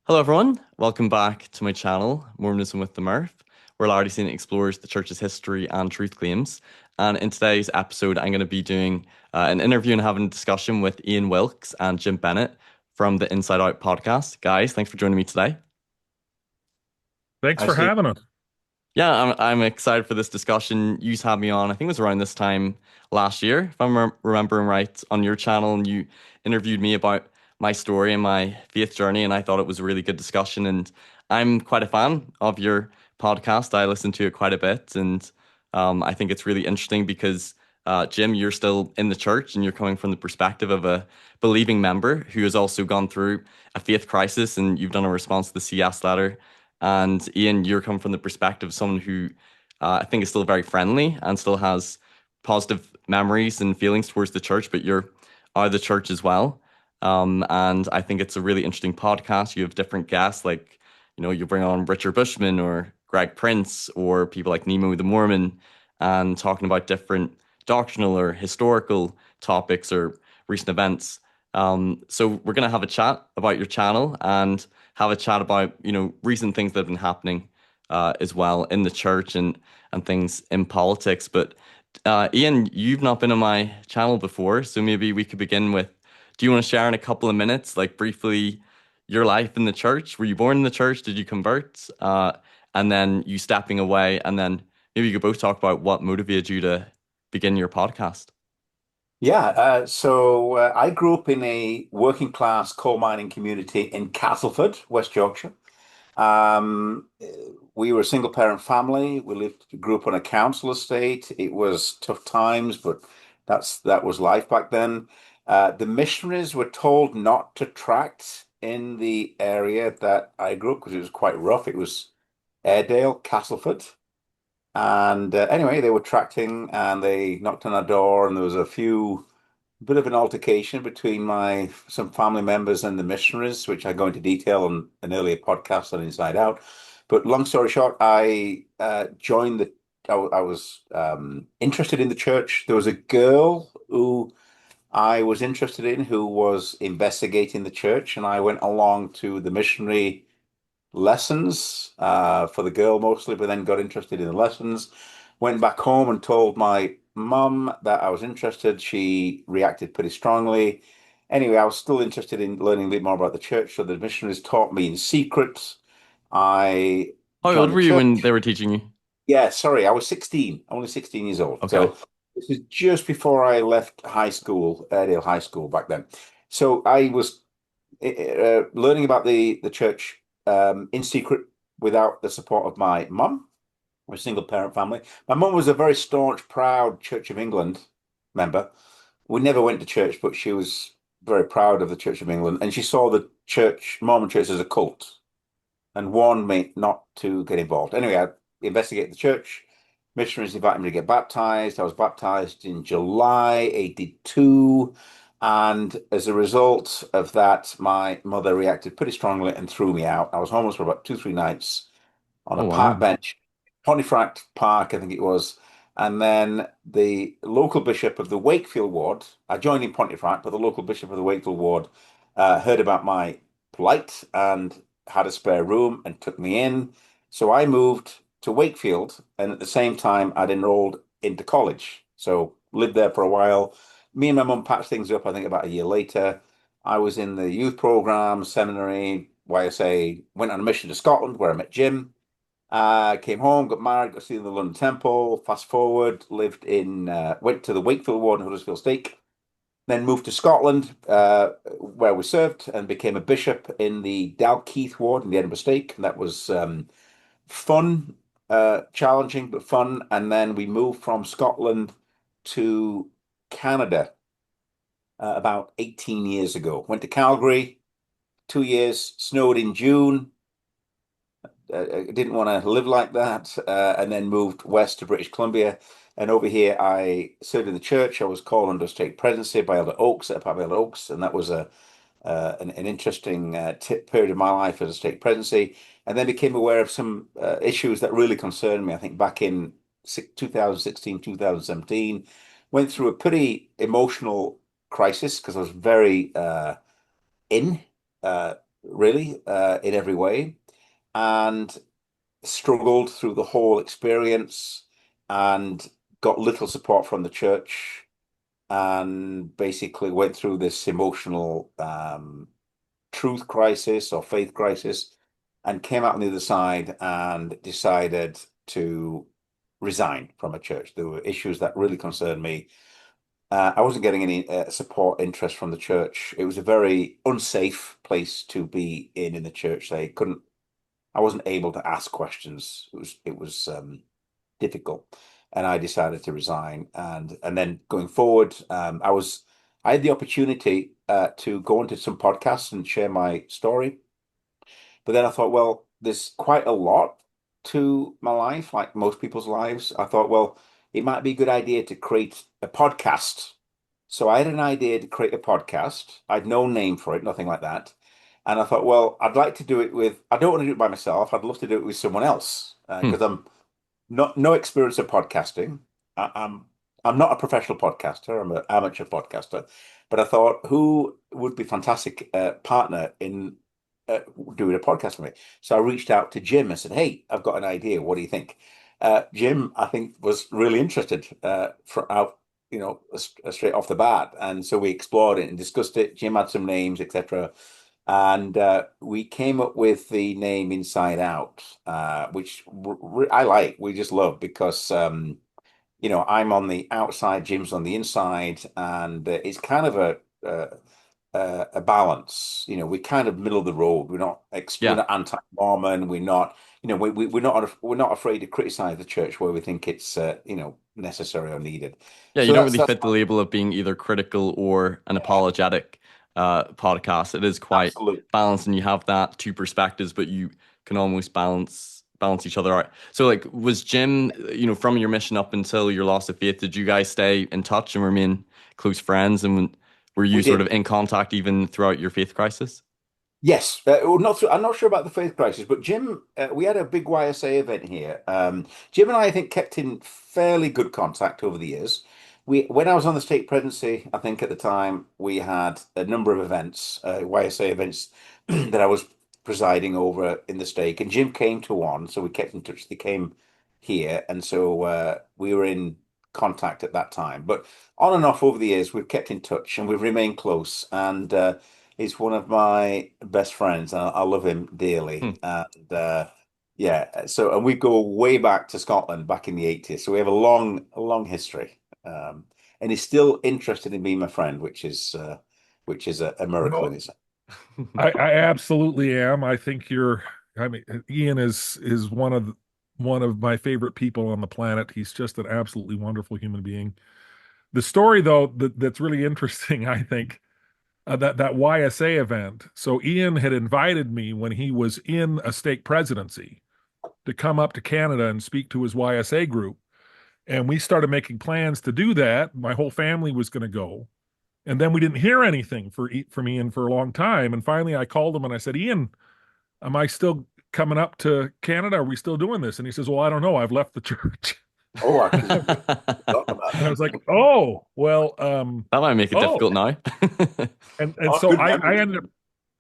Hello, everyone. Welcome back to my channel, Mormonism with the Murph, where Lardy Scene explores the church's history and truth claims. And in today's episode, I'm going to be doing an interview and having a discussion with Ian Wilks and Jim Bennett from the Inside Out podcast. Guys, thanks for joining me today. Thanks I for see. having us. Yeah, I'm excited for this discussion. You had me on, I think it was around this time last year, if I'm remembering right, on your channel, and you interviewed me about my story and my faith journey, and I thought it was a really good discussion. And I'm quite a fan of your podcast. I listen to it quite a bit, and I think it's really interesting because, Jim, you're still in the church, and you're coming from the perspective of a believing member who has also gone through a faith crisis, and you've done a response to the CS letter. And Ian, you're coming from the perspective of someone who I think is still very friendly and still has positive memories and feelings towards the church, but you're out of the church as well. And I think it's a really interesting podcast. You have different guests, like, you bring on Richard Bushman or Greg Prince or people like Nemo the Mormon and talking about different doctrinal or historical topics or recent events. So we're going to have a chat about your channel and have a chat about recent things that have been happening as well in the church and things in politics. But Ian, you've not been on my channel before, so maybe we could begin with. Do you want to share in a couple of minutes, like briefly, your life in the church? Were you born in the church? Did you convert? And then you stepping away, and then maybe you could both talk about what motivated you to begin your podcast. I grew up in a working class coal mining community in Castleford, West Yorkshire. Um, we were a single parent family. Grew up on a council estate. It was tough times, but that was life back then. The missionaries were told not to tract in the area that I grew up because it was quite rough. It was Airedale, Castleford. And anyway, they were tracting and they knocked on our door, and there was a bit of an altercation between my some family members and the missionaries, which I go into detail on an earlier podcast on Inside Out. But long story short, I joined the. I was interested in the church. There was a girl who I was interested in who was investigating the church, and I went along to the missionary lessons for the girl mostly, but then got interested in the lessons. Went back home and told my mum that I was interested. She reacted pretty strongly. Anyway, I was still interested in learning a bit more about the church, so the missionaries taught me in secret. I How old joined the were you when church. they were teaching you? Yeah, sorry, I was 16, only 16 years old. Okay. So this is just before I left high school, Airedale High School back then. So I was learning about the church in secret without the support of my mum. We're a single parent family. My mum was a very staunch, proud Church of England member. We never went to church, but she was very proud of the Church of England, and she saw the church, Mormon church, as a cult, and warned me not to get involved. Anyway, I investigated the church. Missionaries invited me to get baptized. I was baptized in July 82. And as a result of that, my mother reacted pretty strongly and threw me out. I was homeless for about 2, 3 nights on a Oh park wow. bench, Pontefract Park, I think it was. And then the local bishop of the Wakefield ward, I joined in Pontefract, but the local bishop of the Wakefield ward heard about my plight and had a spare room and took me in. So I moved to Wakefield, and at the same time, I'd enrolled into college. So lived there for a while. Me and my mum patched things up, I think, about a year later. I was in the youth program, seminary, YSA, went on a mission to Scotland where I met Jim. Came home, got married, got to see the London Temple. Fast forward, went to the Wakefield Ward in Huddersfield Stake, then moved to Scotland, where we served, and became a bishop in the Dalkeith Ward in the Edinburgh Stake. And that was fun, challenging, but fun. And then we moved from Scotland to Canada about 18 years ago. Went to Calgary, 2 years, snowed in June. Didn't want to live like that, and then moved west to British Columbia. And over here, I served in the church. I was called under stake presidency by Elder Oaks at Papa Elder Oaks, and that was an interesting period of my life as a stake presidency. And then became aware of some issues that really concerned me. I think back in 2016, 2017, went through a pretty emotional crisis because I was very in. Uh, really, in every way, and struggled through the whole experience and got little support from the church and basically went through this emotional truth crisis or faith crisis and came out on the other side and decided to resign from a church. There were issues that really concerned me. I wasn't getting any support interest from the church. It was a very unsafe place to be in the church. I wasn't able to ask questions. It was difficult, and I decided to resign. And then going forward, I had the opportunity to go into some podcasts and share my story. But then I thought, well, there's quite a lot to my life, like most people's lives. I thought, well, it might be a good idea to create a podcast. So I had an idea to create a podcast. I had no name for it, nothing like that. And I thought, well, I'd like to do it with, I don't want to do it by myself. I'd love to do it with someone else Hmm. because I'm no experience of podcasting. I'm not a professional podcaster. I'm an amateur podcaster. But I thought, who would be fantastic partner in uh, doing a podcast with me? So I reached out to Jim and said, "Hey, I've got an idea. What do you think?" Jim, I think, was really interested for out, straight off the bat, and so we explored it and discussed it. Jim had some names, etc. And we came up with the name Inside Out, which I like. We just love because I'm on the outside, Jim's on the inside, and it's kind of a balance. We're kind of middle of the road. We're Yeah. not anti-Mormon. We're not, we're not afraid to criticize the church where we think it's necessary or needed. Yeah, you So don't that's really that's fit the label of being either critical or an apologetic podcast. It is quite absolute. balanced, and you have that two perspectives, but you can almost balance each other out. So, like, was Jim, from your mission up until your loss of faith, did you guys stay in touch and remain close friends? And were you We sort did. of in contact even throughout your faith crisis? Yes, well, I'm not sure about the faith crisis, but Jim, we had a big YSA event here. Jim and I think, kept in fairly good contact over the years. When I was on the state presidency, I think at the time we had a number of events, YSA events that I was presiding over in the state, and Jim came to one, so we kept in touch. They came here, and so we were in contact at that time. But on and off over the years, we've kept in touch and we've remained close. And he's one of my best friends, and I love him dearly. Hmm. And yeah, and we go way back to Scotland, back in the 80s. So we have a long history. And he's still interested in being my friend, which is a miracle in Well, itself. I absolutely am. I mean, Ian is one of my favorite people on the planet. He's just an absolutely wonderful human being. The story, though, that's really interesting, I think, that YSA event. So Ian had invited me when he was in a stake presidency to come up to Canada and speak to his YSA group. And we started making plans to do that. My whole family was going to go. And then we didn't hear anything from Ian for a long time. And finally, I called him and I said, Ian, am I still coming up to Canada? Are we still doing this? And he says, well, I don't know. I've left the church. Oh, I and completely forgot about I that. was like, oh, well, That might make it oh. difficult now. And Oh, so good I memory. ended up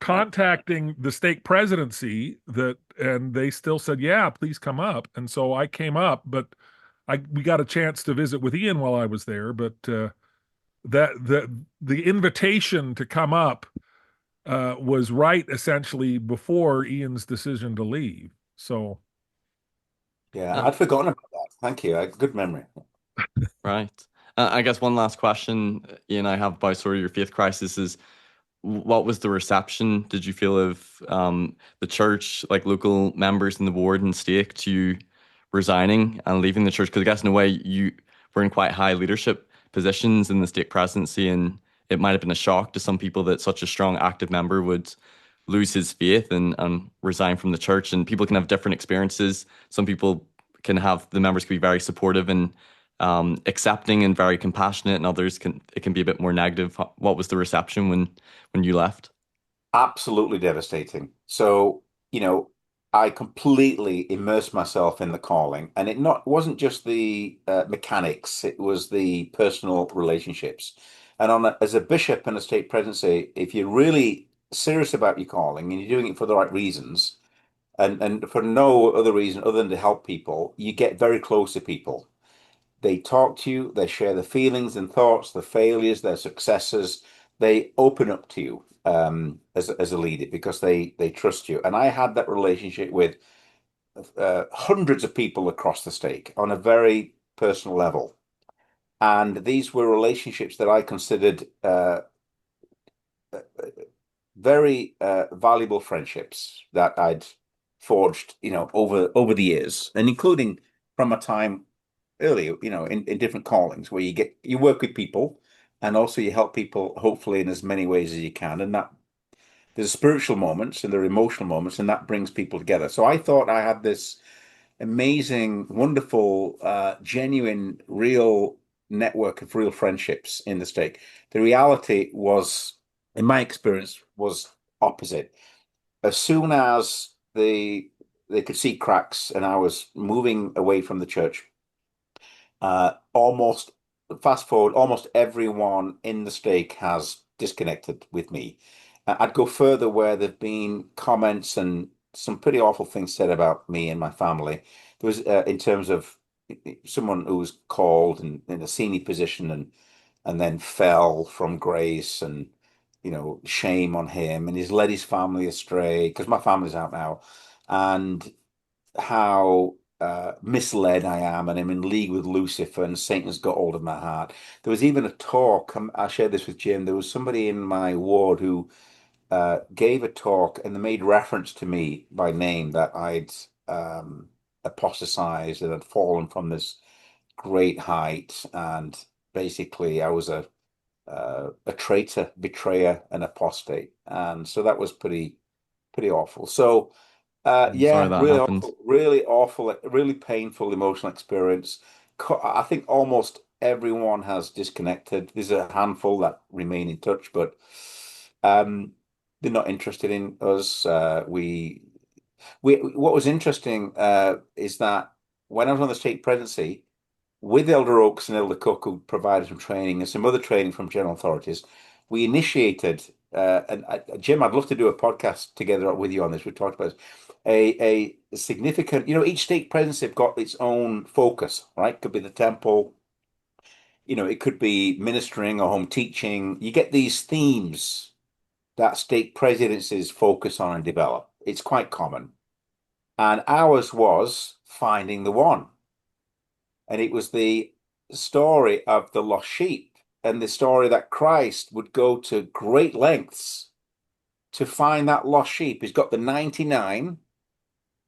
contacting the stake presidency and they still said, yeah, please come up. And so I came up, but we got a chance to visit with Ian while I was there. But that the invitation to come up was right essentially before Ian's decision to leave. So Yeah, Uh, I'd forgotten about that. Thank you. Good memory. right. I guess one last question, Ian, I have about sort of your faith crisis is what was the reception did you feel of the church, like local members in the ward and stake, to you resigning and leaving the church? Because I guess in a way you were in quite high leadership positions in the stake presidency, and it might have been a shock to some people that such a strong active member would lose his faith and resign from the church. And people can have different experiences. Some people can have the members can be very supportive and accepting and very compassionate, and others can be a bit more negative. What was the reception when you left? Absolutely devastating. So, I completely immersed myself in the calling, and wasn't just the mechanics; it was the personal relationships. And as a bishop and a state presidency, if you really serious about your calling and you're doing it for the right reasons, and for no other reason other than to help people, you get very close to people. They talk to you, they share their feelings and thoughts, their failures, their successes. They open up to you as a leader because they trust you. And I had that relationship with hundreds of people across the stake on a very personal level. And these were relationships that I considered very valuable friendships that I'd forged, over the years, and including from a time earlier, in different callings where you work with people and also you help people hopefully in as many ways as you can. And that there's spiritual moments and there are emotional moments, and that brings people together. So I thought I had this amazing, wonderful, genuine, real network of real friendships in the stake. The reality was, in my experience, was opposite. As soon as they could see cracks and I was moving away from the church, almost fast forward, almost everyone in the stake has disconnected with me. I'd go further where there've been comments and some pretty awful things said about me and my family. There was, in terms of someone who was called in a senior position and then fell from grace, and shame on him, and he's led his family astray because my family's out now, and how misled I am, and I'm in league with Lucifer, and Satan's got hold of my heart. There was even a talk, I shared this with Jim. There was somebody in my ward who gave a talk, and they made reference to me by name that I'd apostatized and had fallen from this great height, and basically I was a traitor, betrayer, and apostate, and so that was pretty awful. So. I'm sorry Yeah, that happened. really awful, really painful emotional experience. I think almost everyone has disconnected. There's a handful that remain in touch, but um, they're not interested in us. What was interesting is that when I was on the state presidency, with Elder Oaks and Elder Cook, who provided some training and some other training from general authorities, we initiated, Jim, I'd love to do a podcast together with you on this. We talked about this, a significant, each state presidency have got its own focus, right? Could be the temple, it could be ministering or home teaching. You get these themes that state presidencies focus on and develop. It's quite common. And ours was finding the one. And it was the story of the lost sheep and the story that Christ would go to great lengths to find that lost sheep. He's got the 99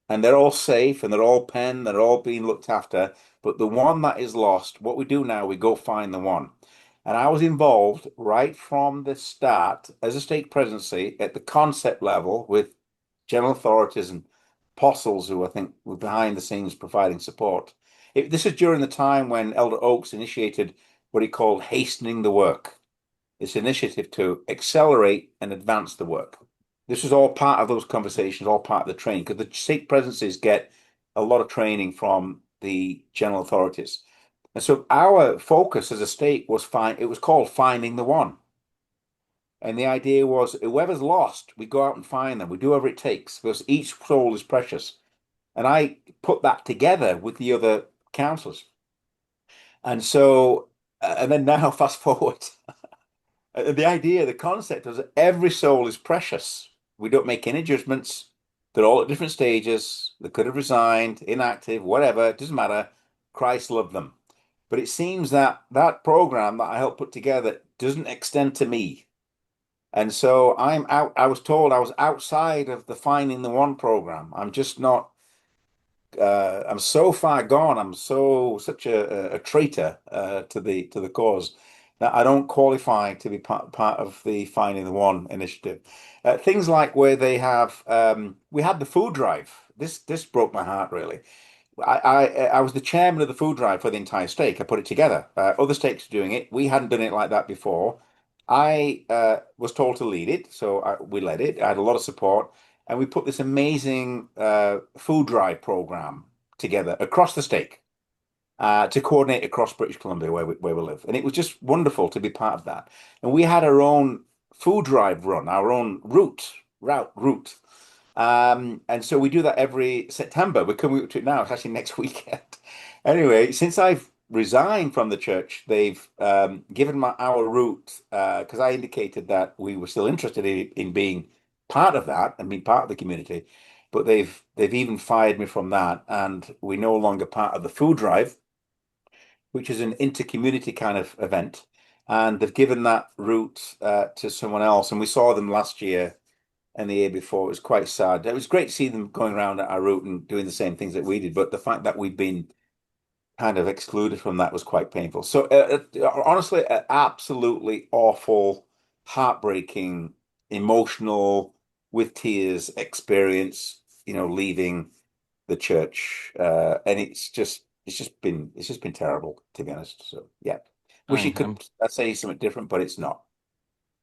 and they're all safe and they're all penned, they're all being looked after. But the one that is lost, what we do now, we go find the one. And I was involved right from the start as a state presidency at the concept level with general authorities and apostles who I think were behind the scenes providing support. This is during the time when Elder Oaks initiated what he called hastening the work, this initiative to accelerate and advance the work. This was all part of those conversations, all part of the training, because the state presidencies get a lot of training from the general authorities. And so our focus as a state was it was called finding the one. And the idea was whoever's lost, we go out and find them. We do whatever it takes because each soul is precious. And I put that together with the other counselors. And so, and then now fast forward, the idea, the concept was that every soul is precious. We don't make any judgments. They're all at different stages. They could have resigned, inactive, whatever. It doesn't matter. Christ loved them. But it seems that that program that I helped put together doesn't extend to me. And so I'm out. I was told I was outside of the Finding the One program. I'm just not. I'm so far gone. I'm such a traitor to the cause that I don't qualify to be part of the Finding the One initiative. Things like where they have we had the food drive. This broke my heart really. I was the chairman of the food drive for the entire stake. I put it together. Other stakes are doing it. We hadn't done it like that before. I was told to lead it, so we led it. I had a lot of support, and we put this amazing food drive program together across the stake to coordinate across British Columbia where we live. And it was just wonderful to be part of that. And we had our own food drive run, our own route. And so we do that every September. We're coming up to it now. It's actually next weekend. Anyway, since I've resigned from the church, they've given our route because I indicated that we were still interested in being part of that and being part of the community. But they've even fired me from that, and we're no longer part of the food drive, which is an inter-community kind of event. And they've given that route to someone else. And we saw them last year and the year before. It was quite sad. It was great to see them going around at our route and doing the same things that we did. But the fact that we've been kind of excluded from that was quite painful. So honestly, absolutely awful, heartbreaking, emotional, with tears experience, leaving the church. And it's just been terrible, to be honest. So yeah. Wish I, you I'm could say something different, but it's not.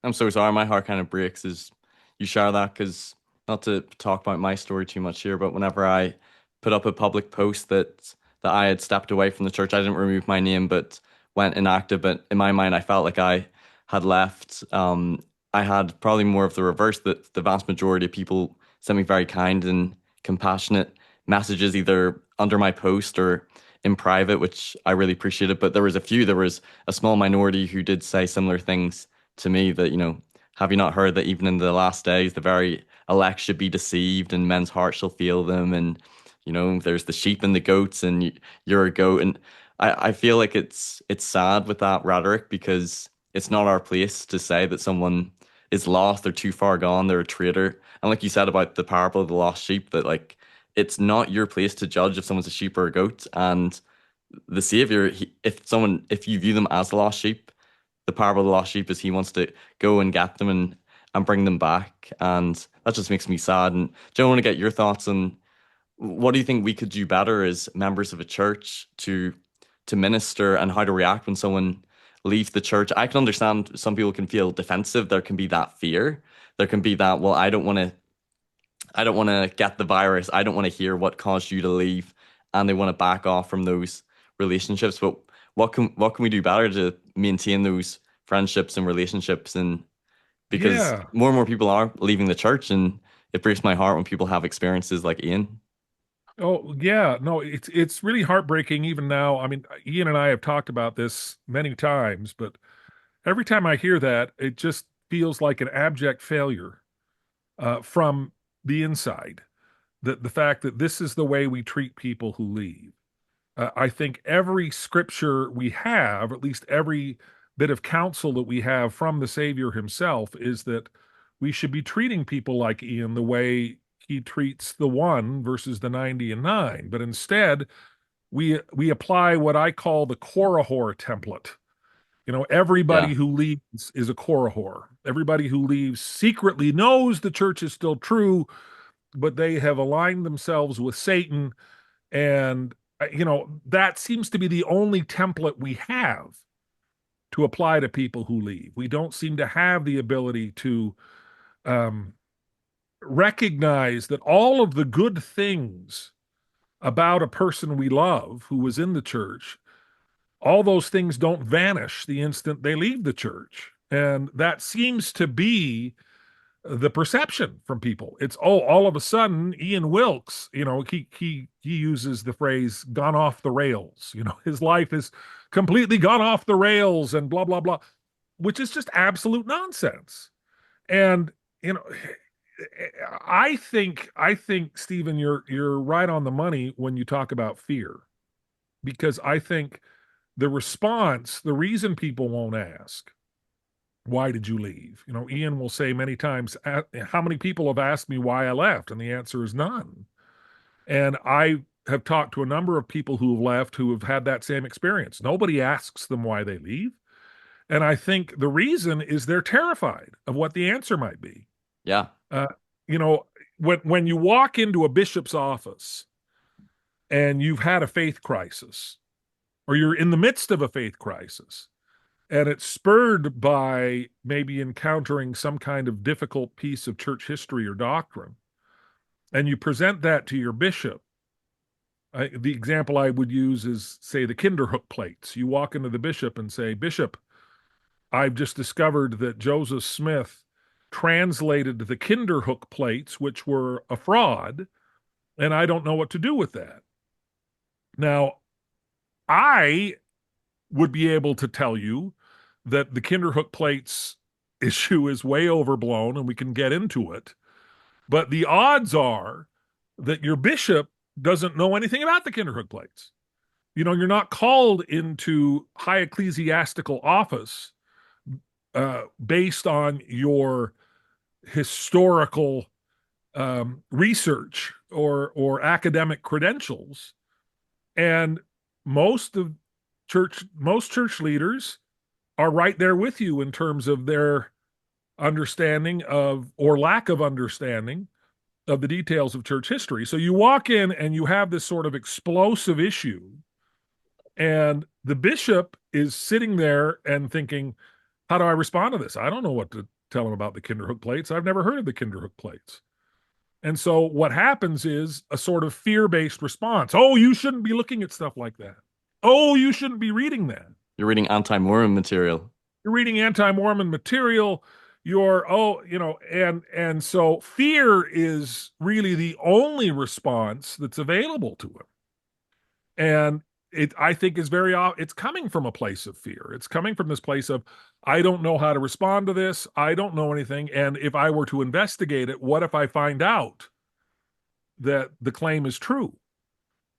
I'm so sorry. My heart kind of breaks as you share that because not to talk about my story too much here, but whenever I put up a public post that I had stepped away from the church, I didn't remove my name, but went inactive. But in my mind, I felt like I had left. I had probably more of the reverse. That the vast majority of people sent me very kind and compassionate messages, either under my post or in private, which I really appreciated. But there was a small minority who did say similar things to me that, have you not heard that even in the last days, the very elect should be deceived and men's hearts shall feel them? And, there's the sheep and the goats and you're a goat. And I feel like it's sad with that rhetoric because it's not our place to say that someone is lost, they're too far gone, they're a traitor. And like you said about the parable of the lost sheep, that like it's not your place to judge if someone's a sheep or a goat. And the Savior, if you view them as the lost sheep, the parable of the lost sheep is he wants to go and get them and bring them back. And that just makes me sad. And do you want to get your thoughts on what do you think we could do better as members of a church to minister and how to react when someone leaves the church? I can understand some people can feel defensive. There can be that fear. There can be that, well, I don't want to get the virus. I don't want to hear what caused you to leave, and they want to back off from those relationships. But what can we do better to maintain those friendships and relationships? And because Yeah. more and more people are leaving the church, and it breaks my heart when people have experiences like Ian. Oh, yeah. No, it's really heartbreaking even now. I mean, Ian and I have talked about this many times, but every time I hear that, it just feels like an abject failure from the inside. The fact that this is the way we treat people who leave. I think every scripture we have, at least every bit of counsel that we have from the Savior himself, is that we should be treating people like Ian the way he treats the one versus the 90 and 9. But instead, we apply what I call the Korihor template. Yeah, Everybody who leaves is a Korihor. Everybody who leaves secretly knows the church is still true, but they have aligned themselves with Satan. And, that seems to be the only template we have to apply to people who leave. We don't seem to have the ability to um, recognize that all of the good things about a person we love who was in the church, all those things don't vanish the instant they leave the church. And that seems to be the perception from people. It's, oh, all of a sudden Ian Wilks, he uses the phrase gone off the rails. His life is completely gone off the rails and blah blah blah, which is just absolute nonsense. And you know I think Stephen, you're right on the money when you talk about fear, because I think the reason people won't ask, why did you leave? Ian will say many times, how many people have asked me why I left? And the answer is none. And I have talked to a number of people who have left who have had that same experience. Nobody asks them why they leave. And I think the reason is they're terrified of what the answer might be. yeah, Uh, you know, when you walk into a bishop's office and you've had a faith crisis, or you're in the midst of a faith crisis, and it's spurred by maybe encountering some kind of difficult piece of church history or doctrine, and you present that to your bishop. The example I would use is, say, the Kinderhook plates. You walk into the bishop and say, Bishop, I've just discovered that Joseph Smith translated the Kinderhook plates, which were a fraud, and I don't know what to do with that. Now, I would be able to tell you that the Kinderhook plates issue is way overblown and we can get into it. But the odds are that your bishop doesn't know anything about the Kinderhook plates. You're not called into high ecclesiastical office based on your historical research or academic credentials. And most church leaders are right there with you in terms of their understanding of or lack of understanding of the details of church history. So you walk in and you have this sort of explosive issue, and the bishop is sitting there and thinking, how do I respond to this? I don't know what to tell him about the Kinderhook plates. I've never heard of the Kinderhook plates. And so what happens is a sort of fear-based response. Oh, you shouldn't be looking at stuff like that. Oh, you shouldn't be reading that. You're reading anti-Mormon material. You're reading anti-Mormon material. And so fear is really the only response that's available to him. And I think it's coming from a place of fear. It's coming from this place of, I don't know how to respond to this. I don't know anything. And if I were to investigate it, what if I find out that the claim is true?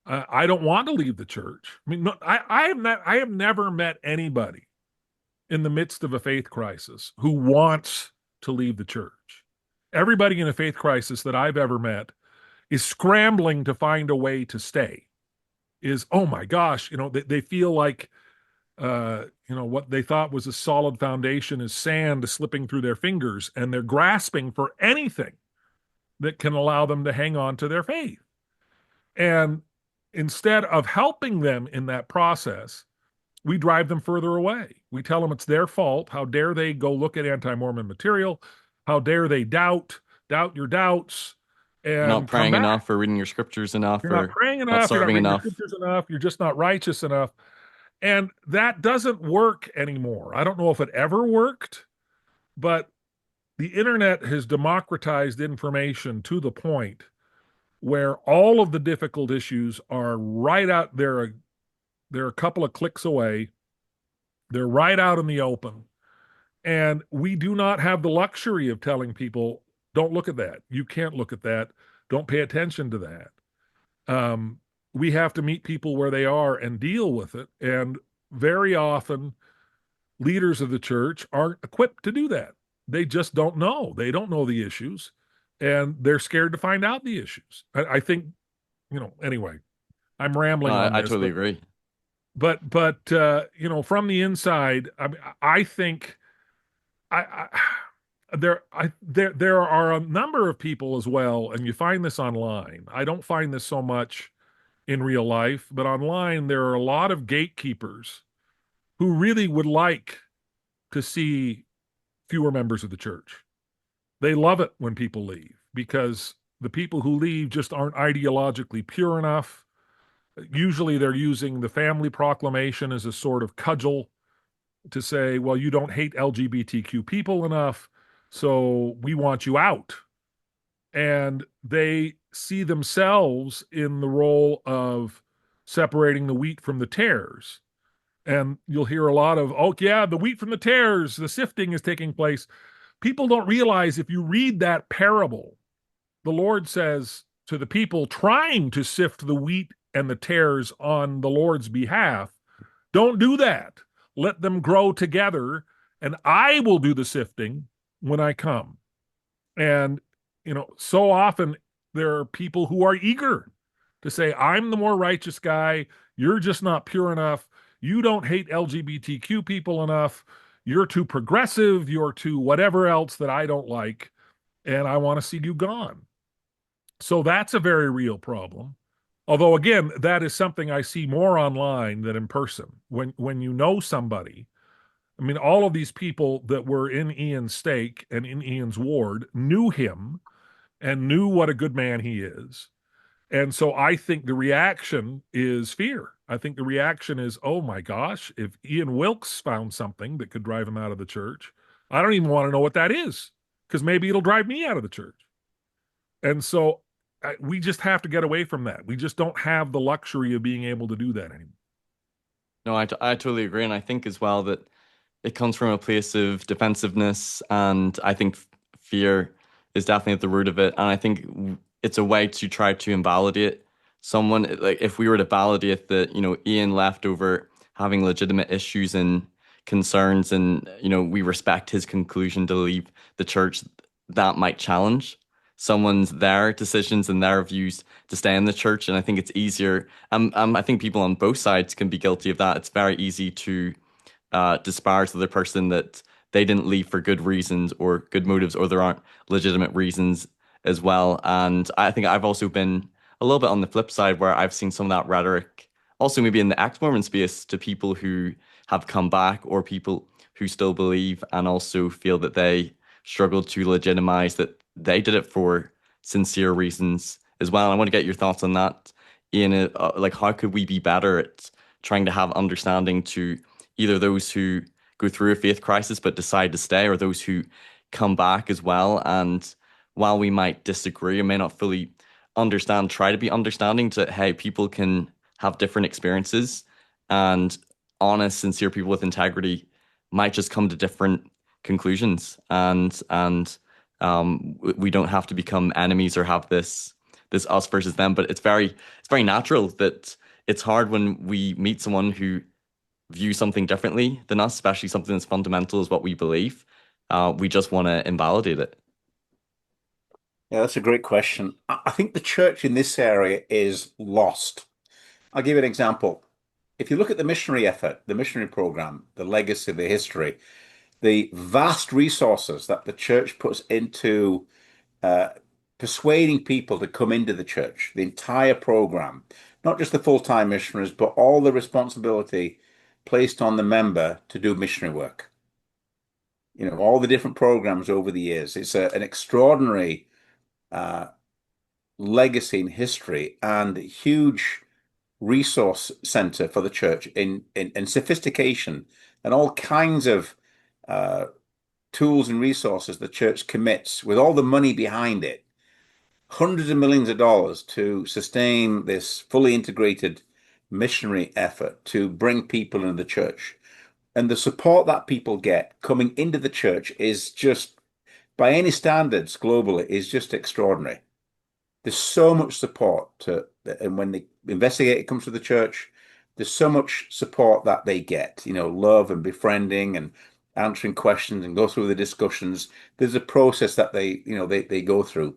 I don't want to leave the church. I mean, no, I have never met anybody in the midst of a faith crisis who wants to leave the church. Everybody in a faith crisis that I've ever met is scrambling to find a way to stay. Oh my gosh, they feel like, what they thought was a solid foundation is sand slipping through their fingers, and they're grasping for anything that can allow them to hang on to their faith. And instead of helping them in that process, we drive them further away. We tell them it's their fault. How dare they go look at anti-Mormon material? How dare they doubt your doubts? And you're not praying enough, or reading your scriptures enough, you're not praying enough, not serving enough. Your scriptures enough, you're just not righteous enough. And that doesn't work anymore. I don't know if it ever worked, but the internet has democratized information to the point where all of the difficult issues are right out there. They're a couple of clicks away. They're right out in the open. And we do not have the luxury of telling people, don't look at that. You can't look at that. Don't pay attention to that. We have to meet people where they are and deal with it. And very often, leaders of the church aren't equipped to do that. They just don't know. They don't know the issues, and they're scared to find out the issues. I think, anyway, I'm rambling on this. I totally agree. But from the inside, I think there are a number of people as well, and you find this online. I don't find this so much in real life, but online there are a lot of gatekeepers who really would like to see fewer members of the church. They love it when people leave, because the people who leave just aren't ideologically pure enough. Usually they're using the family proclamation as a sort of cudgel to say, well, you don't hate LGBTQ people enough, so we want you out. And they see themselves in the role of separating the wheat from the tares. And you'll hear a lot of, oh, yeah, the wheat from the tares, the sifting is taking place. People don't realize, if you read that parable, the Lord says to the people trying to sift the wheat and the tares on the Lord's behalf, don't do that. Let them grow together, and I will do the sifting when I come. And, so often there are people who are eager to say, I'm the more righteous guy. You're just not pure enough. You don't hate LGBTQ people enough. You're too progressive. You're too whatever else that I don't like. And I want to see you gone. So that's a very real problem. Although, again, that is something I see more online than in person. When you know somebody, all of these people that were in Ian's stake and in Ian's ward knew him and knew what a good man he is. And so I think the reaction is fear. I think the reaction is, oh my gosh, if Ian Wilks found something that could drive him out of the church, I don't even want to know what that is. because maybe it'll drive me out of the church. And so we just have to get away from that. We just don't have the luxury of being able to do that anymore. No, I totally agree. And I think as well that it comes from a place of defensiveness. And I think fear is definitely at the root of it. And I think it's a way to try to invalidate someone. Like if we were to validate that, Ian left over having legitimate issues and concerns and, we respect his conclusion to leave the church, that might challenge someone's their decisions and their views to stay in the church. And I think it's easier. I think people on both sides can be guilty of that. It's very easy to disparage the other person that they didn't leave for good reasons or good motives, or there aren't legitimate reasons as well. And I think I've also been a little bit on the flip side where I've seen some of that rhetoric also maybe in the ex-Mormon space to people who have come back or people who still believe and also feel that they struggled to legitimize that they did it for sincere reasons as well. And I want to get your thoughts on that, Ian. Like, how could we be better at trying to have understanding to either those who go through a faith crisis but decide to stay, or those who come back as well? And while we might disagree and may not fully understand, try to be understanding to, hey, people can have different experiences, and honest, sincere people with integrity might just come to different conclusions, and we don't have to become enemies or have this us versus them. But it's very natural that it's hard when we meet someone who views something differently than us, especially something as fundamental as what we believe. We just want to invalidate it. Yeah, that's a great question. I think the church in this area is lost. I'll give you an example. If you look at the missionary effort, the missionary program, the legacy, the history, the vast resources that the church puts into uh, persuading people to come into the church, the entire program, not just the full-time missionaries, but all the responsibility placed on the member to do missionary work. All the different programs over the years. It's an extraordinary uh, legacy in history and huge resource center for the church in sophistication and all kinds of uh, tools and resources the church commits with all the money behind it, hundreds of millions of dollars to sustain this fully integrated missionary effort to bring people into the church. And the support that people get coming into the church is just, by any standards globally, is just extraordinary. There's so much support and when the investigator comes to the church, there's so much support that they get, love and befriending and answering questions and go through the discussions. There's a process that they go through.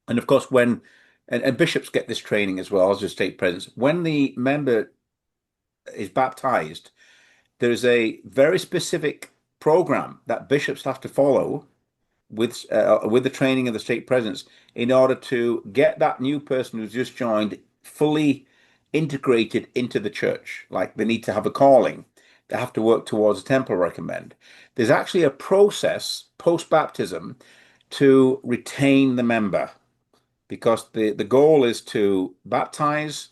And of course, and bishops get this training as well as the stake presidents. When the member is baptized, there's a very specific program that bishops have to follow with the training of the stake presidents in order to get that new person who's just joined fully integrated into the church. Like they need to have a calling. They have to work towards a temple recommend. There's actually a process post-baptism to retain the member because the goal is to baptize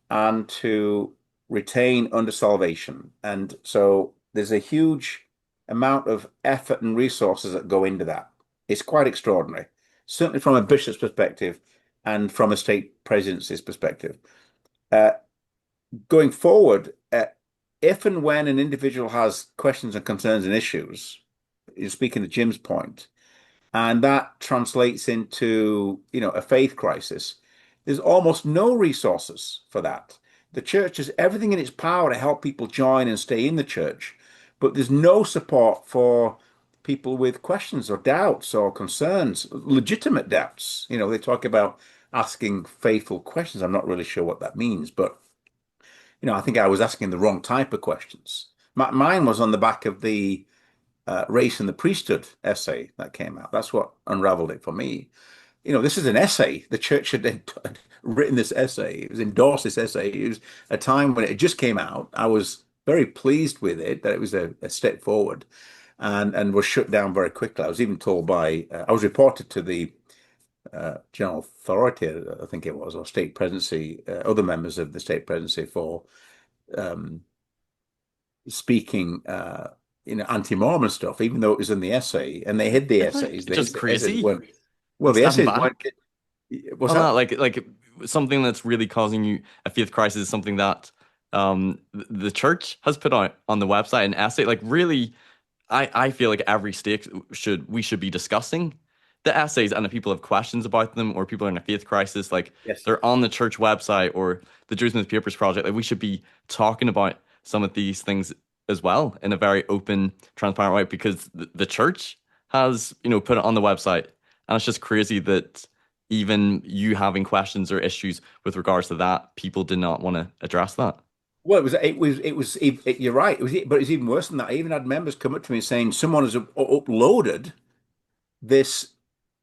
and to retain under salvation. And so there's a huge amount of effort and resources that go into that. It's quite extraordinary, certainly from a bishop's perspective and from a stake presidency's perspective. Uh, Going forward, if and when an individual has questions and concerns and issues, speaking to Jim's point, and that translates into, a faith crisis, there's almost no resources for that. The church does everything in its power to help people join and stay in the church, but there's no support for people with questions or doubts or concerns, legitimate doubts. They talk about asking faithful questions. I'm not really sure what that means, but I think I was asking the wrong type of questions. Mine was on the back of the race and the priesthood essay that came out. That's what unraveled it for me. This is an essay. The church had written this essay. It was endorsed this essay. It was a time when it just came out. I was very pleased with it, that it was a step forward and was shut down very quickly. I was even told I was reported to the general authority, I think it was, or stake presidency, other members of the stake presidency for um, speaking anti-Mormon stuff, even though it was in the essay, and they hid the Isn't essays. that The just essays crazy? weren't. Well, Like the stepping essays back weren't. What's on that, that? like something that's really causing you a faith crisis is something that the church has put out on the website, an essay. Like really, I feel like every stake we should be discussing the essays, and if people have questions about them or people are in a faith crisis, like Yes. they're on the church website or the Jerusalem Papers Project, like we should be talking about some of these things as well in a very open, transparent way because the church has, put it on the website. And it's just crazy that even you having questions or issues with regards to that, people did not want to address that. Well, you're right. But it was even worse than that. I even had members come up to me saying someone has uploaded this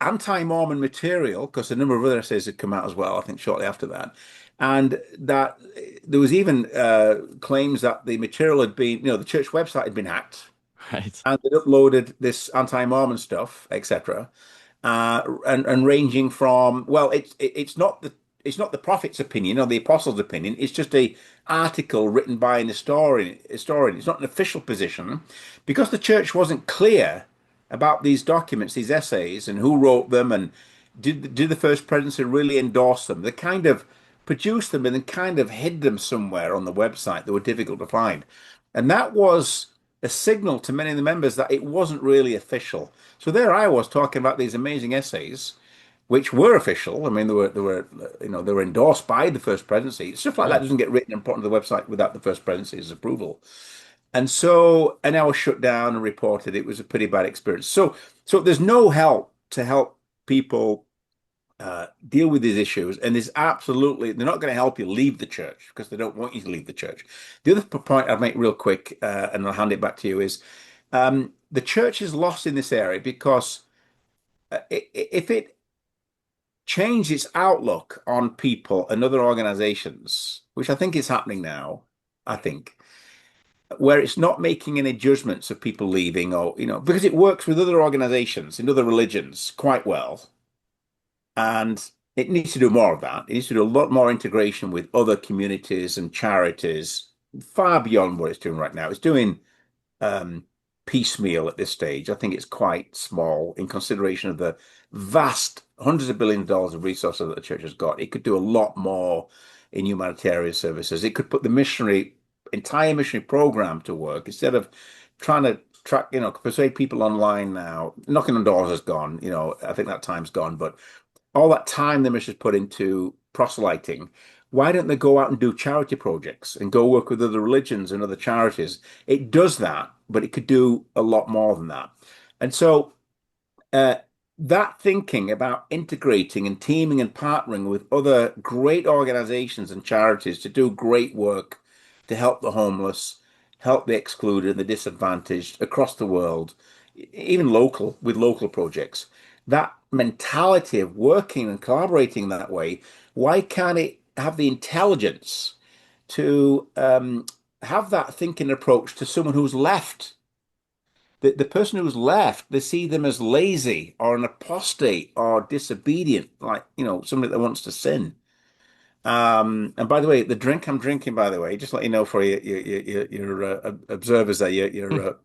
anti-Mormon material because a number of other essays had come out as well, I think shortly after that. And that there was even claims that the material had been, the church website had been hacked Right. and they'd uploaded this anti-Mormon stuff, etc. And ranging from, well, it's not the prophet's opinion or the apostle's opinion. It's just a article written by an historian. It's not an official position because the church wasn't clear about these documents, these essays, and who wrote them, and did the first presidency really endorse them? They kind of produced them and then kind of hid them somewhere on the website that were difficult to find, and that was a signal to many of the members that it wasn't really official. So there I was talking about these amazing essays, which were official. I mean, they were endorsed by the first presidency. Stuff like that Yeah. doesn't get written and put onto the website without the first presidency's approval. And I was shut down and reported it was a pretty bad experience. So there's no help to help people deal with these issues, and they're not going to help you leave the church because they don't want you to leave the church. The other point I'd make real quick, and I'll hand it back to you, is the church is lost in this area because if it changed its outlook on people and other organizations, which I think is happening now, I think, where it's not making any judgments of people leaving or, because it works with other organizations in other religions quite well. And it needs to do more of that. It needs to do a lot more integration with other communities and charities, far beyond what it's doing right now. It's doing um, piecemeal at this stage. I think it's quite small in consideration of the vast hundreds of billions of dollars of resources that the church has got. It could do a lot more in humanitarian services. It could put the entire missionary program to work instead of trying to track, persuade people online now. Knocking on doors is gone. I think that time's gone, but all that time the missions put into proselyting, why don't they go out and do charity projects and go work with other religions and other charities? It does that, but it could do a lot more than that. And so uh, that thinking about integrating and teaming and partnering with other great organizations and charities to do great work to help the homeless, help the excluded and the disadvantaged across the world, even with local projects. That mentality of working and collaborating that way, why can't it have the intelligence to have that thinking approach to someone who's left? The person who's left, they see them as lazy or an apostate or disobedient, like, somebody that wants to sin. And by the way, the drink I'm drinking, by the way, just let you know for your observers there, your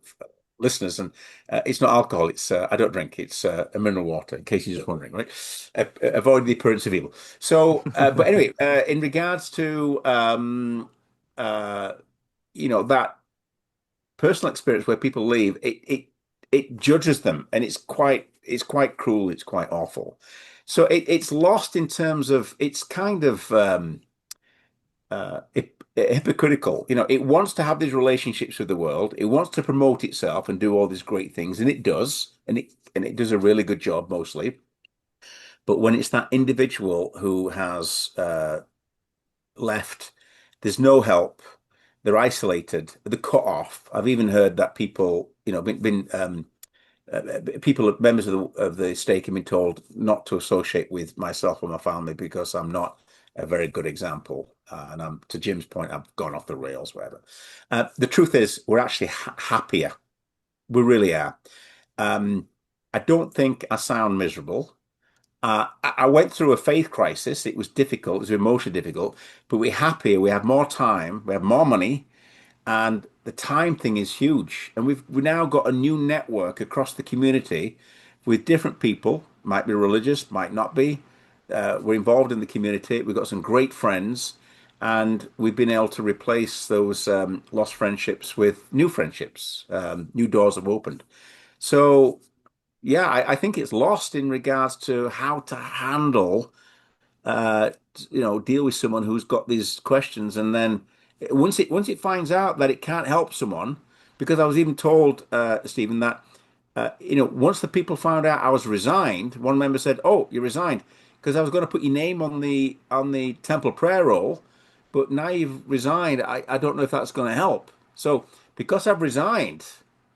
listeners, and it's not alcohol. It's I don't drink. It's a mineral water, in case you're just wondering, right? Avoid the appearance of evil. So, but anyway, in regards to uh, that personal experience where people leave, it judges them, and it's quite cruel. It's quite awful. So it's lost in terms of it's kind of hypocritical. It wants to have these relationships with the world. It wants to promote itself and do all these great things, and it does, and it does a really good job mostly. But when it's that individual who has left, there's no help. They're isolated. They're cut off. I've even heard that people, people, members of the stake, have been told not to associate with myself or my family because I'm not a very good example. And to Jim's point, I've gone off the rails, whatever. The truth is, we're actually happier. We really are. Um, I don't think I sound miserable. I went through a faith crisis. It was difficult. It was emotionally difficult, but we're happier. We have more time. We have more money. And the time thing is huge. And we now got a new network across the community with different people, might be religious, might not be. We're involved in the community. We've got some great friends, and we've been able to replace those lost friendships with new friendships. New doors have opened. So, yeah, I think it's lost in regards to how to handle uh, deal with someone who's got these questions, and then once it finds out that it can't help someone, because I was even told, Stephen, that once the people found out I was resigned, one member said, "Oh, you resigned because I was going to put your name on the temple prayer roll, but now you've resigned. I don't know if that's going to help. So because I've resigned,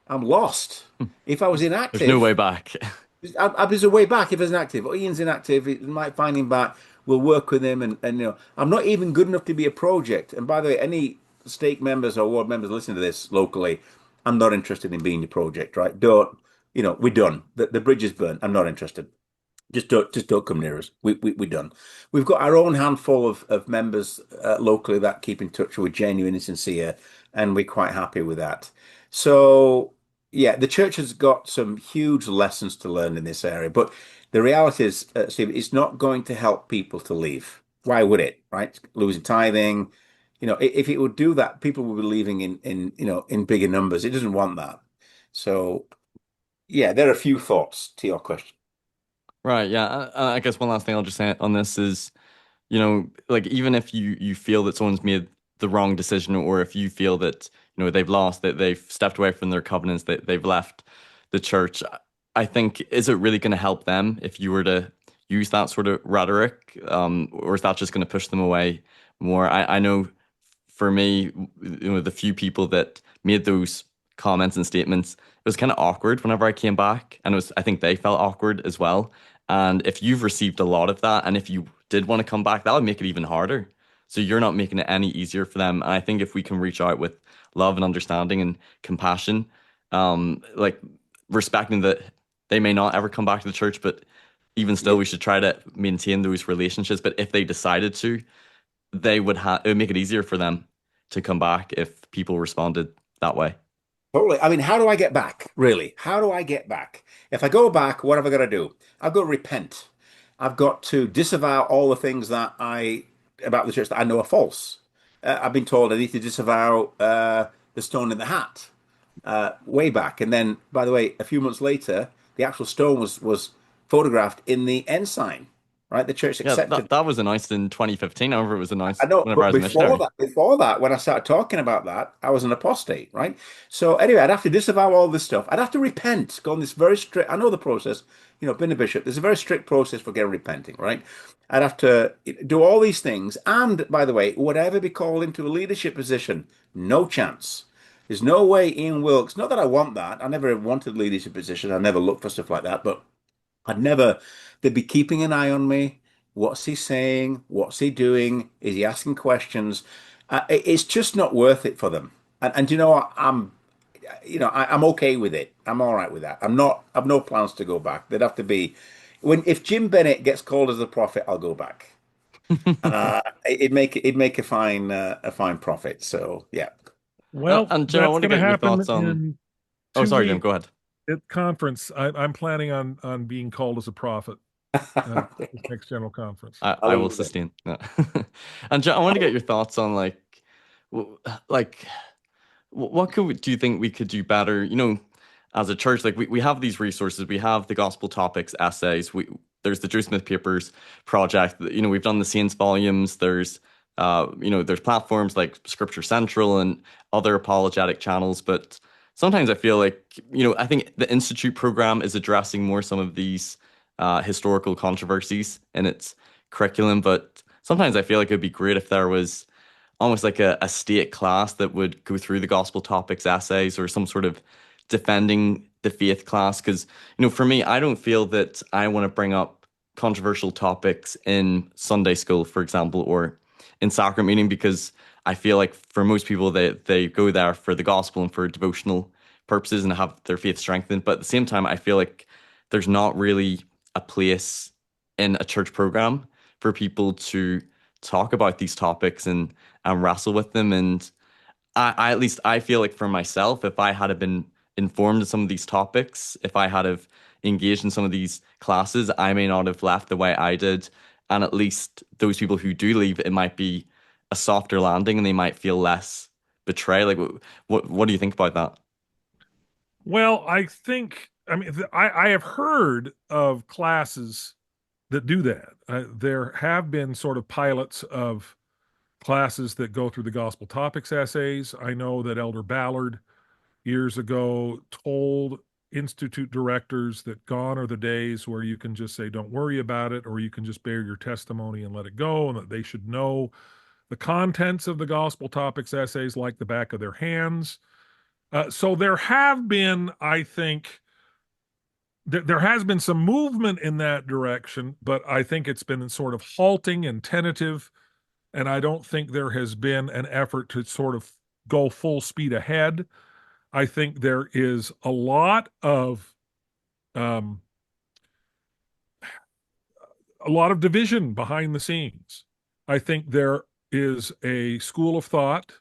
I'm lost. If I was There's no way inactive." back. There's a way back if he's inactive. Or Ian's inactive, it might find him back. We'll work with him, and I'm not even good enough to be a project. And by the way, any stake members or ward members listening to this locally, I'm not interested in being your project, right? Don't, we're done. The bridge is burnt. I'm not interested. Just don't come near us. We're done. We've got our own handful of members locally that keep in touch with genuine and sincere, and we're quite happy with that. So yeah, the church has got some huge lessons to learn in this area, but the reality is, Steve, it's not going to help people to leave. Why would it? Right? Losing tithing. If it would do that, people would be leaving in bigger numbers. It doesn't want that. So yeah, there are a few thoughts to your question. Right, yeah. I guess one last thing I'll just say on this is, like even if you feel that someone's made the wrong decision, or if you feel that, they've lost, that they've stepped away from their covenants, that they've left the church, I think, is it really going to help them if you were to use that sort of rhetoric? Or is that just going to push them away more? I know for me, the few people that made those comments and statements, it was kind of awkward whenever I came back, and I think they felt awkward as well. And if you've received a lot of that, and if you did want to come back, that would make it even harder. So you're not making it any easier for them. And I think if we can reach out with love and understanding and compassion, like respecting that they may not ever come back to the church, but even still, we should try to maintain those relationships. But if they decided to, they would have it would make it easier for them to come back if people responded that way. Totally. I mean, how do I get back? Really? How do I get back? If I go back, what have I got to do? I've got to repent. I've got to disavow all the things that I about the church that I know are false. I've been told I need to disavow the stone in the hat way back, and then, by the way, a few months later, the actual stone was photographed in the ensign. Right? The church Yeah, accepted. that was announced in 2015. I remember it was I announced know, whenever I but was a missionary. before that, when I started talking about that, I was an apostate, right? So anyway, I'd have to disavow all this stuff. I'd have to repent, go on this very strict. I know the process, being a bishop. There's a very strict process for getting repenting, right? I'd have to do all these things, and by the way, would I ever be called into a leadership position? No chance. There's no way Ian Wilks. Not that I want that. I never wanted leadership position. I never looked for stuff like that, but I'd never, they'd be keeping an eye on me. What's he saying? What's he doing? Is he asking questions? It's just not worth it for them. And you know what? I'm okay with it. I'm all right with that. I've no plans to go back. There'd have to be, if Jim Bennett gets called as a prophet, I'll go back. It'd make a fine prophet. So yeah. Well, And Jim, I that's want to going to get your happen thoughts on. in Oh, two sorry, Jim. weeks Go ahead. at conference. I'm planning on being called as a prophet this next general conference. I will Hallelujah. sustain. Yeah. And Jim, I want to get your thoughts on like what do you think we could do better? As a church, like we have these resources, we have the gospel topics, essays, there's the Drew Smith Papers project, we've done the Saints volumes, there's platforms like Scripture Central and other apologetic channels, but sometimes I feel like, I think the Institute program is addressing more some of these historical controversies in its curriculum, but sometimes I feel like it'd be great if there was almost like a state class that would go through the gospel topics essays, or some sort of defending the faith class. Because, for me, I don't feel that I want to bring up controversial topics in Sunday school, for example, or in sacrament meeting, because I feel like for most people, they go there for the gospel and for devotional purposes and have their faith strengthened. But at the same time, I feel like there's not really a place in a church program for people to talk about these topics and wrestle with them. And I at least I feel like for myself, if I had have been informed of some of these topics, if I had have engaged in some of these classes, I may not have left the way I did. And at least those people who do leave, it might be a softer landing and they might feel less betrayed. Like, what do you think about that? Well, I think, I mean, I have heard of classes that do that. There have been sort of pilots of classes that go through the gospel topics essays. I know that Elder Ballard years ago told institute directors that gone are the days where you can just say, don't worry about it, or you can just bear your testimony and let it go, and that they should know the contents of the gospel topics essays like the back of their hands. So there have been, I think, there has been some movement in that direction, but I think it's been sort of halting and tentative. And I don't think there has been an effort to sort of go full speed ahead. I think there is um, a lot of division behind the scenes. I think there is a school of thought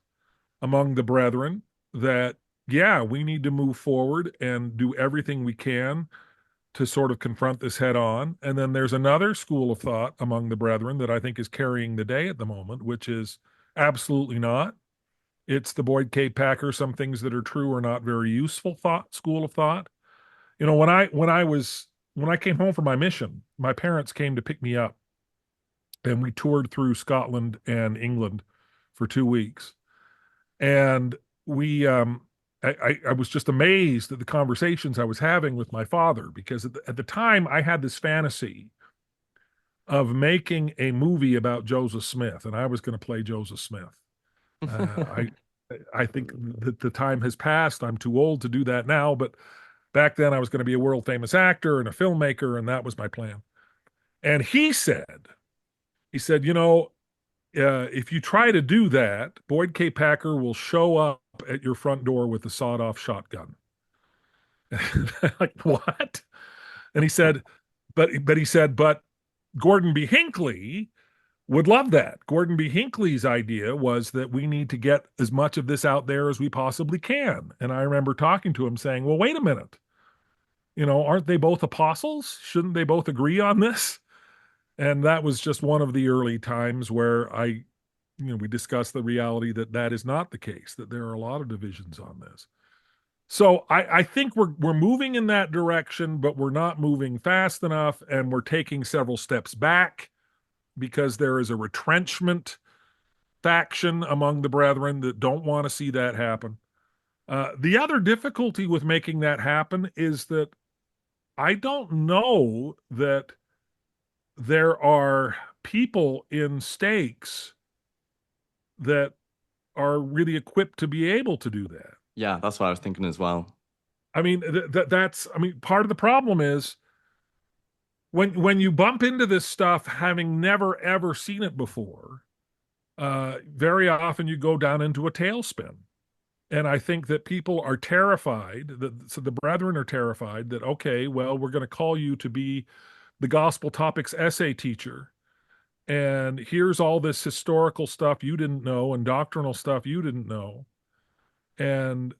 among the brethren that, yeah, we need to move forward and do everything we can to sort of confront this head on. And then there's another school of thought among the brethren that I think is carrying the day at the moment, which is absolutely not. It's the Boyd K. Packer, some things that are true are not very useful thought, school of thought. You know, when I came home from my mission, my parents came to pick me up and we toured through Scotland and England for 2 weeks. And we I was just amazed at the conversations I was having with my father because at the time I had this fantasy of making a movie about Joseph Smith, and I was going to play Joseph Smith. I I think that the time has passed. I'm too old to do that now, but back then I was going to be a world famous actor and a filmmaker, and that was my plan. And he said, you know, if you try to do that, Boyd K. Packer will show up at your front door with a sawed-off shotgun. Like, what? And he said, but Gordon B. Hinckley would love that. Gordon B. Hinckley's idea was that we need to get as much of this out there as we possibly can. And I remember talking to him saying, well, wait a minute. You know, aren't they both apostles? Shouldn't they both agree on this? And that was just one of the early times where we discussed the reality that that is not the case, that there are a lot of divisions on this. So I think we're moving in that direction, but we're not moving fast enough, and we're taking several steps back because there is a retrenchment faction among the brethren that don't want to see that happen. The other difficulty with making that happen is that I don't know that there are people in stakes that are really equipped to be able to do that. Yeah, that's what I was thinking as well. I mean, that's, I mean, part of the problem is when you bump into this stuff having never ever seen it before, very often you go down into a tailspin. And I think that people are terrified that, so the brethren are terrified that, okay, well, we're going to call you to be the gospel topics essay teacher. And here's all this historical stuff you didn't know and doctrinal stuff you didn't know. And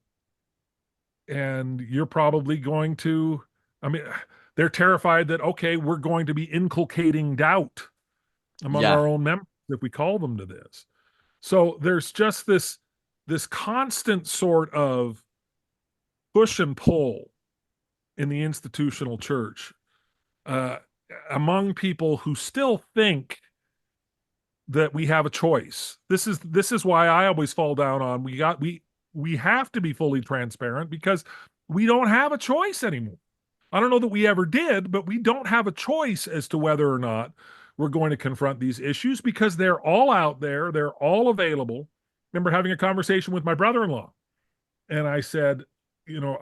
you're probably going to, I mean, they're terrified that, okay, we're going to be inculcating doubt among Yeah, our own members if we call them to this. So there's just this constant sort of push and pull in the institutional church uh, among people who still think that we have a choice. This is why I always fall down on we have to be fully transparent because we don't have a choice anymore. I don't know that we ever did, but we don't have a choice as to whether or not we're going to confront these issues because they're all out there, they're all available. Remember having a conversation with my brother-in-law, and I said, you know,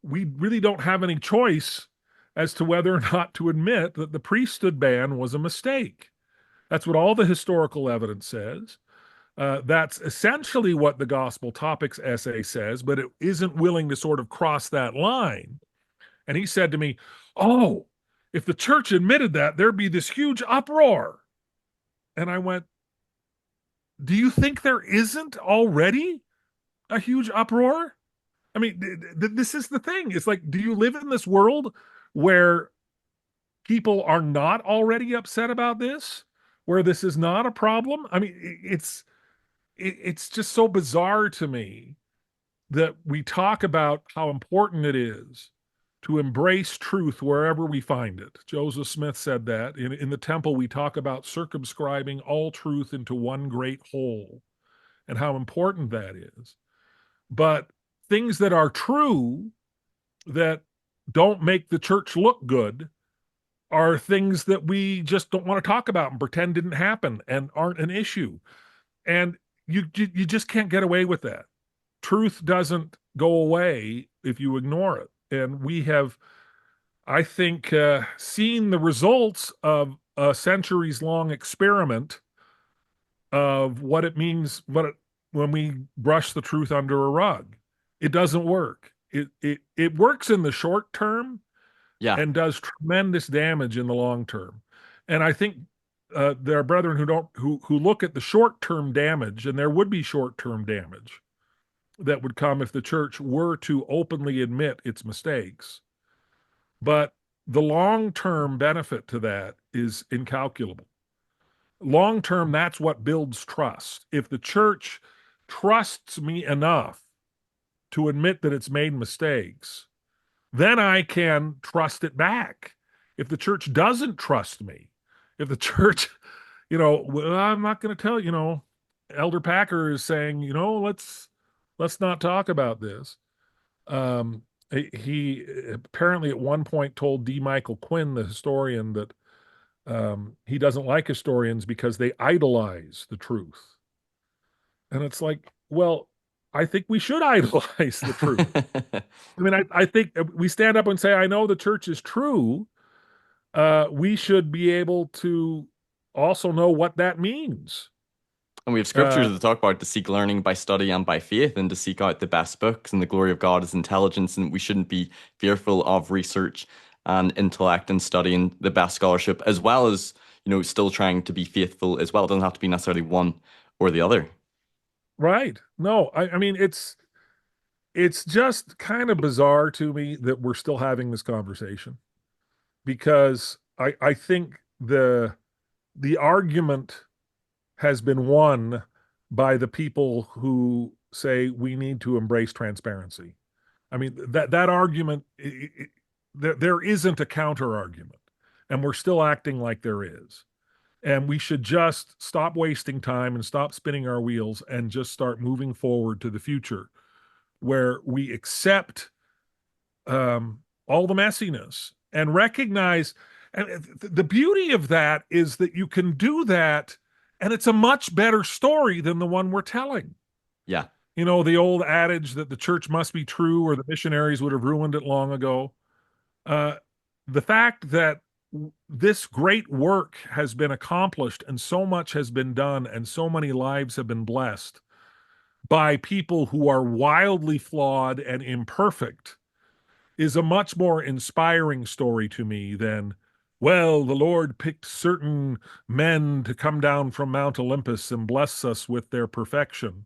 we really don't have any choice as to whether or not to admit that the priesthood ban was a mistake. That's what all the historical evidence says. That's essentially what the gospel topics essay says, but it isn't willing to sort of cross that line. And he said to me, oh, if the church admitted that, there'd be this huge uproar. And I went, do you think there isn't already a huge uproar? I mean, this is the thing. It's like, do you live in this world where people are not already upset about this, where this is not a problem? I mean, it's just so bizarre to me that we talk about how important it is to embrace truth wherever we find it. Joseph Smith said that. In the temple, we talk about circumscribing all truth into one great whole and how important that is. But things that are true that don't make the church look good are things that we just don't want to talk about and pretend didn't happen and aren't an issue. And you just can't get away with that. Truth doesn't go away if you ignore it. And we have, I think, seen the results of a centuries long experiment of what it means when we brush the truth under a rug. It doesn't work. It works in the short term Yeah. and does tremendous damage in the long term. And I think there are brethren who look at the short term damage, and there would be short term damage that would come if the church were to openly admit its mistakes. But the long term benefit to that is incalculable. Long term, that's what builds trust. If the church trusts me enough to admit that it's made mistakes, then I can trust it back. If the church doesn't trust me, if the church, well, I'm not going to tell Elder Packer is saying, let's not talk about this. He apparently at one point told D. Michael Quinn, the historian, that he doesn't like historians because they idolize the truth. And it's like, well, I think we should idolize the truth. I mean, I think we stand up and say, I know the church is true. We should be able to also know what that means. And we have scriptures that talk about to seek learning by study and by faith, and to seek out the best books, and the glory of God is intelligence, and we shouldn't be fearful of research and intellect and studying the best scholarship, as well as, still trying to be faithful as well. It doesn't have to be necessarily one or the other. Right. No, I mean, it's just kind of bizarre to me that we're still having this conversation, because I think the argument has been won by the people who say we need to embrace transparency. I mean, that argument, there isn't a counter argument, and we're still acting like there is. And we should just stop wasting time and stop spinning our wheels and just start moving forward to the future where we accept all the messiness and recognize. And the beauty of that is that you can do that, and it's a much better story than the one we're telling. Yeah. The old adage that the church must be true or the missionaries would have ruined it long ago. Uh, the fact that this great work has been accomplished and so much has been done and so many lives have been blessed by people who are wildly flawed and imperfect is a much more inspiring story to me than, well, the Lord picked certain men to come down from Mount Olympus and bless us with their perfection.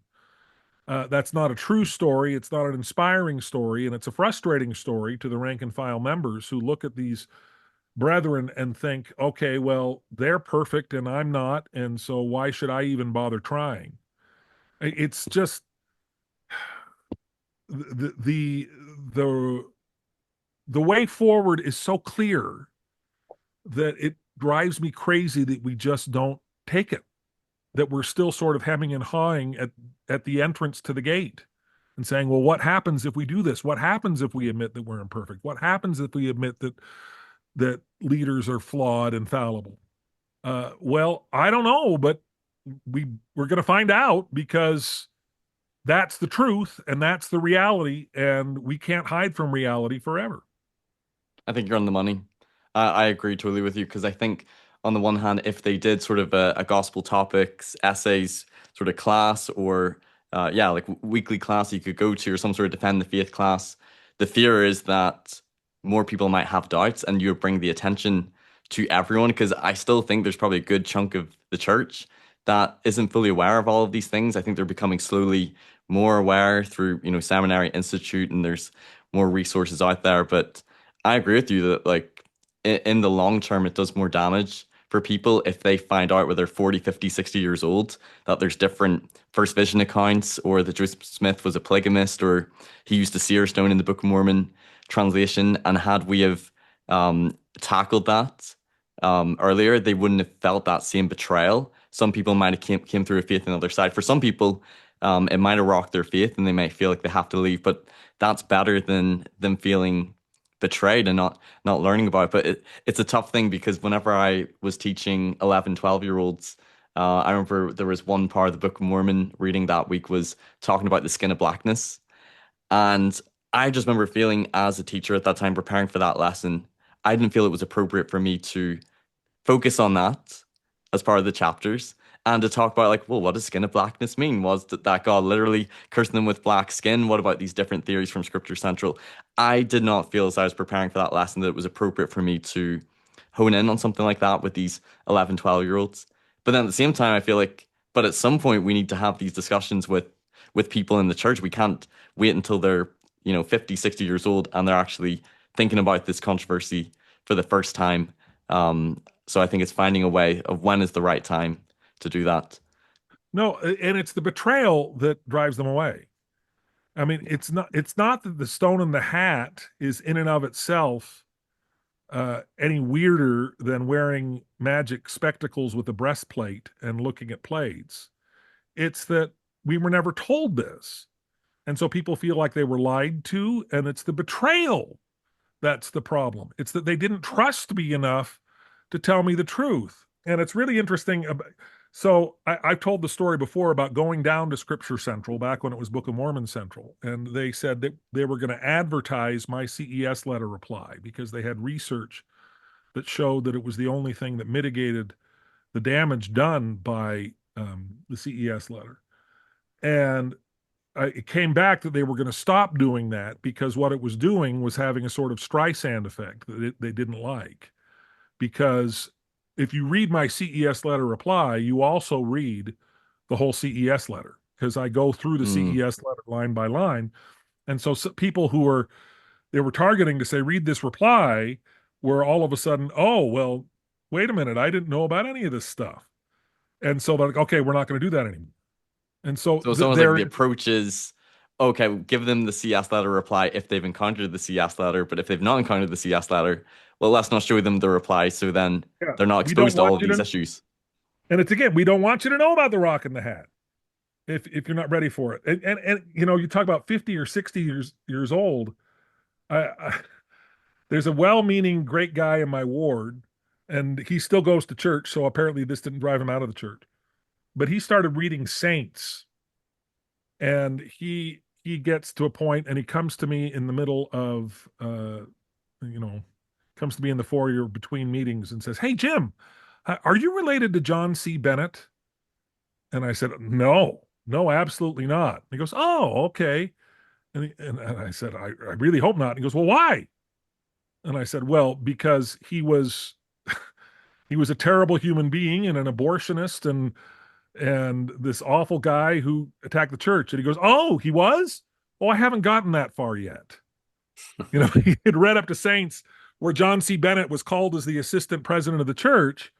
That's not a true story. It's not an inspiring story. And it's a frustrating story to the rank and file members who look at these brethren and think, okay, well, they're perfect and I'm not. And so why should I even bother trying? It's just the the way forward is so clear that it drives me crazy that we just don't take it, that we're still sort of hemming and hawing at the entrance to the gate and saying, well, what happens if we do this? What happens if we admit that we're imperfect? What happens if we admit that leaders are flawed and fallible? Well, I don't know, but we're going to find out, because that's the truth and that's the reality, and we can't hide from reality forever. I think you're on the money. I agree totally with you, because I think on the one hand, if they did sort of a gospel topics, essays sort of class, or like weekly class you could go to, or some sort of defend the faith class, the fear is that more people might have doubts and you bring the attention to everyone, because I still think there's probably a good chunk of the church that isn't fully aware of all of these things. I think they're becoming slowly more aware through, Seminary Institute, and there's more resources out there. But I agree with you that like in the long term, it does more damage for people if they find out when they're 40, 50, 60 years old that there's different first vision accounts, or that Joseph Smith was a polygamist, or he used the seer stone in the Book of Mormon translation. And had we have tackled that earlier, they wouldn't have felt that same betrayal. Some people might have came through a faith on the other side. For some people, it might have rocked their faith, and they might feel like they have to leave. But that's better than them feeling betrayed and not learning about it. But it's a tough thing, because whenever I was teaching 11, 12 year olds, I remember there was one part of the Book of Mormon reading that week was talking about the skin of blackness. And I just remember feeling, as a teacher at that time preparing for that lesson, I didn't feel it was appropriate for me to focus on that as part of the chapters, and to talk about, like, well, what does skin of blackness mean? Was that God literally cursing them with black skin? What about these different theories from Scripture Central? I did not feel, as I was preparing for that lesson, that it was appropriate for me to hone in on something like that with these 11, 12 year olds. But then at the same time, I feel like, but at some point we need to have these discussions with people in the church. We can't wait until they're, 50, 60 years old and they're actually thinking about this controversy for the first time. So I think it's finding a way of when is the right time to do that. No, and it's the betrayal that drives them away. I mean, it's not that the stone in the hat is in and of itself any weirder than wearing magic spectacles with a breastplate and looking at plates. It's that we were never told this. And so people feel like they were lied to, and it's the betrayal that's the problem. It's that they didn't trust me enough to tell me the truth. And it's really interesting. So I've told the story before about going down to Scripture Central back when it was Book of Mormon Central. And they said that they were going to advertise my CES letter reply because they had research that showed that it was the only thing that mitigated the damage done by the CES letter. And it came back that they were going to stop doing that because what it was doing was having a sort of Streisand effect that they didn't like. Because if you read my CES letter reply, you also read the whole CES letter, because I go through the Mm. CES letter line by line. And so people they were targeting to say, read this reply, were all of a sudden, oh, well, wait a minute, I didn't know about any of this stuff. And so they're like, okay, we're not going to do that anymore. And so So it's almost like there, the approach is, okay, give them the CS letter reply if they've encountered the CS letter, but if they've not encountered the CS letter, well, let's not show them the reply, so then yeah, they're not we don't exposed to all want of you these to, issues. and it's again, we don't want you to know about the rock in the hat if you're not ready for it. And you talk about 50 or 60 years old. I there's a well-meaning great guy in my ward, and he still goes to church, so apparently this didn't drive him out of the church. But he started reading Saints, and he gets to a point, and he comes to me in the middle of you know, comes to me in the foyer between meetings and says, "Hey Jim, are you related to John C. Bennett?" And I said, "No, no, absolutely not." He goes, "Oh, okay." And I said, I really hope not. And he goes, "Well, why?" And I said, "Well, because he was a terrible human being and an abortionist and this awful guy who attacked the church." And he goes, "Oh, he was? Oh, I haven't gotten that far yet." He had read up to Saints where John C. Bennett was called as the assistant president of the church.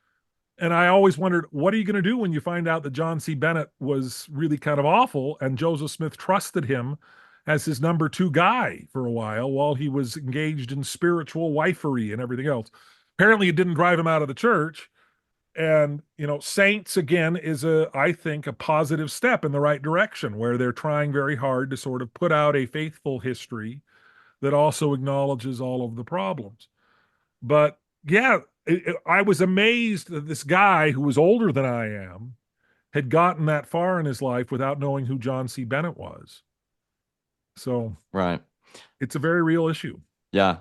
And I always wondered, what are you going to do when you find out that John C. Bennett was really kind of awful and Joseph Smith trusted him as his number two guy for a while he was engaged in spiritual wifery and everything else? Apparently, it didn't drive him out of the church. And, Saints again is I think, a positive step in the right direction where they're trying very hard to sort of put out a faithful history that also acknowledges all of the problems. But yeah, I was amazed that this guy who was older than I am had gotten that far in his life without knowing who John C. Bennett was. So Right. it's a very real issue. Yeah.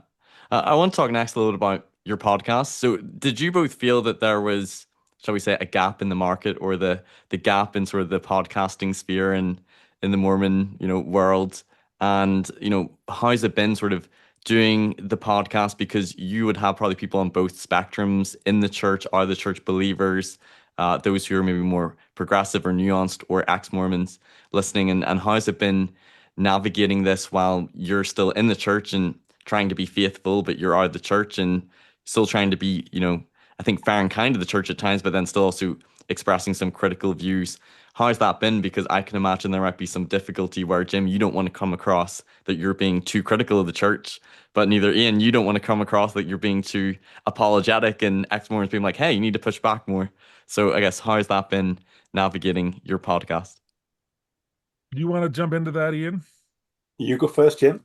I want to talk next a little bit about your podcast. So, did you both feel that there was, shall we say, a gap in the market, or the gap in sort of the podcasting sphere in the Mormon, world? And, how's it been sort of doing the podcast? Because you would have probably people on both spectrums in the church, are the church believers, those who are maybe more progressive or nuanced or ex-Mormons listening, and how has it been navigating this while you're still in the church and trying to be faithful, but you're out of the church and still trying to be, I think fair and kind to the church at times, but then still also expressing some critical views. How has that been? Because I can imagine there might be some difficulty where, Jim, you don't want to come across that you're being too critical of the church, but neither Ian, you don't want to come across that you're being too apologetic and ex-Mormons being like, hey, you need to push back more. So I guess how has that been navigating your podcast? Do you want to jump into that, Ian? You go first, Jim.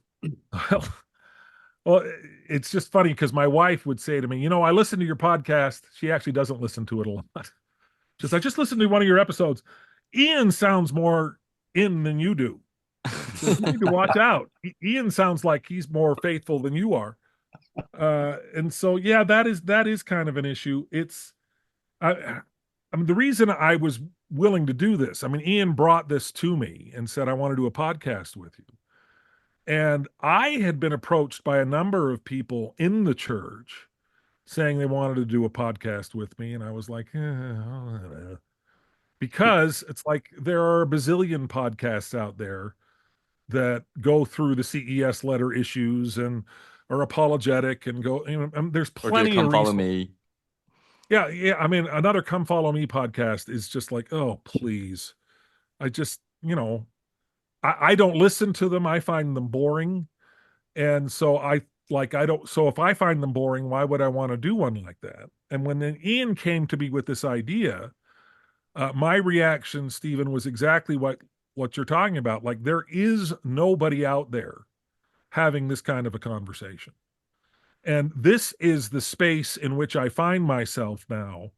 Well, well, it's just funny because my wife would say to me, I listen to your podcast. She actually doesn't listen to it a lot. I just listened to one of your episodes. Ian sounds more in than you do. So you need to watch out. Ian sounds like he's more faithful than you are. And so, yeah, that is kind of an issue. I mean, the reason I was willing to do this, I mean, Ian brought this to me and said, I want to do a podcast with you. And I had been approached by a number of people in the church saying they wanted to do a podcast with me. And I was like, because it's like there are a bazillion podcasts out there that go through the CES letter issues and are apologetic and go, there's Or do plenty of come follow resources. me? Yeah, yeah. I mean, another Come Follow Me podcast is just like, oh, please. I just, I don't listen to them. I find them boring. And so I don't, so if I find them boring, why would I want to do one like that? And when then Ian came to me with this idea, my reaction, Stephen, was exactly what you're talking about. Like there is nobody out there having this kind of a conversation. And this is the space in which I find myself now,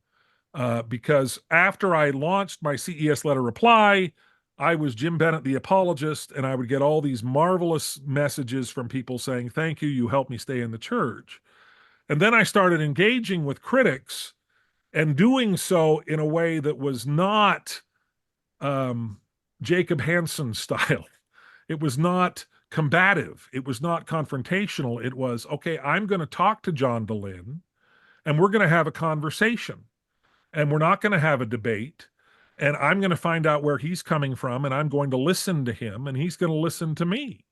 because after I launched my CES letter reply, I was Jim Bennett, the apologist, and I would get all these marvelous messages from people saying, thank you, you helped me stay in the church. And then I started engaging with critics and doing so in a way that was not Jacob Hansen style. It was not combative. It was not confrontational. It was, okay, I'm going to talk to John Dehlin and we're going to have a conversation and we're not going to have a debate. And I'm going to find out where he's coming from and I'm going to listen to him and he's going to listen to me.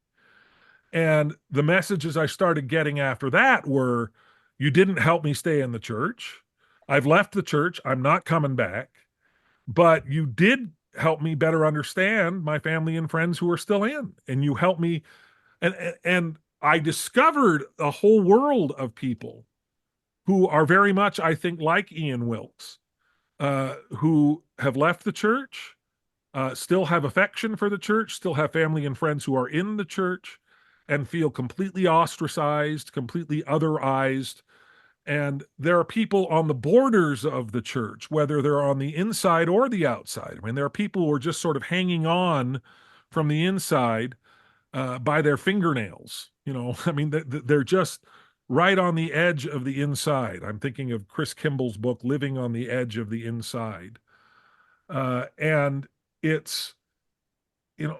And the messages I started getting after that were, you didn't help me stay in the church. I've left the church. I'm not coming back. But you did help me better understand my family and friends who are still in. And you helped me. And I discovered a whole world of people who are very much, I think, like Ian Wilks, who have left the church, still have affection for the church, still have family and friends who are in the church, and feel completely ostracized, completely otherized. And there are people on the borders of the church, whether they're on the inside or the outside. I mean, there are people who are just sort of hanging on from the inside by their fingernails. I mean, they're just right on the edge of the inside. I'm thinking of Chris Kimball's book, Living on the Edge of the Inside. And it's,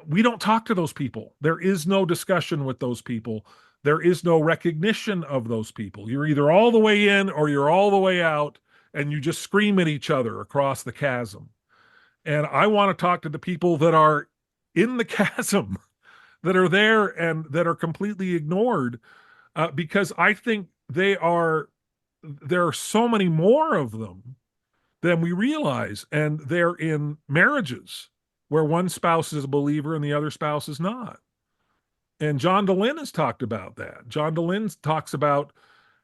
we don't talk to those people. There is no discussion with those people. There is no recognition of those people. You're either all the way in or you're all the way out, and you just scream at each other across the chasm. And I want to talk to the people that are in the chasm, that are there and that are completely ignored, because I think there are so many more of them than we realize. And they're in marriages where one spouse is a believer and the other spouse is not. And John Dehlin has talked about that. John Dehlin talks about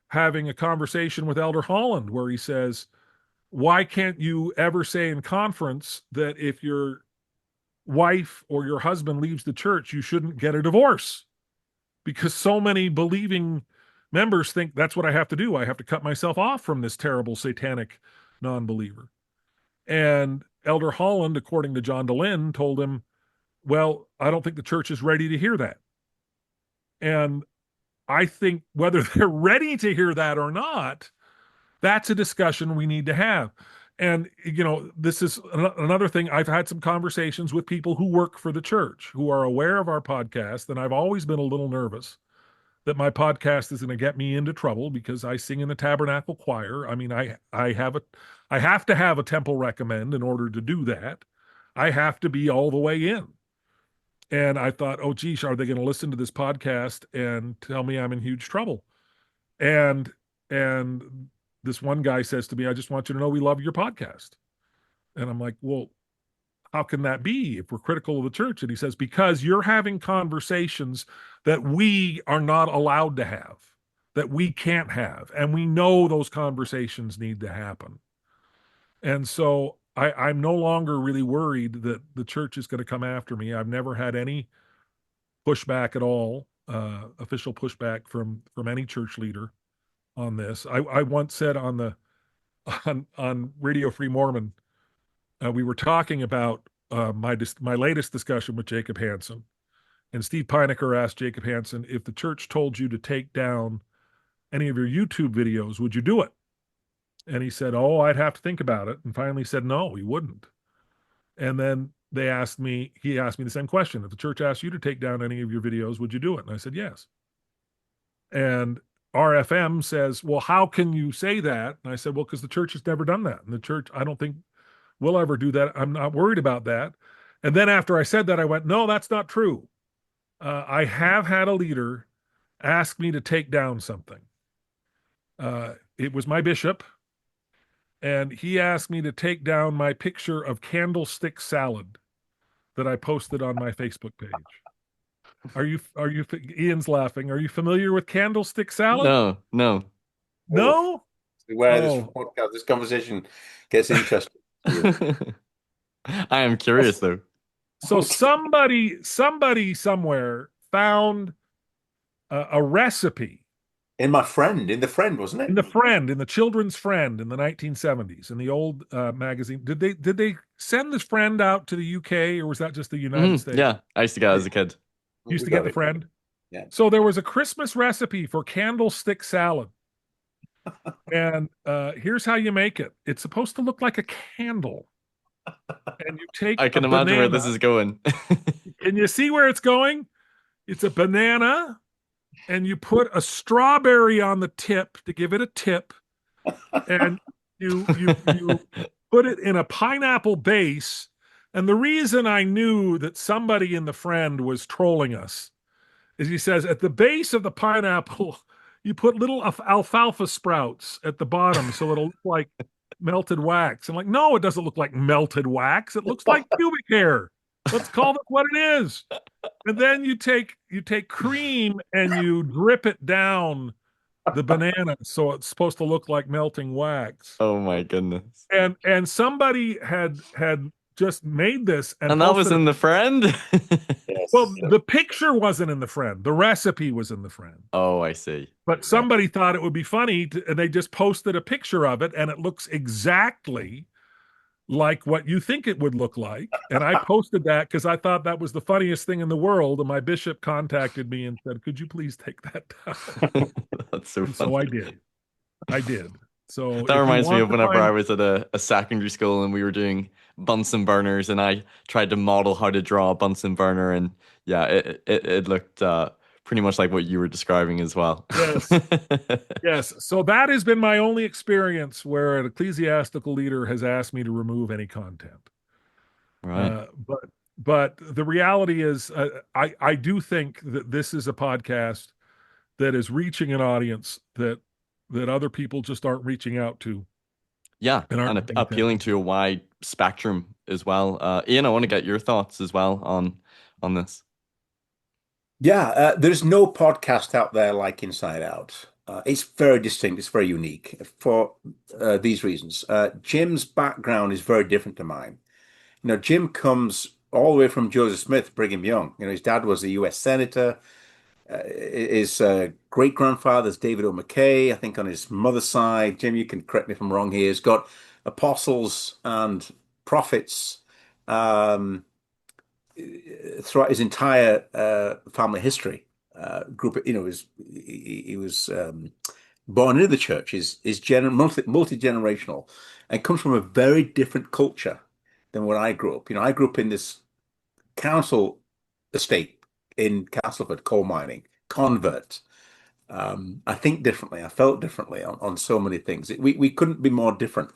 having a conversation with Elder Holland where he says, why can't you ever say in conference that if your wife or your husband leaves the church, you shouldn't get a divorce? Because so many believing members think that's what I have to do. I have to cut myself off from this terrible satanic non-believer. And Elder Holland, according to John Dehlin, told him, well, I don't think the church is ready to hear that. And I think whether they're ready to hear that or not, that's a discussion we need to have. And, this is another thing. I've had some conversations with people who work for the church, who are aware of our podcast. And I've always been a little nervous that my podcast is going to get me into trouble because I sing in the tabernacle choir. I mean, I have to have a temple recommend in order to do that. I have to be all the way in. And I thought, oh, geez, are they going to listen to this podcast and tell me I'm in huge trouble? And this one guy says to me, I just want you to know we love your podcast. And I'm like, well, how can that be if we're critical of the church? And he says, because you're having conversations that we are not allowed to have, that we can't have. And we know those conversations need to happen. And so I'm no longer really worried that the church is going to come after me. I've never had any pushback at all, official pushback from any church leader on this. I once said on Radio Free Mormon, we were talking about my latest discussion with Jacob Hansen, and Steve Pinecker asked Jacob Hansen, if the church told you to take down any of your YouTube videos, would you do it? And he said, oh, I'd have to think about it. And finally said, no, he wouldn't. And then he asked me the same question. If the church asked you to take down any of your videos, would you do it? And I said, yes. And RFM says, well, how can you say that? And I said, well, because the church has never done that. And the church, I don't think will ever do that. I'm not worried about that. And then after I said that, I went, no, that's not true. I have had a leader ask me to take down something. It was my bishop, and he asked me to take down my picture of candlestick salad that I posted on my Facebook page. Ian's laughing. Are you familiar with candlestick salad? No, no. No? Where this conversation gets interesting. I am curious though. So somebody somewhere found a recipe in the Friend, wasn't it? In the Children's Friend in the 1970s, in the old magazine. Did they send this Friend out to the UK, or was that just the United States? Yeah, I used to get it as a kid. You used to get the Friend? Yeah. So there was a Christmas recipe for candlestick salad. And here's how you make it. It's supposed to look like a candle. And you take I can imagine where this is going. Can you see where it's going? It's a banana, and you put a strawberry on the tip to give it a tip, and you put it in a pineapple base. And the reason I knew that somebody in the Friend was trolling us is he says at the base of the pineapple, you put little alfalfa sprouts at the bottom so it'll look like melted wax. I'm like, no, it doesn't look like melted wax. It looks like pubic hair. Let's call it what it is. And then you take cream and you drip it down the banana so it's supposed to look like melting wax. Oh my goodness. And somebody had just made this and that was in the Friend. Yes. Well, the picture wasn't in the Friend. The recipe was in the Friend. Oh, I see. But somebody thought it would be funny and they just posted a picture of it, and it looks exactly like what you think it would look like. And I posted that because I thought that was the funniest thing in the world. And my bishop contacted me and said, could you please take that down? That's so funny. So I did. So that reminds me of whenever I was at a secondary school and we were doing Bunsen burners, and I tried to model how to draw a Bunsen burner, and yeah, it looked pretty much like what you were describing as well. Yes. Yes. So that has been my only experience where an ecclesiastical leader has asked me to remove any content. Right. But the reality is, I do think that this is a podcast that is reaching an audience that other people just aren't reaching out to. Yeah, and appealing to a wide spectrum as well. Ian, I want to get your thoughts as well on this. Yeah, there's no podcast out there like Inside Out. It's very distinct. It's very unique for these reasons. Jim's background is very different to mine. You know, Jim comes all the way from Joseph Smith, Brigham Young. You know, his dad was a U.S. senator. His great-grandfather's David O. McKay. I think on his mother's side, Jim, you can correct me if I'm wrong here, has got apostles and prophets throughout his entire family history. Group, you know, he was born into the church, is multi-generational, and comes from a very different culture than when I grew up. You know, I grew up in this council estate in Castleford, coal mining, convert. I think differently. I felt differently on so many things. We couldn't be more different.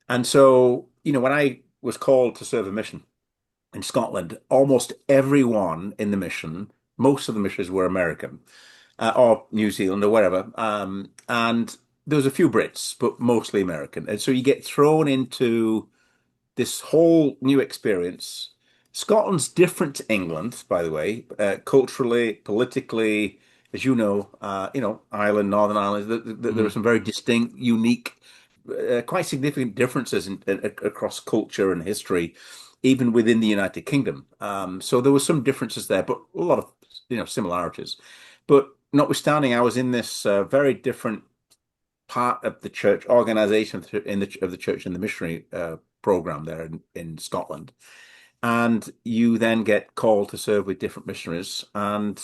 And so, when I was called to serve a mission in Scotland, almost everyone in the mission, most of the missionaries were American, or New Zealand or wherever. And there was a few Brits, but mostly American. And so you get thrown into this whole new experience. Scotland's different to England, by the way, culturally, politically, as Ireland, Northern Ireland. There are Hmm. some very distinct, unique, quite significant differences across culture and history, even within the United Kingdom. So there were some differences there, but a lot of similarities. But notwithstanding, I was in this very different part of the church organization of the church and the missionary program there in Scotland. And you then get called to serve with different missionaries. And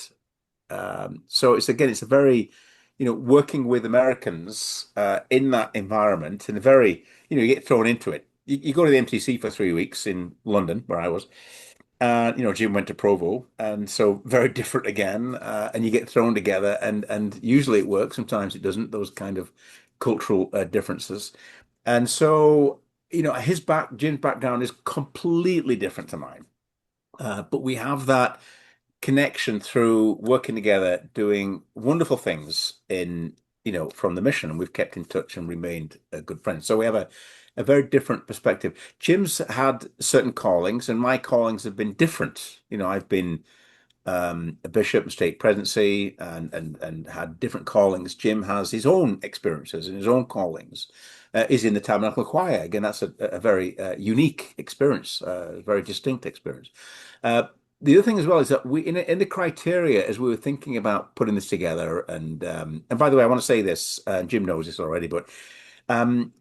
so it's a very, working with Americans in that environment and a very, you get thrown into it. You go to the MTC for 3 weeks in London, where I was, and Jim went to Provo, and so very different again. And you get thrown together, and usually it works. Sometimes it doesn't. Those kind of cultural differences, and so Jim's background is completely different to mine. But we have that connection through working together, doing wonderful things from the mission, and we've kept in touch and remained good friends. So we have a very different perspective. Jim's had certain callings, and my callings have been different. I've been a bishop and stake presidency and had different callings. Jim has his own experiences and his own callings. Is in the tabernacle choir. Again, that's a very unique experience, very distinct experience. Uh, the other thing as well is that we in the criteria as we were thinking about putting this together, and by the way, I want to say this. Jim knows this already, but um,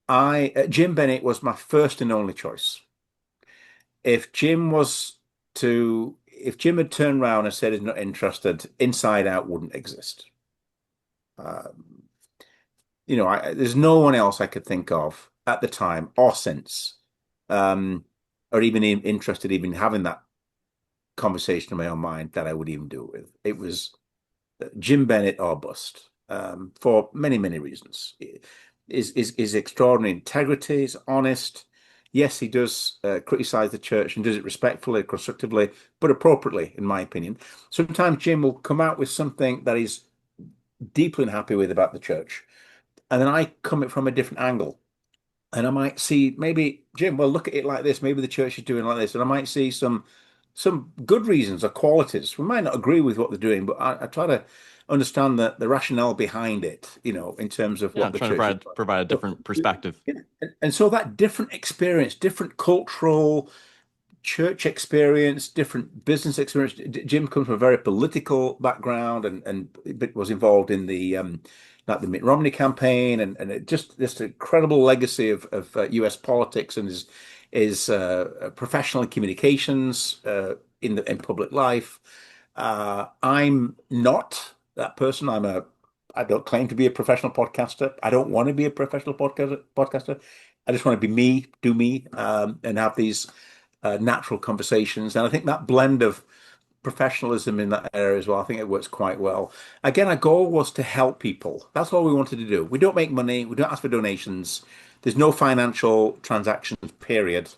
I Jim Bennett was my first and only choice. If Jim was if Jim had turned around and said he's not interested, Inside Out wouldn't exist. Um, there's no one else I could think of at the time or since, um, or even interested even having that conversation in my own mind that I would even do it with. It was Jim Bennett or bust, for many, many reasons. Is extraordinary integrity, is honest. Yes, he does criticize the church and does it respectfully, constructively, but appropriately, in my opinion. Sometimes Jim will come out with something that he's deeply unhappy with about the church, and then I come at it from a different angle. And I might see maybe, Jim, well, look at it like this. Maybe the church is doing like this. And I might see some good reasons or qualities. We might not agree with what they're doing, but I try to understand the rationale behind it, in terms of Yeah, what the trying to church is. provide a So, different perspective. yeah. And so that different experience, different cultural church experience, different business experience. Jim comes from a very political background and was involved in the like the Mitt Romney campaign and it just this incredible legacy of U.S. politics and his professional communications in public life. I'm not that person. I don't claim to be a professional podcaster. I don't want to be a professional podcaster. I just want to be me, do me, and have these natural conversations. And I think that blend of professionalism in that area as well, I think it works quite well. Again, our goal was to help people. That's all we wanted to do. We don't make money. We don't ask for donations. There's no financial transactions, period.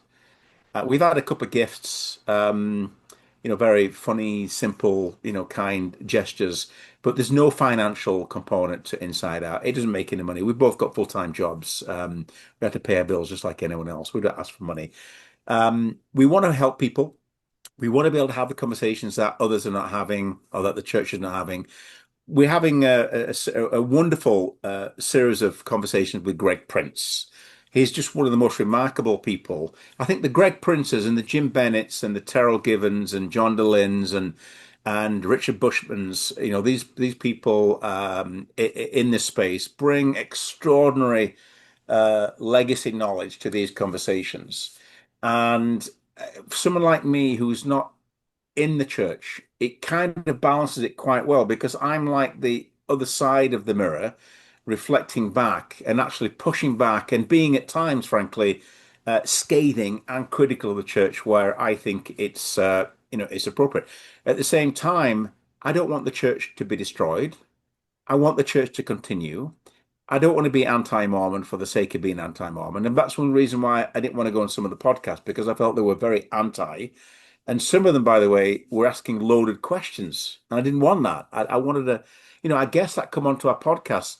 We've had a couple of gifts, very funny, simple, kind gestures, but there's no financial component to Inside Out. It doesn't make any money. We've both got full-time jobs. We have to pay our bills just like anyone else. We don't ask for money. We want to help people. We want to be able to have the conversations that others are not having or that the church is not having. We're having a wonderful series of conversations with Greg Prince. He's just one of the most remarkable people. I think the Greg Princes and the Jim Bennetts and the Terrell Givens and John DeLynns and Richard Bushmans, these people in this space bring extraordinary legacy knowledge to these conversations. And someone like me who's not in the church, it kind of balances it quite well because I'm like the other side of the mirror, reflecting back and actually pushing back and being at times, frankly, scathing and critical of the church where I think it's appropriate. At the same time, I don't want the church to be destroyed. I want the church to continue. I don't want to be anti-Mormon for the sake of being anti-Mormon. And that's one reason why I didn't want to go on some of the podcasts, because I felt they were very anti. And some of them, by the way, were asking loaded questions. And I didn't want that. I wanted to, I guess that come onto our podcast.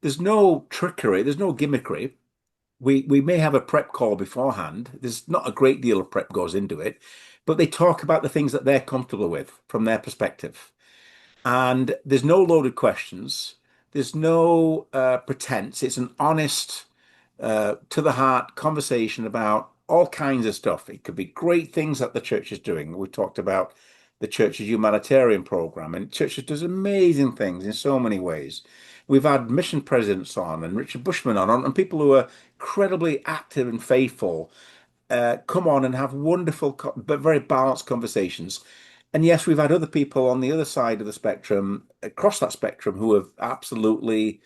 There's no trickery, there's no gimmickry. We may have a prep call beforehand. There's not a great deal of prep goes into it, but they talk about the things that they're comfortable with from their perspective. And there's no loaded questions. There's no pretense. It's an honest, to the heart conversation about all kinds of stuff. It could be great things that the church is doing. We talked about the church's humanitarian program, and church does amazing things in so many ways. We've had mission presidents on and Richard Bushman on, and people who are incredibly active and faithful come on and have wonderful but very balanced conversations. And yes, we've had other people on the other side of the spectrum, across that spectrum, who have absolutely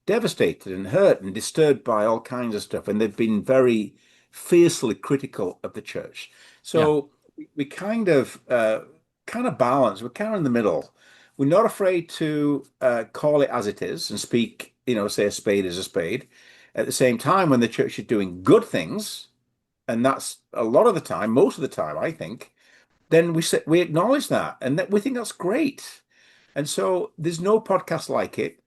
devastated and hurt and disturbed by all kinds of stuff. And they've been very fiercely critical of the church. Yeah. So we kind of balance. We're kind of in the middle. We're not afraid to call it as it is and speak, say a spade is a spade. At the same time, when the church is doing good things, and that's a lot of the time, most of the time, I think, then we acknowledge that, and that we think that's great. And so there's no podcast like it.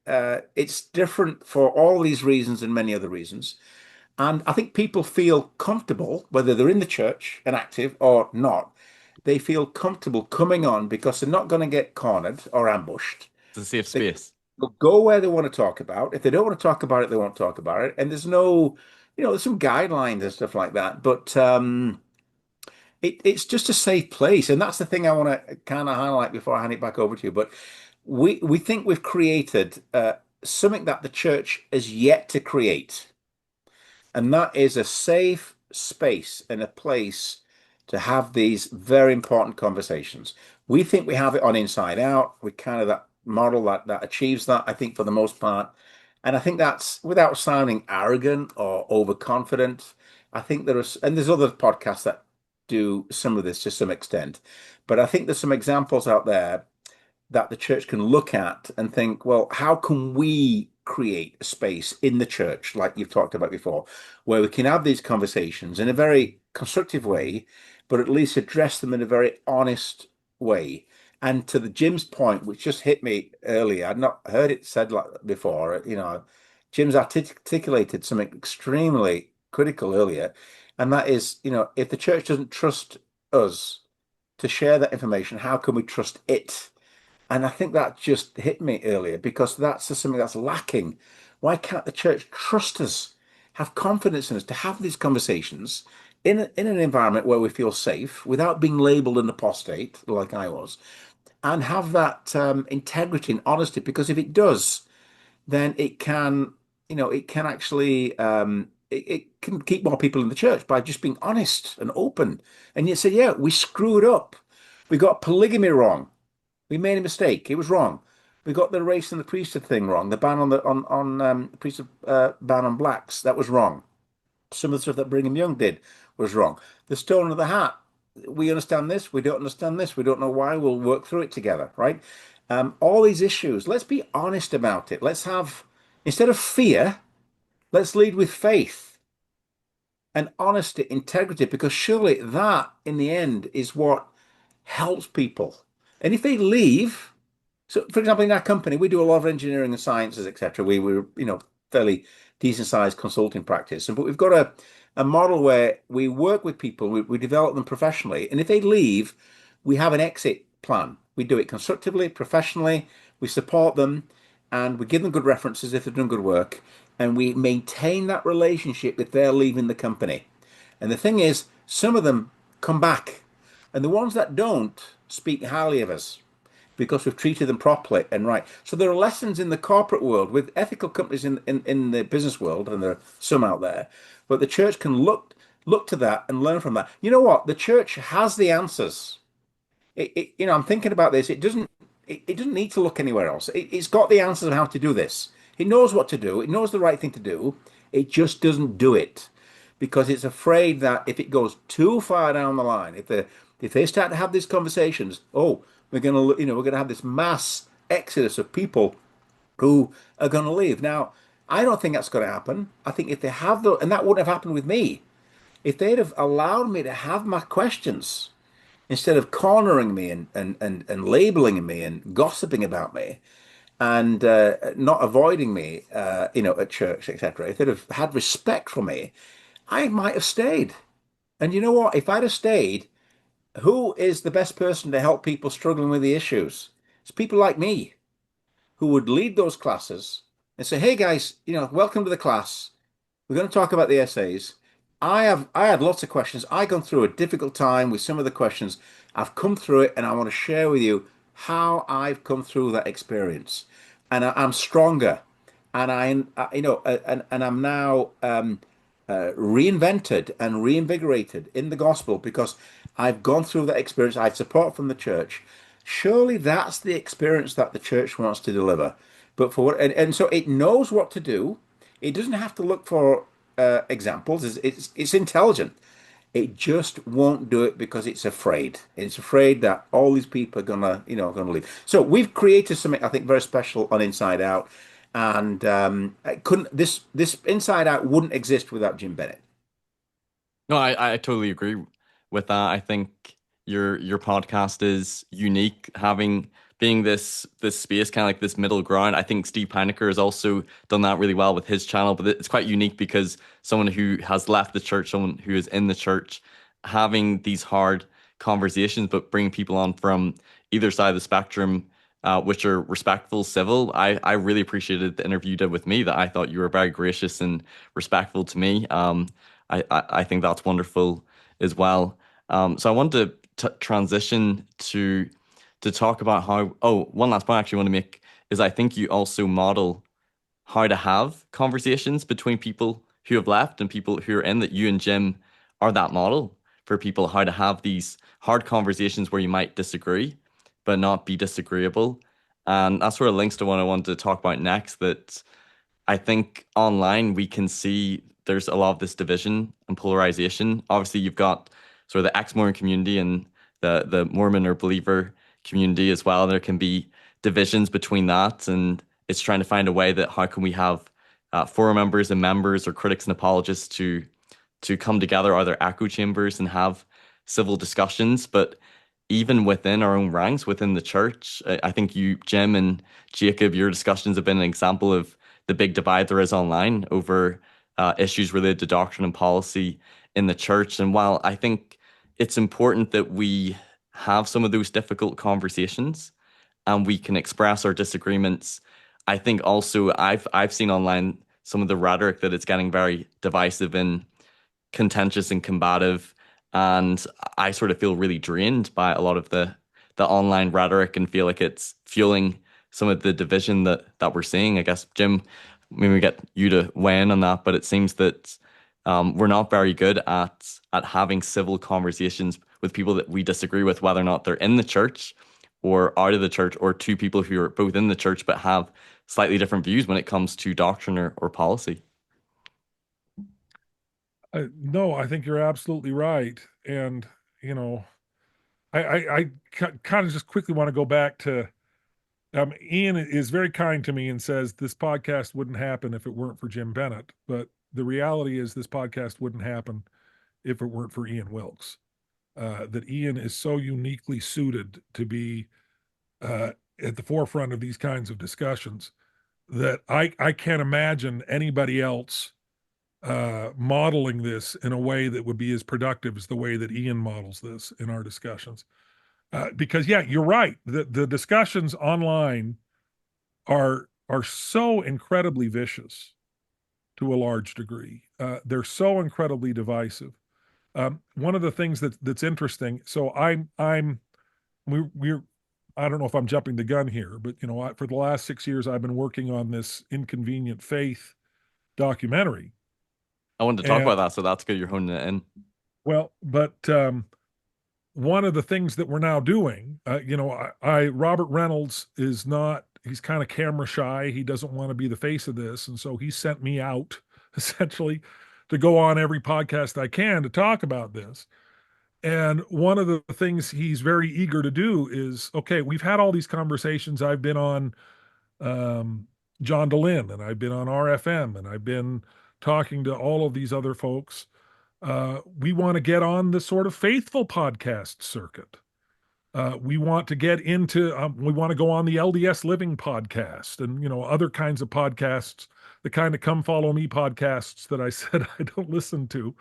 It's different for all these reasons and many other reasons. And I think people feel comfortable, whether they're in the church and active or not, they feel comfortable coming on because they're not going to get cornered or ambushed. It's a safe They space. will go where they want to talk about. If they don't want to talk about it, they won't talk about it. And there's no, there's some guidelines and stuff like that. But it's just a safe place, and that's the thing I want to kind of highlight before I hand it back over to you. But we think we've created something that the church has yet to create, and that is a safe space and a place to have these very important conversations. We think we have it on Inside Out. We kind of that model that achieves that, I think, for the most part. And I think that's without sounding arrogant or overconfident. I think there's other podcasts that do some of this to some extent, but I think there's some examples out there that the church can look at and think, well, how can we create a space in the church, like you've talked about before, where we can have these conversations in a very constructive way, but at least address them in a very honest way. And to the Jim's point, which just hit me earlier, I'd not heard it said like before, Jim's articulated something extremely critical earlier, and that is, if the church doesn't trust us to share that information, how can we trust it? And I think that just hit me earlier because that's just something that's lacking. Why can't the church trust us, have confidence in us to have these conversations in an environment where we feel safe without being labeled an apostate like I was, and have that integrity and honesty? Because if it does, then it can actually it can keep more people in the church by just being honest and open. And you say, yeah, we screwed up. We got polygamy wrong. We made a mistake. It was wrong. We got the race and the priesthood thing wrong. The ban on the on priesthood ban on blacks, that was wrong. Some of the stuff that Brigham Young did was wrong. The stone of the hat. We understand this. We don't understand this. We don't know why. We'll work through it together, right? All these issues. Let's be honest about it. Let's have, instead of fear, let's lead with faith and honesty, integrity, because surely that, in the end, is what helps people. And if they leave, so for example, in our company, we do a lot of engineering and sciences, etc. We're fairly decent sized consulting practice, but we've got a model where we work with people, we develop them professionally, and if they leave, we have an exit plan. We do it constructively, professionally, we support them, and we give them good references if they've done good work, and we maintain that relationship if they're leaving the company. And the thing is, some of them come back, and the ones that don't speak highly of us because we've treated them properly and right. So there are lessons in the corporate world with ethical companies in the business world, and there are some out there, but the church can look to that and learn from that. You know what? The church has the answers. I'm thinking about this. It doesn't need to look anywhere else. It's got the answers on how to do this. It knows what to do. It knows the right thing to do. It just doesn't do it because it's afraid that if it goes too far down the line, if they start to have these conversations, oh, we're gonna have this mass exodus of people who are going to leave. Now, I don't think that's going to happen. I think if they have the, and that wouldn't have happened with me, if they'd have allowed me to have my questions instead of cornering me and labeling me and gossiping about me and not avoiding me, at church, etc. If they'd have had respect for me, I might have stayed. And you know what? If I'd have stayed, who is the best person to help people struggling with the issues? It's people like me who would lead those classes and say, "Hey guys, welcome to the class. We're going to talk about the essays. I had lots of questions. I gone through a difficult time with some of the questions. I've come through it, and I want to share with you how I've come through that experience. And I'm stronger, and and I'm now reinvented and reinvigorated in the gospel because I've gone through that experience. I have support from the church. Surely that's the experience that the church wants to deliver. But for what, and so it knows what to do. It doesn't have to look for examples. It's intelligent. It just won't do it because it's afraid. It's afraid that all these people are gonna leave. So we've created something I think very special on Inside Out, and it couldn't this Inside Out wouldn't exist without Jim Bennett. No, I totally agree with that. I think your podcast is unique, having being this space, kind of like this middle ground. I think Steve Pinecker has also done that really well with his channel, but it's quite unique because someone who has left the church, someone who is in the church, having these hard conversations, but bringing people on from either side of the spectrum, which are respectful, civil. I really appreciated the interview you did with me. That I thought you were very gracious and respectful to me. I think that's wonderful as well. So I want to transition to talk about how. Oh, one last point I actually want to make is I think you also model how to have conversations between people who have left and people who are in. That you and Jim are that model for people how to have these hard conversations where you might disagree, but not be disagreeable. And that sort of links to what I wanted to talk about next. That I think online we can see there's a lot of this division and polarization. Obviously, you've got sort of the ex-Mormon community and the Mormon or believer community as well. There can be divisions between that, and it's trying to find a way that how can we have forum members and members or critics and apologists to come together, are there echo chambers and have civil discussions. But even within our own ranks, within the church, I think you, Jim and Jacob, your discussions have been an example of the big divide there is online over issues related to doctrine and policy in the church. And while I think it's important that we have some of those difficult conversations and we can express our disagreements, I think also I've seen online some of the rhetoric that it's getting very divisive and contentious and combative, and I sort of feel really drained by a lot of the online rhetoric and feel like it's fueling some of the division that we're seeing. I guess Jim, maybe we get you to weigh in on that, but it seems that we're not very good at having civil conversations with people that we disagree with, whether or not they're in the church or out of the church, or two people who are both in the church but have slightly different views when it comes to doctrine or policy. No, I think you're absolutely right. And, you know, I kind of just quickly want to go back to Ian is very kind to me and says this podcast wouldn't happen if it weren't for Jim Bennett. But the reality is this podcast wouldn't happen if it weren't for Ian Wilks. That Ian is so uniquely suited to be at the forefront of these kinds of discussions that I can't imagine anybody else modeling this in a way that would be as productive as the way that Ian models this in our discussions. Because yeah, you're right. The discussions online are so incredibly vicious to a large degree. They're so incredibly divisive. One of the things that's interesting. So we're I don't know if I'm jumping the gun here, but for the last 6 years I've been working on this Inconvenient Faith documentary. I wanted to talk And about that, so that's good you're honing it in. well, but one of the things that we're now doing, Robert Reynolds is not, he's kind of camera shy. He doesn't want to be the face of this. And so he sent me out essentially to go on every podcast I can to talk about this. And one of the things he's very eager to do is, okay, we've had all these conversations. I've been on John DeLynn, and I've been on RFM, and I've been talking to all of these other folks. We want to get on the sort of faithful podcast circuit. We want to get into, we want to go on the LDS Living podcast and, other kinds of podcasts, the kind of come follow me podcasts that I said I don't listen to.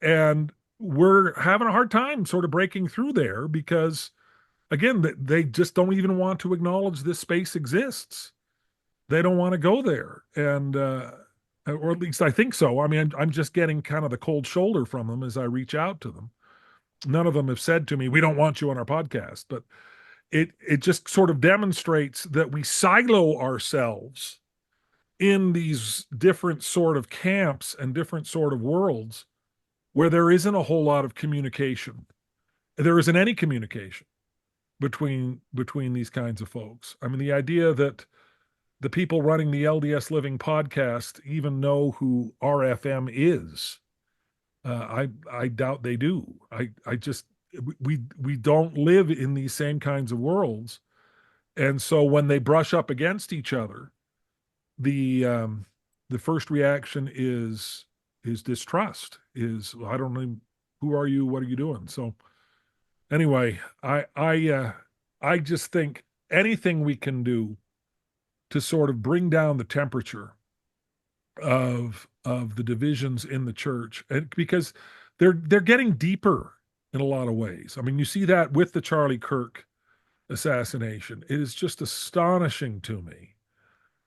And we're having a hard time sort of breaking through there because, again, they just don't even want to acknowledge this space exists. They don't want to go there. And, or at least I think so. I mean, I'm just getting kind of the cold shoulder from them as I reach out to them. None of them have said to me, "We don't want you on our podcast," but it just sort of demonstrates that we silo ourselves in these different sort of camps and different sort of worlds where there isn't a whole lot of communication. There isn't any communication between these kinds of folks. I mean, the idea that the people running the LDS Living podcast even know who RFM is, I doubt they do. I just we don't live in these same kinds of worlds, and so when they brush up against each other, the um, the first reaction is distrust. Is, "Well, I don't know, who are you? What are you doing?" So anyway, I just think anything we can do to sort of bring down the temperature of the divisions in the church, and because they're getting deeper in a lot of ways. I mean, you see that with the Charlie Kirk assassination. It is just astonishing to me,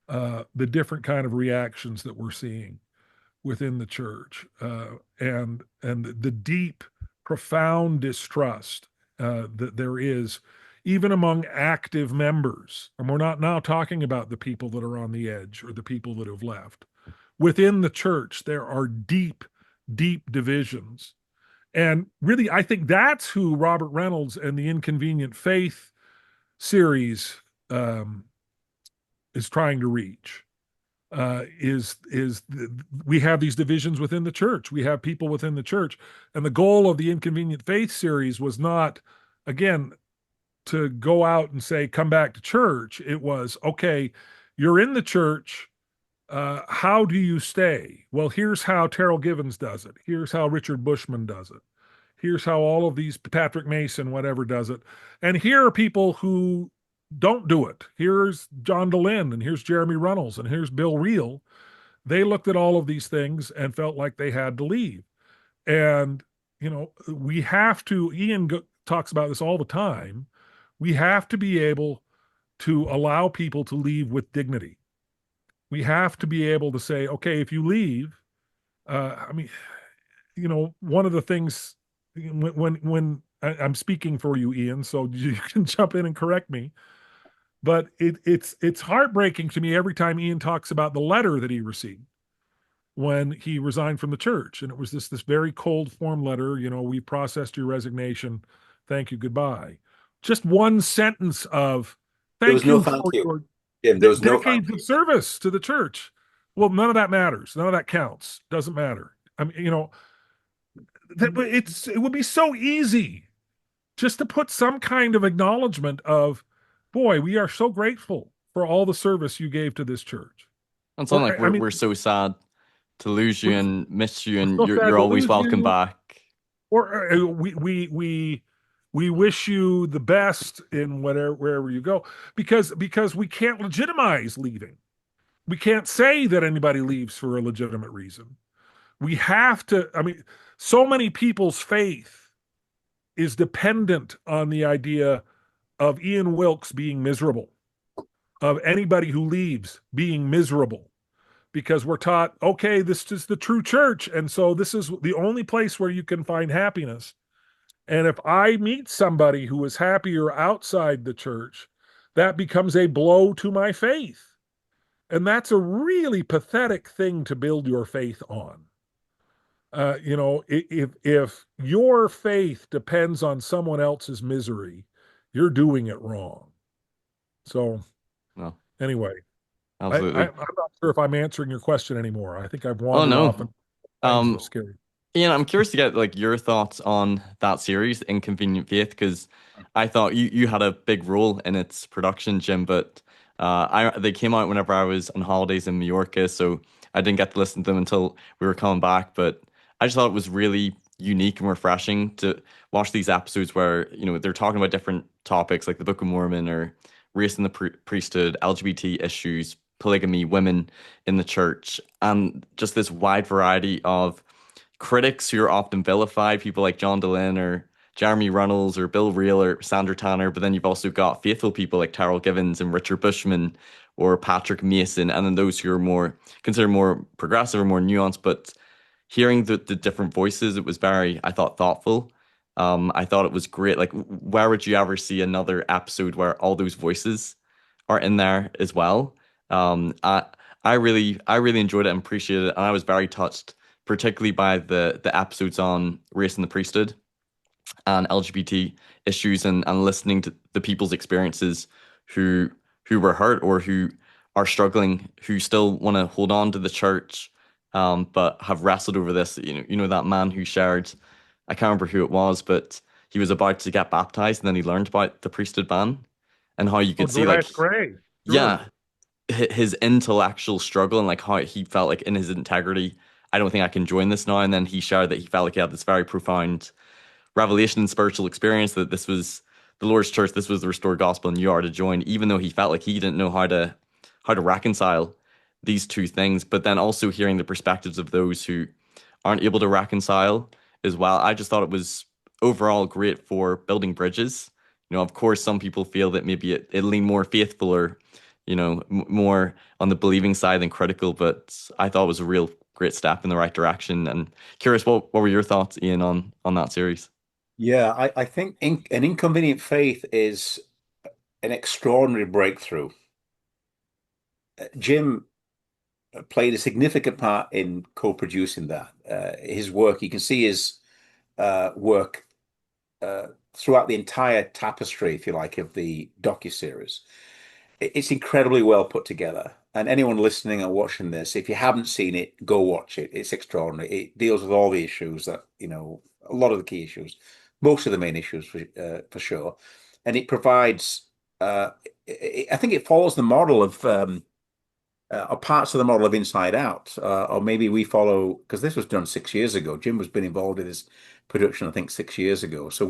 the different kind of reactions that we're seeing within the church, and the deep, profound distrust that there is, even among active members. And we're not now talking about the people that are on the edge or the people that have left. Within the church, there are deep, deep divisions. And really, I think that's who Robert Reynolds and the Inconvenient Faith series is trying to reach. We have these divisions within the church. We have people within the church, and the goal of the Inconvenient Faith series was not, again, to go out and say, "Come back to church." It was, okay, you're in the church. How do you stay? Well, here's how Terrell Givens does it. Here's how Richard Bushman does it. Here's how all of these, Patrick Mason, whatever, does it. And here are people who don't do it. Here's John DeLynn, and here's Jeremy Runnels, and here's Bill Reel. They looked at all of these things and felt like they had to leave. And, we have to, Ian talks about this all the time. We have to be able to allow people to leave with dignity. We have to be able to say, okay, if you leave, I mean, one of the things, when I'm speaking for you, Ian, so you can jump in and correct me, but it's heartbreaking to me every time Ian talks about the letter that he received when he resigned from the church, and it was this very cold form letter. "We processed your resignation. Thank you. Goodbye." Just one sentence of There was thank no you thank for you, your Jim. There was no thank decades of you. service to the church. Well, none of that matters. None of that counts. Doesn't matter. I mean, it would be so easy just to put some kind of acknowledgement of, "Boy, we are so grateful for all the service you gave to this church." It's not Or like I we're mean, so sad to lose you we're, and miss you, we're and so sad you're to always lose welcome you. back. Or we wish you the best in wherever you go, because we can't legitimize leaving. We can't say that anybody leaves for a legitimate reason. We have to, I mean, so many people's faith is dependent on the idea of Ian Wilks being miserable, of anybody who leaves being miserable, because we're taught, okay, this is the true church, and so this is the only place where you can find happiness. And if I meet somebody who is happier outside the church, that becomes a blow to my faith. And that's a really pathetic thing to build your faith on. If your faith depends on someone else's misery, you're doing it wrong. So No, anyway, absolutely. I'm not sure if I'm answering your question anymore. I think I've Oh wandered off, no. and times were Um, scary. Ian, I'm curious to get like your thoughts on that series, Inconvenient Faith, because I thought you had a big role in its production, Jim, but They came out whenever I was on holidays in Mallorca, so I didn't get to listen to them until we were coming back. But I just thought it was really unique and refreshing to watch these episodes where, they're talking about different topics like the Book of Mormon or race in the priesthood, LGBT issues, polygamy, women in the church, and just this wide variety of critics who are often vilified, people like John Dehlin or Jeremy Runnels or Bill Reel or Sandra Tanner, but then you've also got faithful people like Terrell Givens and Richard Bushman or Patrick Mason, and then those who are more considered more progressive or more nuanced. But hearing the different voices, it was very, I thought, thoughtful. I thought it was great. Like, where would you ever see another episode where all those voices are in there as well? Um, I I really enjoyed it and appreciated it, and I was very touched, particularly by the episodes on race and the priesthood and LGBT issues, and listening to the people's experiences who who were hurt or who are struggling, who still want to hold on to the church, but have wrestled over this. That man who shared, I can't remember who it was, but he was about to get baptized, and then he learned about the priesthood ban and how you Oh, could see, like, Jordache Gray. Sure. yeah, his intellectual struggle and like how he felt like in his integrity. I don't think I can join this now. And then he shared that he felt like he had this very profound revelation and spiritual experience that this was the Lord's church, this was the restored gospel, and you are to join, even though he felt like he didn't know how to reconcile these two things. But then also hearing the perspectives of those who aren't able to reconcile as well. I just thought it was overall great for building bridges. Of course, some people feel that maybe it leaned more faithful or, more on the believing side than critical, but I thought it was a real great step in the right direction. And curious, what were your thoughts, Ian, on that series? Yeah, I think an inconvenient faith is an extraordinary breakthrough. Jim played a significant part in co-producing that. His work, you can see his work uh, throughout the entire tapestry, if you like, of the docuseries. It's incredibly well put together. And anyone listening or watching this, if you haven't seen it, go watch it. It's extraordinary. It deals with all the issues that, a lot of the key issues, most of the main issues for sure. And it provides, I think it follows the model of parts of the model of Inside Out, or maybe we follow, because this was done 6 years ago. Jim has been involved in this production, I think, 6 years ago. So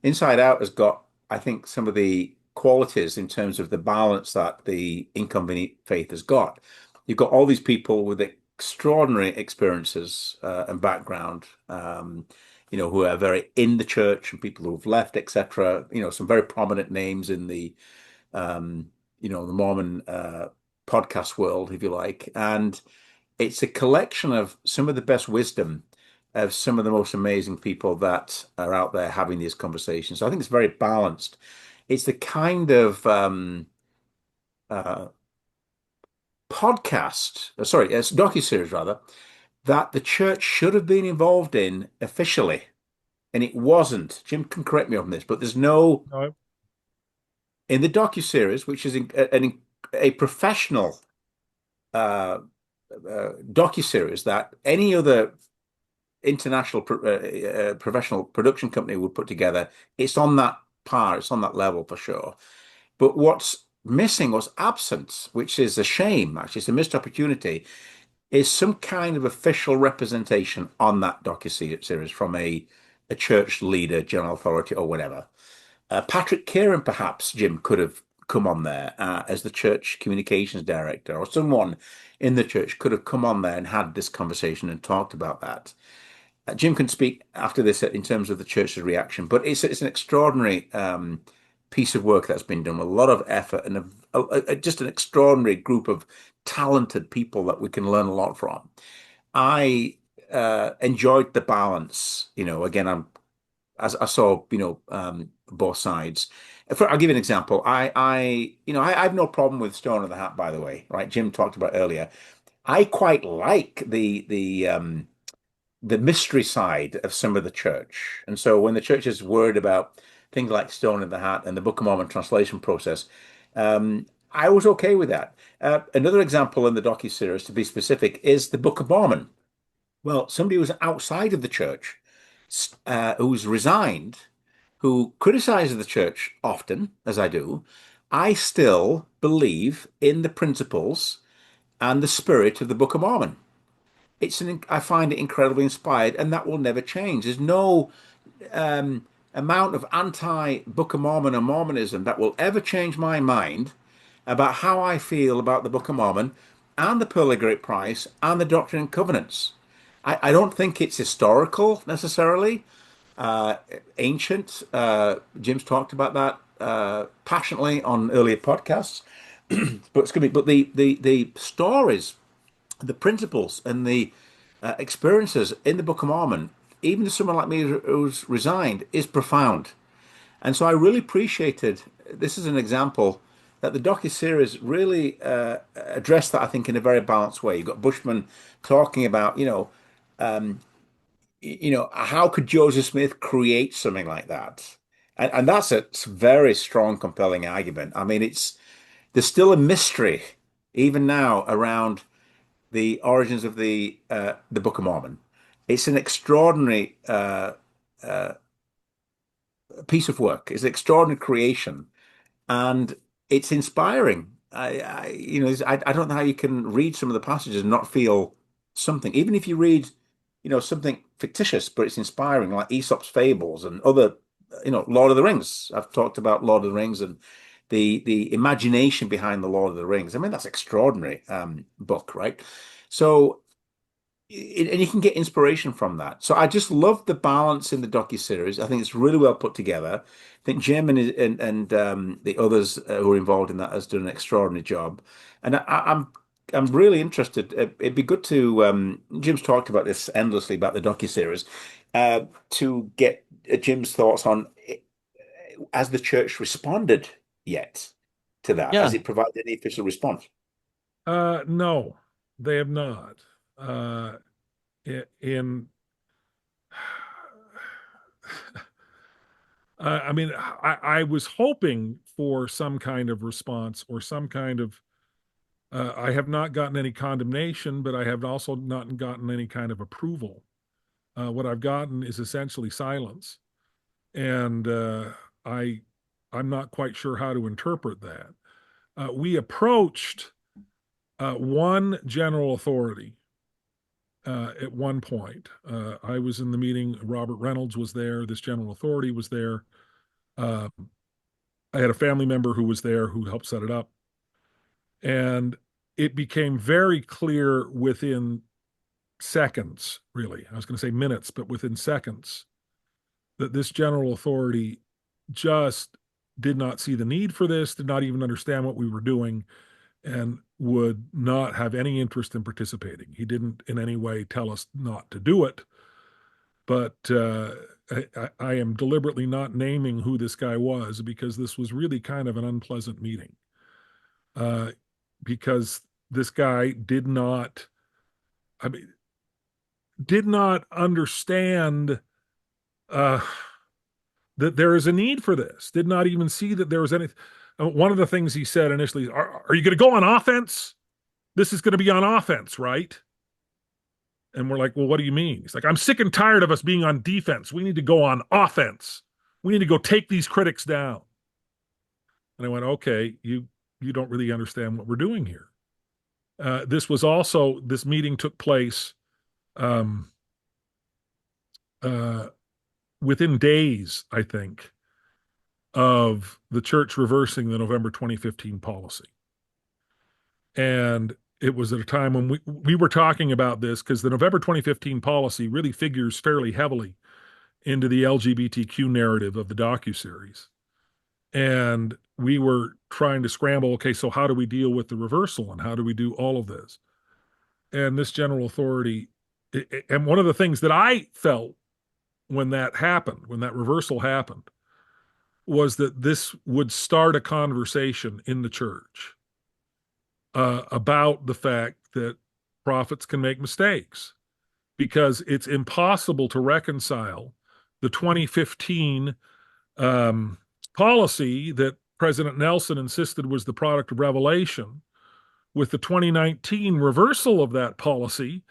Inside Out has got, I think, some of the qualities in terms of the balance that the inconvenient faith has got. You've got all these people with extraordinary experiences and background, who are very in the church and people who've left, etc. Some very prominent names in the Mormon podcast world, if you like. And it's a collection of some of the best wisdom of some of the most amazing people that are out there having these conversations. So I think it's very balanced. It's the kind of uh, it's docuseries rather, that the church should have been involved in officially, and it wasn't. Jim can correct me on this, but there's no No, in the docuseries, which is a professional uh, docuseries that any other international professional production company would put together. It's on that par, it's on that level for sure. But what's missing, what's absent, which is a shame, actually, it's a missed opportunity, is some kind of official representation on that docu-series from a church leader, general authority, or whatever. Patrick Kieran, perhaps, Jim, could have come on there as the church communications director, or someone in the church could have come on there and had this conversation and talked about that. Jim can speak after this in terms of the church's reaction, but it's an extraordinary piece of work that's been done with a lot of effort and just an extraordinary group of talented people that we can learn a lot from. I enjoyed the balance. Again, as I saw, both sides. I'll give you an example. I have no problem with Stone in the Hat, by the way, right? Jim talked about earlier. I quite like the mystery side of some of the church. And so when the church is worried about things like Stone in the Hat and the Book of Mormon translation process, I was okay with that. Another example in the docu-series, to be specific, is the Book of Mormon. Well, somebody who's outside of the church, who's resigned, who criticizes the church often, as I do, I still believe in the principles and the spirit of the Book of Mormon. I find it incredibly inspired, and that will never change. There's no amount of anti-Book of Mormon or Mormonism that will ever change my mind about how I feel about the Book of Mormon and the Pearl of Great Price and the Doctrine and Covenants. I don't think it's historical necessarily, uh, ancient. Jim's talked about that passionately on earlier podcasts, but it's going to be. But the stories, the principles, and the experiences in the Book of Mormon, even to someone like me who's resigned, is profound. And so I really appreciated. This is an example that the docu-series really addressed that, I think, in a very balanced way. You've got Bushman talking about, how could Joseph Smith create something like that? And that's a very strong, compelling argument. I mean, there's still a mystery even now around the origins of the Book of Mormon. It's an extraordinary piece of work. It's an extraordinary creation, and it's inspiring. I don't know how you can read some of the passages and not feel something, even if you read, something fictitious, but it's inspiring, like Aesop's fables and other, Lord of the Rings. I've talked about Lord of the Rings and the imagination behind the Lord of the Rings. I mean, that's extraordinary book, right? So and you can get inspiration from that. So I just love the balance in the docu-series. I think it's really well put together. I think Jim and the others who are involved in that has done an extraordinary job. And I'm really interested. It'd be good to Jim's talked about this endlessly about the docu-series, to get Jim's thoughts on has the church responded yet to that? Has Yeah. it provided any official response? No, they have not. Uh, in I mean, I was hoping for some kind of response or some kind of. I have not gotten any condemnation, but I have also not gotten any kind of approval. What I've gotten is essentially silence, and I I'm not quite sure how to interpret that. We approached one general authority at one point. I was in the meeting. Robert Reynolds was there. This general authority was there. Uh, I had a family member who was there who helped set it up. And it became very clear within seconds, really. I was going to say minutes, but within seconds, that this general authority just did not see the need for this, did not even understand what we were doing, and would not have any interest in participating. He didn't in any way tell us not to do it, but I am deliberately not naming who this guy was because this was really kind of an unpleasant meeting. Because this guy I mean, did not understand uh, that there is a need for this. Did not even see that there was any. One of the things he said initially, are you going to go on offense? This is going to be on offense, right? And we're like, well, what do you mean? He's like, I'm sick and tired of us being on defense. We need to go on offense. We need to go take these critics down. And I went, okay, you don't really understand what we're doing here. This meeting took place um, uh, within days, I think, of the church reversing the November 2015 policy. And it was at a time when we were talking about this because the November 2015 policy really figures fairly heavily into the LGBTQ narrative of the docuseries. And we were trying to scramble, okay, so how do we deal with the reversal and how do we do all of this? And this general authority, and one of the things that I felt when that happened, when that reversal happened, was that this would start a conversation in the church about the fact that prophets can make mistakes because it's impossible to reconcile the 2015 policy that President Nelson insisted was the product of revelation with the 2019 reversal of that policy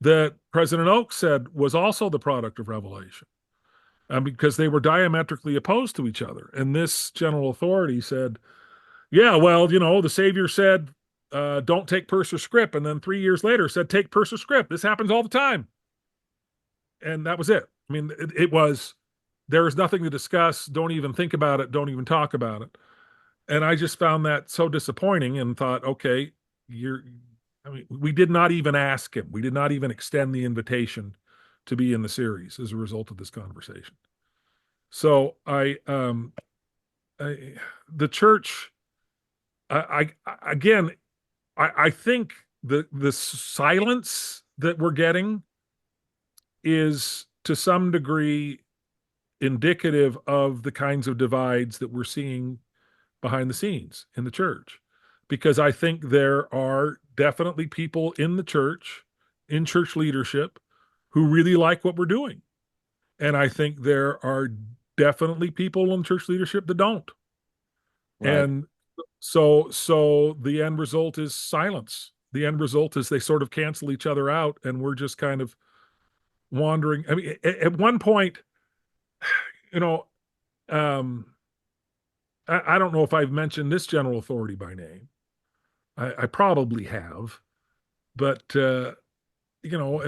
that President Oaks said was also the product of revelation. Because they were diametrically opposed to each other. And this general authority said, Yeah, well, the Savior said, don't take purse or scrip, and then 3 years later said, take purse or scrip. This happens all the time. And that was it. I mean, it was, there is nothing to discuss. Don't even think about it. Don't even talk about it. And I just found that so disappointing and thought, okay, I mean, we did not even ask him. We did not even extend the invitation to be in the series as a result of this conversation. So I the church, again, I think the silence that we're getting is to some degree indicative of the kinds of divides that we're seeing behind the scenes in the church. Because I think there are definitely people in the church, in church leadership, who really like what we're doing. And I think there are definitely people in church leadership that don't. Right. And so the end result is silence. The end result is they sort of cancel each other out, and we're just kind of wandering. I mean, at one point, you know, um, I don't know if I've mentioned this general authority by name. I probably have, but at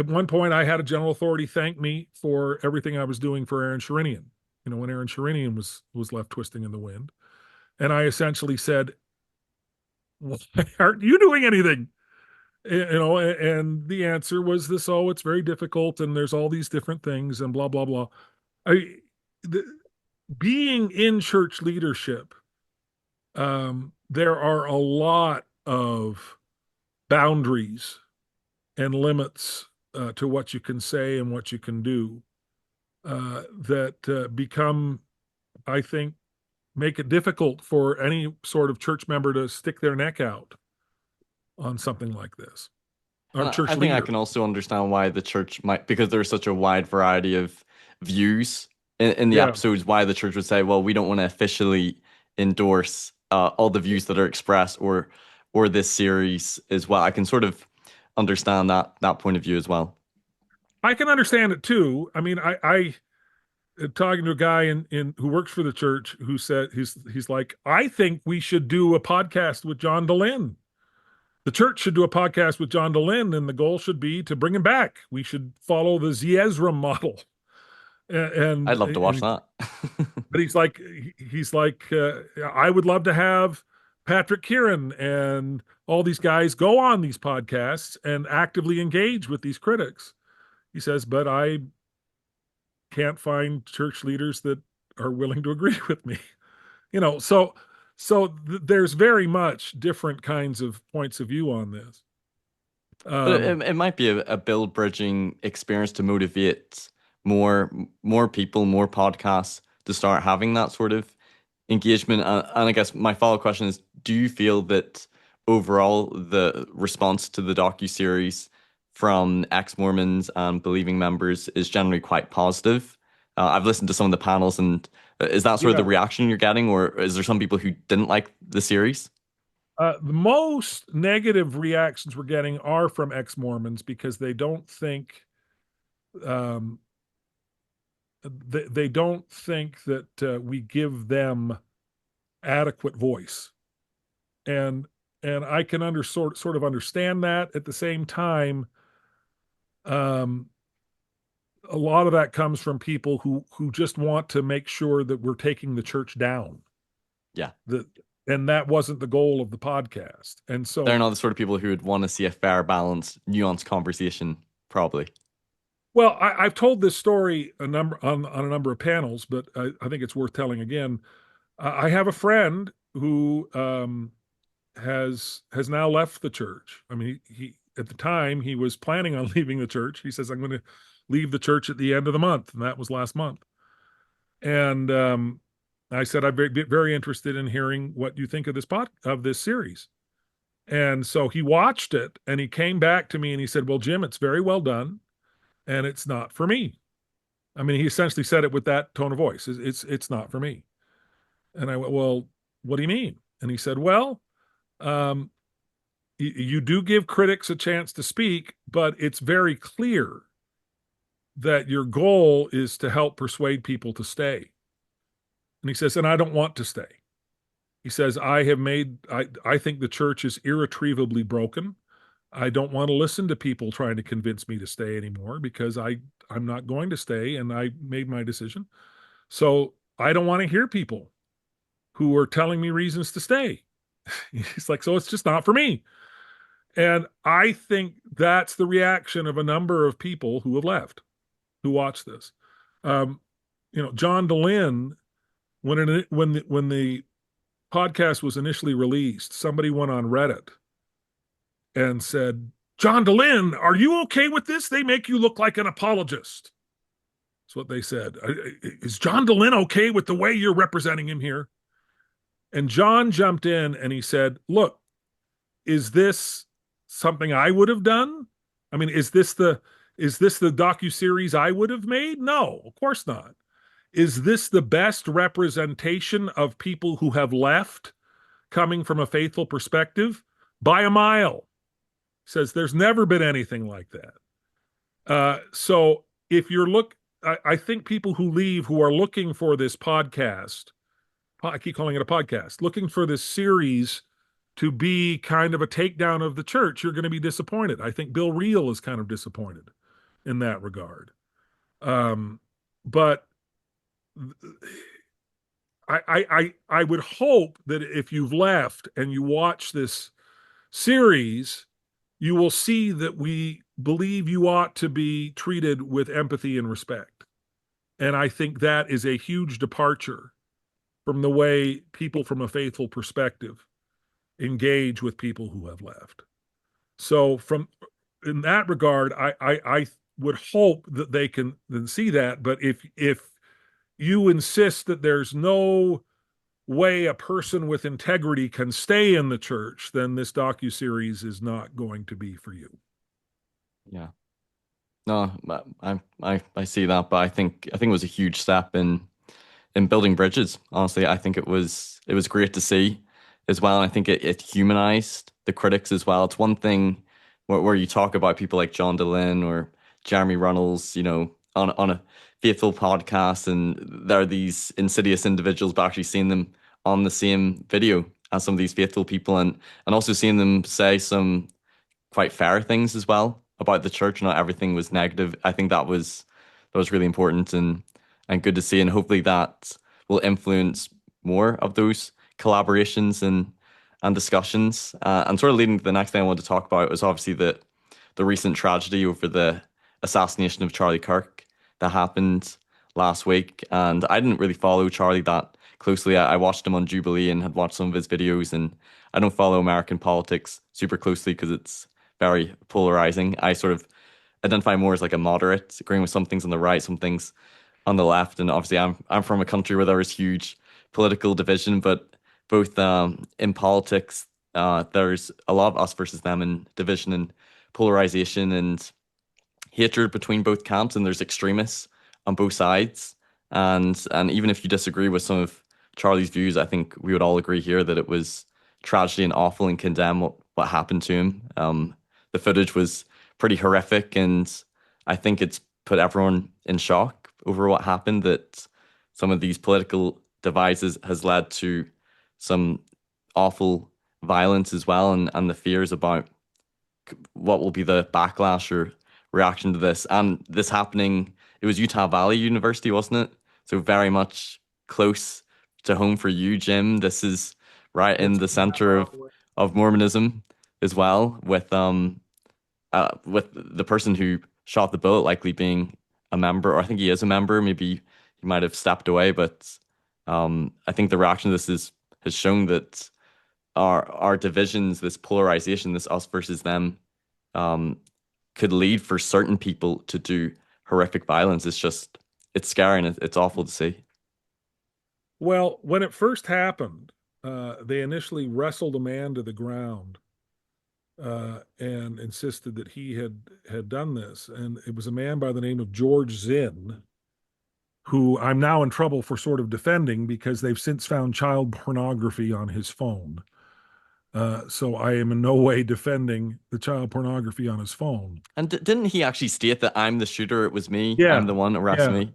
one point I had a general authority thank me for everything I was doing for Aaron Sherinian. When Aaron Sherinian was left twisting in the wind, and I essentially said, "Why aren't you doing anything?" And the answer was this: "Oh, it's very difficult, and there's all these different things, and blah blah blah." I, the, being in church leadership, there are a lot of boundaries and limits to what you can say and what you can do that become, I think, make it difficult for any sort of church member to stick their neck out on something like this, or And I church think I leader. can also understand why the church might, because there's such a wide variety of views in the Yeah, episodes, why the church would say, well, we don't want to officially endorse all the views that are expressed or this series as well. I can sort of understand that point of view as well. I can understand it too. I mean, I talking to a guy in who works for the church who said he's like, I think we should do a podcast with John DeLynn. The church should do a podcast with John DeLynn, and the goal should be to bring him back. We should follow the Ziezra model. I'd love to watch And that. but he's like, I would love to have Patrick Kieran and all these guys go on these podcasts and actively engage with these critics. He says, but I can't find church leaders that are willing to agree with me. So there's very much different kinds of points of view on this. But Um, it might be a build bridging experience to motivate more people, more podcasts to start having that sort of engagement. And I guess my follow-up question is, do you feel that overall the response to the docuseries from ex-Mormons and believing members is generally quite positive? I've listened to some of the panels, and is that sort of the yeah, reaction you're getting, or is there some people who didn't like the series? the most negative reactions we're getting are from ex-Mormons because they don't think um, they don't think that we give them adequate voice, and I can sort of understand that. At the same time, um, a lot of that comes from people who just want to make sure that we're taking the church down. Yeah. That and that wasn't the goal of the podcast. And They're so, not the sort of people who would want to see a fair, balanced, nuanced conversation, probably. well, I've told this story on a number of panels, but I think it's worth telling again. I have a friend who has now left the church. I mean, he at the time he was planning on leaving the church. He says, "I'm going to leave the church at the end of the month," and that was last month. And I said, "I'd be very interested in hearing what you think of this series." And so he watched it, and he came back to me and he said, "Well, Jim, it's very well done, and it's not for me." I mean, he essentially said it with that tone of voice. It's not for me. And I went, "Well, what do you mean?" And he said, "Well, um, you do give critics a chance to speak, but it's very clear that your goal is to help persuade people to stay." And he says, "And I don't want to stay." He says, I think the church is irretrievably broken. I don't want to listen to people trying to convince me to stay anymore because I'm not going to stay and I made my decision. So I don't want to hear people who are telling me reasons to stay. He's like, so it's just not for me. And I think that's the reaction of a number of people who have left, who watch this. Um, John DeLynn, when the podcast was initially released, somebody went on Reddit and said, John DeLynn, are you okay with this? They make you look like an apologist. That's what they said. Is John DeLynn okay with the way you're representing him here? And John jumped in and he said, look, is this something I would have done? I mean, is this the docuseries I would have made? No, of course not. Is this the best representation of people who have left coming from a faithful perspective? By a mile. Says there's never been anything like that. So if I think people who leave who are looking for this podcast, I keep calling it a podcast, looking for this series to be kind of a takedown of the church, you're going to be disappointed. I think Bill Reel is kind of disappointed in that regard. But I would hope that if you've left and you watch this series, you will see that we believe you ought to be treated with empathy and respect. And I think that is a huge departure from the way people from a faithful perspective engage with people who have left. So in that regard, I would hope that they can then see that. But if you insist that there's no way a person with integrity can stay in the church, then this docuseries is not going to be for you. Yeah. No, I see that, but I think it was a huge step in building bridges. Honestly, I think it was great to see as well. And I think it humanized the critics as well. It's one thing where you talk about people like John DeLynn or Jeremy Runnels, on a faithful podcast, and there are these insidious individuals, but actually seeing them on the same video as some of these faithful people, and also seeing them say some quite fair things as well about the church. Not everything was negative. I think that was really important and good to see, and hopefully that will influence more of those collaborations and discussions. And sort of leading to the next thing I wanted to talk about was obviously the recent tragedy over the assassination of Charlie Kirk that happened last week. And I didn't really follow Charlie that closely. I watched him on Jubilee and had watched some of his videos, and I don't follow American politics super closely because it's very polarizing. I sort of identify more as like a moderate, agreeing with some things on the right, some things on the left. And obviously I'm from a country where there is huge political division, but both in politics, there's a lot of us versus them in division and polarization and hatred between both camps, and there's extremists on both sides. And even if you disagree with some of Charlie's views, I think we would all agree here that it was tragedy and awful and condemn what happened to him. The footage was pretty horrific, and I think it's put everyone in shock over what happened, that some of these political divides has led to some awful violence as well, and the fears about what will be the backlash or reaction to this. And this happening, it was Utah Valley University, wasn't it? So very much close to home for you, Jim. This is right in the center of Mormonism as well, with the person who shot the bullet likely being a member, or I think he is a member. Maybe he might have stepped away, but I think the reaction to this has shown that our divisions, this polarization, this us versus them, could lead for certain people to do horrific violence. It's scary and it's awful to see. Well, when it first happened, they initially wrestled a man to the ground and insisted that he had done this. And it was a man by the name of George Zinn, who I'm now in trouble for sort of defending because they've since found child pornography on his phone. So I am in no way defending the child pornography on his phone. And didn't he actually state that I'm the shooter? It was me. Yeah. I'm the one, arrest me.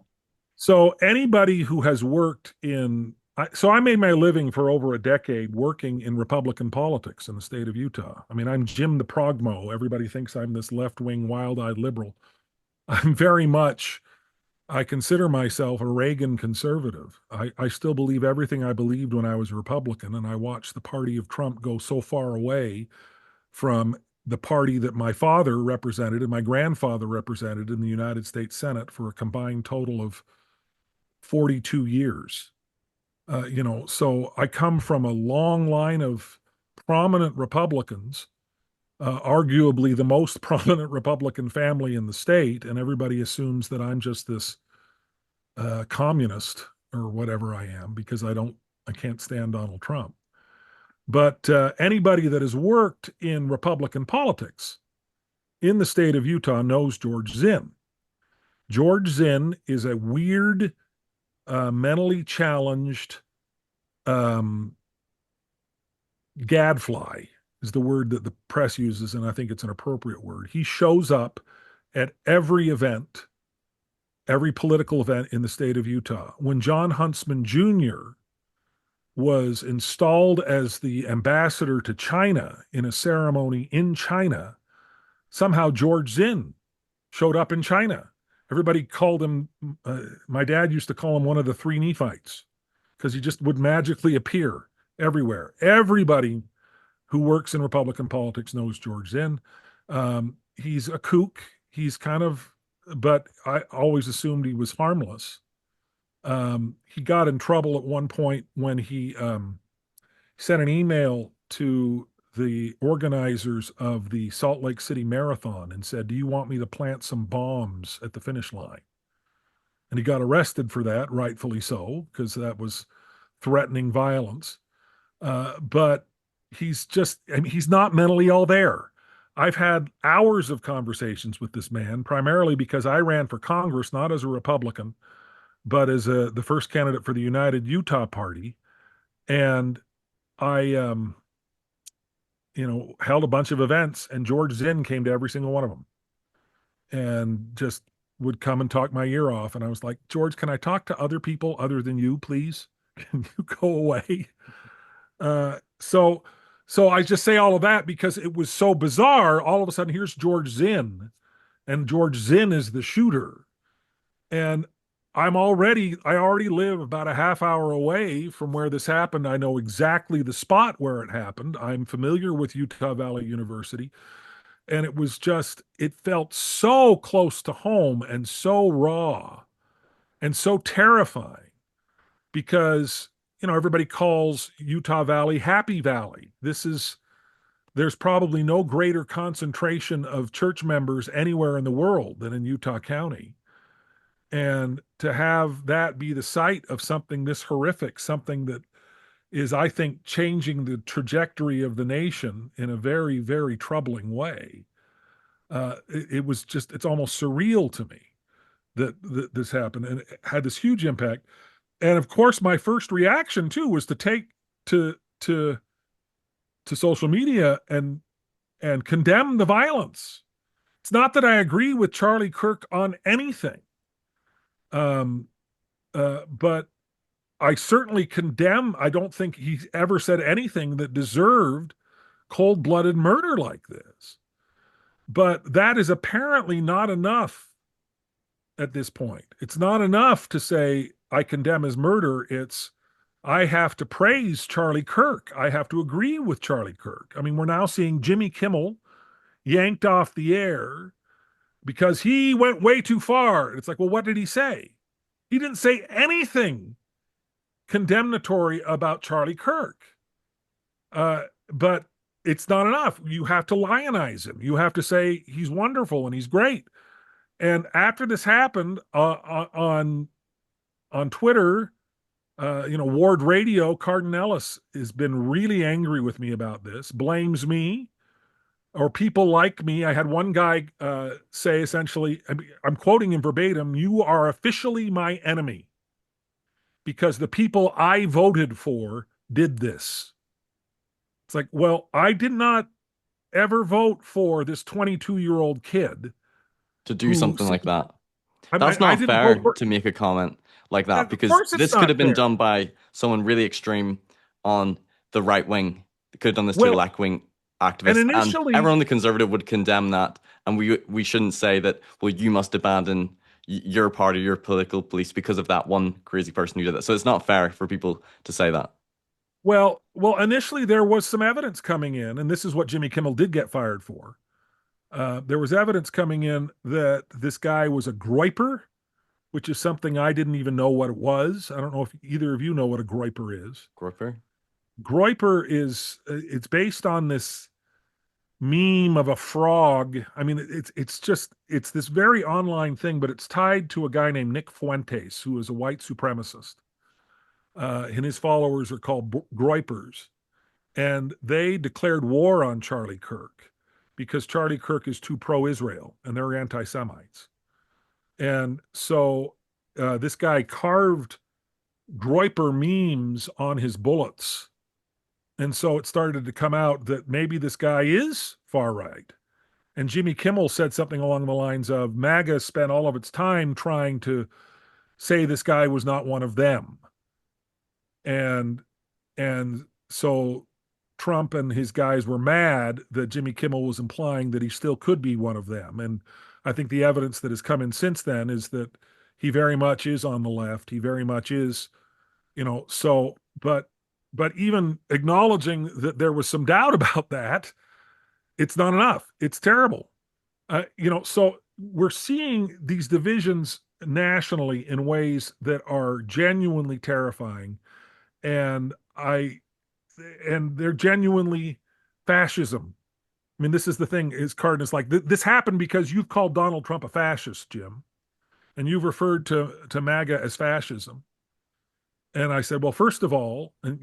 So anybody who has worked in So I made my living for over a decade working in Republican politics in the state of Utah. I mean, I'm Jim the Progmo. Everybody thinks I'm this left-wing, wild-eyed liberal. I'm very much, I consider myself a Reagan conservative. I still believe everything I believed when I was a Republican, and I watched the party of Trump go so far away from the party that my father represented and my grandfather represented in the United States Senate for a combined total of 42 years. So I come from a long line of prominent Republicans, arguably the most prominent Republican family in the state, and everybody assumes that I'm just this communist or whatever I am because I can't stand Donald Trump. But anybody that has worked in Republican politics in the state of Utah knows George Zinn. George Zinn is a weird, mentally challenged um, gadfly, is the word that the press uses, and I think it's an appropriate word. He shows up at every event, every political event in the state of Utah. When John Huntsman Jr. was installed as the ambassador to China in a ceremony in China, somehow George Zinn showed up in China. Everybody called him, my dad used to call him one of the three Nephites because he just would magically appear everywhere. Everybody who works in Republican politics knows George Zinn. He's a kook. He's kind of, but I always assumed he was harmless. He got in trouble at one point when he sent an email to the organizers of the Salt Lake City Marathon and said, "Do you want me to plant some bombs at the finish line?" And he got arrested for that, rightfully so, because that was threatening violence. But I mean, he's not mentally all there. I've had hours of conversations with this man, primarily because I ran for Congress, not as a Republican, but as the first candidate for the United Utah Party. And I, held a bunch of events, and George Zinn came to every single one of them and just would come and talk my ear off. And I was like, George, can I talk to other people other than you, please? Can you go away? Uh, so, so I just say all of that because it was so bizarre. All of a sudden, here's George Zinn, and George Zinn is the shooter. And I already live about a half hour away from where this happened. I know exactly the spot where it happened. I'm familiar with Utah Valley University. And it felt so close to home and so raw and so terrifying because, everybody calls Utah Valley Happy Valley. There's probably no greater concentration of church members anywhere in the world than in Utah County. And to have that be the site of something this horrific, something that is, I think, changing the trajectory of the nation in a very, very troubling way. It's almost surreal to me that this happened and it had this huge impact. And of course, my first reaction too was to take to to to social media and condemn the violence. It's not that I agree with Charlie Kirk on anything, um, but I certainly condemn. I don't think he ever said anything that deserved cold-blooded murder like this. But that is apparently not enough at this point. It's not enough to say I condemn his murder. It's I have to praise Charlie Kirk. I have to agree with Charlie Kirk. I mean, we're now seeing Jimmy Kimmel yanked off the air because he went way too far. It's like, well, what did he say? He didn't say anything condemnatory about Charlie Kirk. But it's not enough. You have to lionize him. You have to say he's wonderful and he's great. And after this happened on Twitter, Ward Radio, Cardin Ellis has been really angry with me about this, blames me or people like me. I had one guy say essentially, I'm quoting him verbatim, "You are officially my enemy because the people I voted for did this." It's like, well, I did not ever vote for this 22-year-old kid To do who, something like that. That's I not didn't go fair for. to make a comment like that Of because course, it's this could not have been fair. done by someone really extreme on the right wing. They could have done this to a Well, left wing and activist, and initially, everyone on the conservative would condemn that. And we shouldn't say that, well, you must abandon your party, your political beliefs because of that one crazy person who did that. So it's not fair for people to say that. initially there was some evidence coming in, and this is what Jimmy Kimmel did get fired for. There was evidence coming in that this guy was a groiper, which is something I didn't even know what it was. I don't know if either of you know what a groiper is. Groper? Groiper is it's based on this meme of a frog. I mean, it's this very online thing, but it's tied to a guy named Nick Fuentes, who is a white supremacist, and his followers are called groipers, and they declared war on Charlie Kirk because Charlie Kirk is too pro-Israel and they're anti-Semites, and so this guy carved groiper memes on his bullets. And so it started to come out that maybe this guy is far right. And Jimmy Kimmel said something along the lines of MAGA spent all of its time trying to say this guy was not one of them. And and so Trump and his guys were mad that Jimmy Kimmel was implying that he still could be one of them. And I think the evidence that has come in since then is that he very much is on the left. He very much is, so but even acknowledging that there was some doubt about that, it's not enough. It's terrible. So we're seeing these divisions nationally in ways that are genuinely terrifying, and I and they're genuinely fascism. I mean, this is the thing: is Cardin is like this happened because you've called Donald Trump a fascist, Jim, and you've referred to MAGA as fascism. And I said, well, first of all, and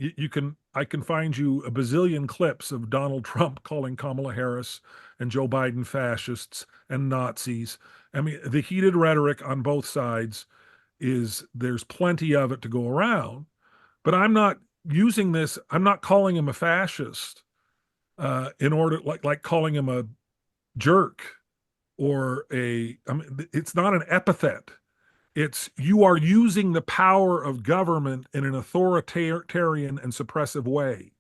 I can find you a bazillion clips of Donald Trump calling Kamala Harris and Joe Biden fascists and Nazis. I mean, the heated rhetoric on both sides there's plenty of it to go around, but I'm not using this. I'm not calling him a fascist in order like calling him a jerk or I mean, it's not an epithet. It's you are using the power of government in an authoritarian and suppressive way.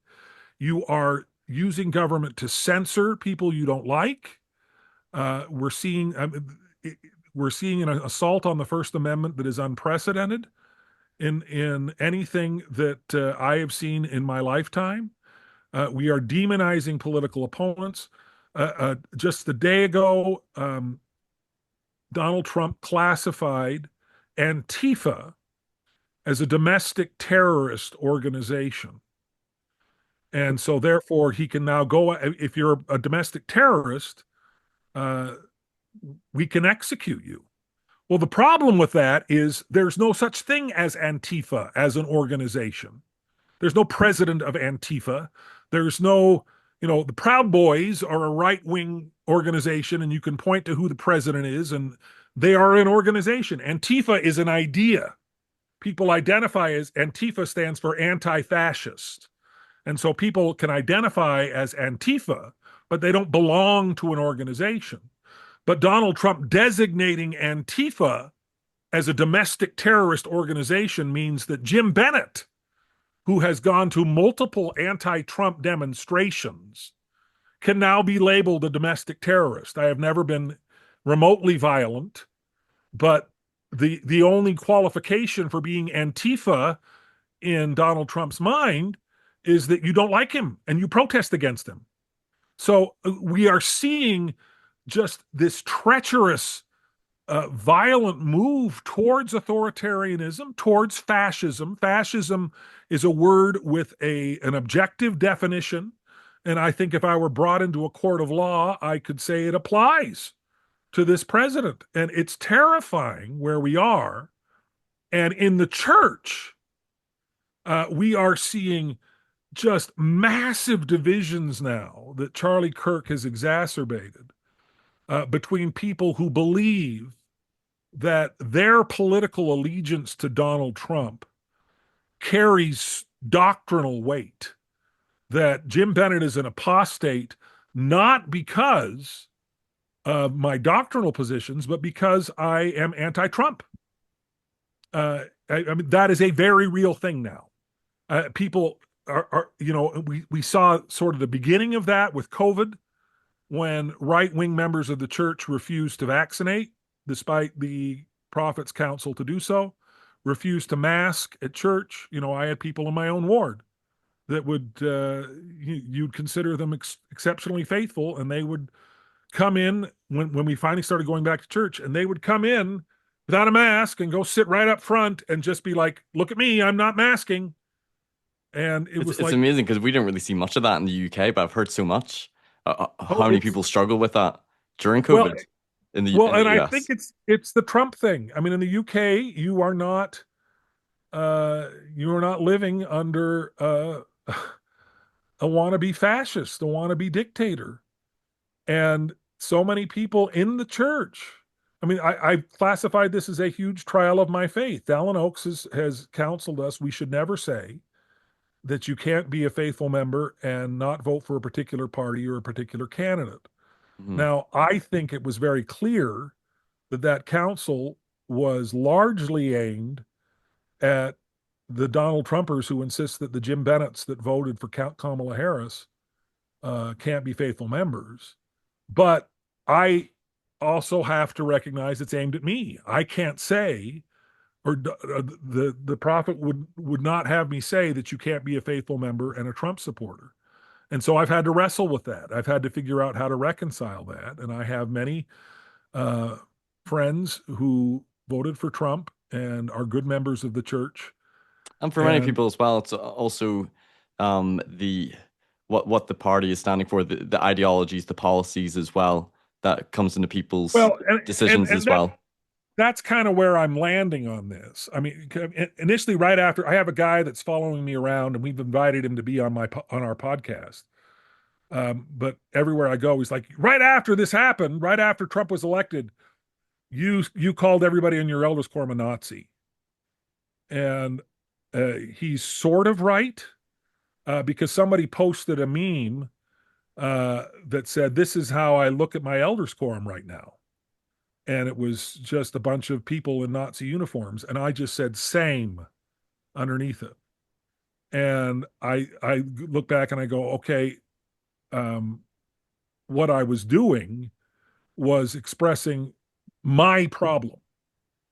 You are using government to censor people you don't like. We're seeing we're seeing an assault on the First Amendment that is unprecedented in anything that I have seen in my lifetime. We are demonizing political opponents. Just a day ago, Donald Trump classified Antifa as a domestic terrorist organization. And so, therefore, he can now go, if you're a domestic terrorist, uh, we can execute you. Well, the problem with that is there's no such thing as Antifa as an organization. There's no president of Antifa. There's no, the Proud Boys are a right wing organization, and you can point to who the president is, and they are an organization. Antifa is an idea. People identify as Antifa stands for anti fascist. And so people can identify as Antifa, but they don't belong to an organization. But Donald Trump designating Antifa as a domestic terrorist organization means that Jim Bennett, who has gone to multiple anti-Trump demonstrations, can now be labeled a domestic terrorist. I have never been remotely violent, but the only qualification for being Antifa in Donald Trump's mind is that you don't like him and you protest against him. So we are seeing just this treacherous, violent move towards authoritarianism, towards fascism. Fascism is a word with an objective definition. And I think if I were brought into a court of law, I could say it applies to this president. And it's terrifying where we are. And in the church, we are seeing just massive divisions now that Charlie Kirk has exacerbated between people who believe that their political allegiance to Donald Trump carries doctrinal weight, that Jim Bennett is an apostate not because my doctrinal positions, but because I am anti-Trump. I mean, that is a very real thing now. People we saw sort of the beginning of that with COVID when right-wing members of the church refused to vaccinate, despite the prophet's counsel to do so, refused to mask at church. I had people in my own ward that would, you'd consider them exceptionally faithful, and they would come in when we finally started going back to church, and they would come in without a mask and go sit right up front and just be like, "Look at me, I'm not masking." And it was It's like, amazing because we didn't really see much of that in the UK, but I've heard so much. oh, How many it's people struggle with that during well, COVID in the well, and I think US? it's the Trump thing. I mean, in the UK, you are not living under a wannabe fascist, a wannabe dictator. And so many people in the church. I mean, I classified this as a huge trial of my faith. Dallin Oaks has counseled us we should never say that you can't be a faithful member and not vote for a particular party or a particular candidate. Mhm. Now, I think it was very clear that that counsel was largely aimed at the Donald Trumpers who insist that the Jim Bennetts that voted for Kamala Harris can't be faithful members. But I also have to recognize it's aimed at me. I can't say, or the prophet would not have me say that you can't be a faithful member and a Trump supporter. And so I've had to wrestle with that. I've had to figure out how to reconcile that. And I have many uh, friends who voted for Trump and are good members of the church. And for many And people as well, it's also the what the party is standing for, the ideologies, the policies as well that comes into people's well, decisions and as well. that's kind of where I'm landing on this. I mean, initially, right after, I have a guy that's following me around, and we've invited him to be on on our podcast. But everywhere I go, he's like, right after this happened, right after Trump was elected, you called everybody in your elders quorum a Nazi, and he's sort of right because somebody posted a meme that said, "This is how I look at my elders quorum right now." And it was just a bunch of people in Nazi uniforms, and I just said "same" underneath it. And I look back and I go, okay, um, what I was doing was expressing my problem.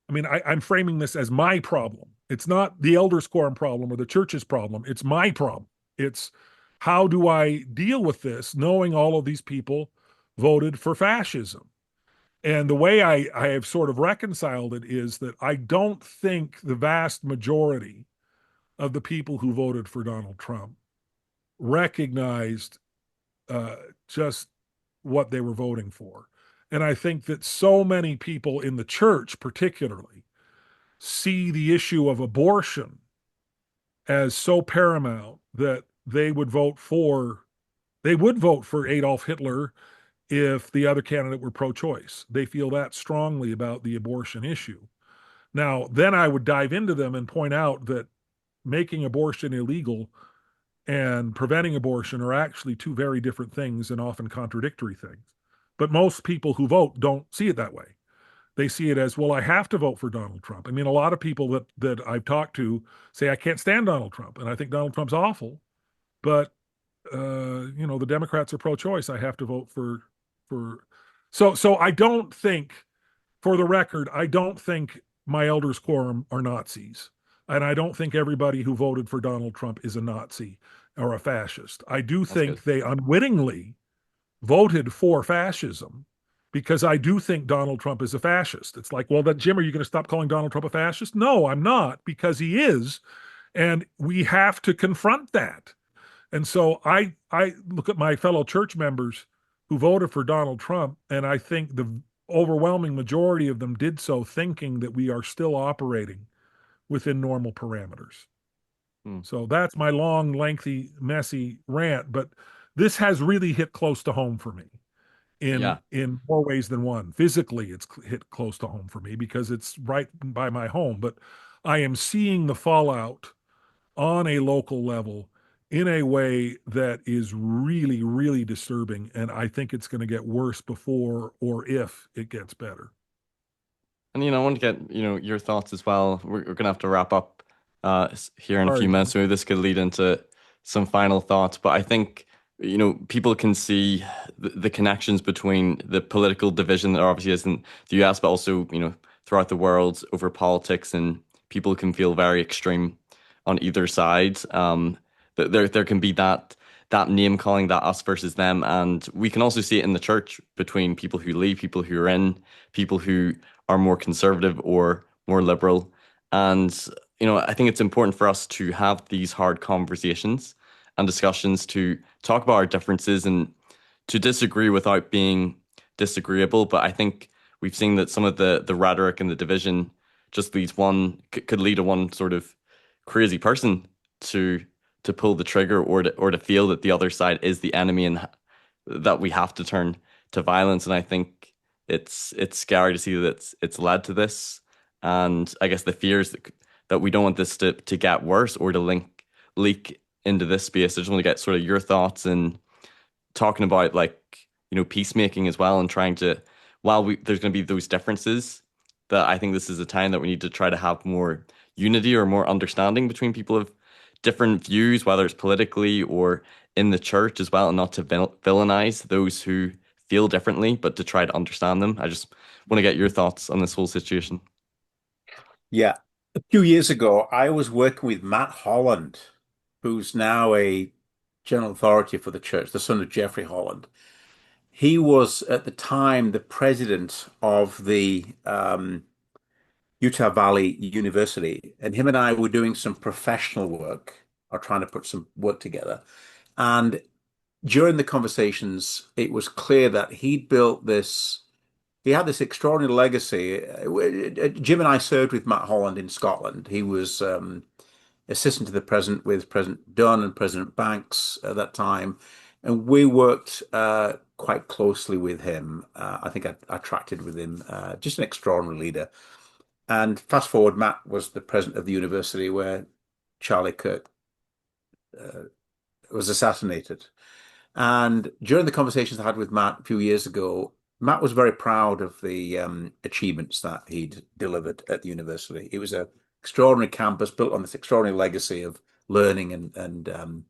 I mean, I'm framing this as my problem. It's not the elders quorum problem or the church's problem. It's my problem. It's how do I deal with this, knowing all of these people voted for fascism? And the way I have sort of reconciled it is that I don't think the vast majority of the people who voted for Donald Trump recognized uh, just what they were voting for. And I think that so many people in the church, particularly, see the issue of abortion as so paramount that they would vote for Adolf Hitler if the other candidate were pro-choice. They feel that strongly about the abortion issue. Now, then I would dive into them and point out that making abortion illegal and preventing abortion are actually two very different things and often contradictory things. But most people who vote don't see it that way. They see it as, well, I have to vote for Donald Trump. I mean, a lot of people that I've talked to say I can't stand Donald Trump, and I think Donald Trump's awful. But the Democrats are pro-choice. I have to vote for. So I don't think, for the record, I don't think my elders quorum are Nazis. And I don't think everybody who voted for Donald Trump is a Nazi or a fascist. I do That's good. think they unwittingly voted for fascism because I do think Donald Trump is a fascist. It's like, well, then, Jim, are you going to stop calling Donald Trump a fascist? No, I'm not, because he is. And we have to confront that. And so I look at my fellow church members who voted for Donald Trump, and I think the overwhelming majority of them did so thinking that we are still operating within normal parameters. Hmm. So that's my long, lengthy, messy rant, but this has really hit close to home for me Yeah. in more ways than one. Physically, it's hit close to home for me because it's right by my home, but I am seeing the fallout on a local level in a way that is really, really disturbing. And I think it's going to get worse before or if it gets better. And I want to get your thoughts as well. We're gonna have to wrap up here in a Sorry, few minutes. Jim. Maybe this could lead into some final thoughts. But I think people can see the connections between the political division that obviously is in the US, but also throughout the world over politics, and people can feel very extreme on either side. There can be that name calling, that us versus them, and we can also see it in the church between people who leave, people who are in, people who are more conservative or more liberal. And, I think it's important for us to have these hard conversations and discussions to talk about our differences and to disagree without being disagreeable. But I think we've seen that some of the rhetoric and the division just leads could lead to one sort of crazy person to pull the trigger or to feel that the other side is the enemy and that we have to turn to violence. And I think it's scary to see that it's led to this. And I guess the fears that we don't want this to get worse or to leak into this space. I just want to get sort of your thoughts and talking about like peacemaking as well, and trying to, while there's going to be those differences, that I think this is a time that we need to try to have more unity or more understanding between people of different views, whether it's politically or in the church as well, and not to villainize those who feel differently, but to try to understand them. I just want to get your thoughts on this whole situation. Yeah. A few years ago, I was working with Matt Holland, who's now a general authority for the church, the son of Jeffrey Holland. He was at the time the president of the Utah Valley University, and him and I were doing some professional work or trying to put some work together. And during the conversations, it was clear that he had this extraordinary legacy. Jim and I served with Matt Holland in Scotland. He was assistant to the president with President Dunn and President Banks at that time. And we worked quite closely with him. I think I attracted with him, just an extraordinary leader. And fast forward, Matt was the president of the university where Charlie Kirk uh, was assassinated. And during the conversations I had with Matt a few years ago, Matt was very proud of the achievements that he'd delivered at the university. It was an extraordinary campus built on this extraordinary legacy of learning and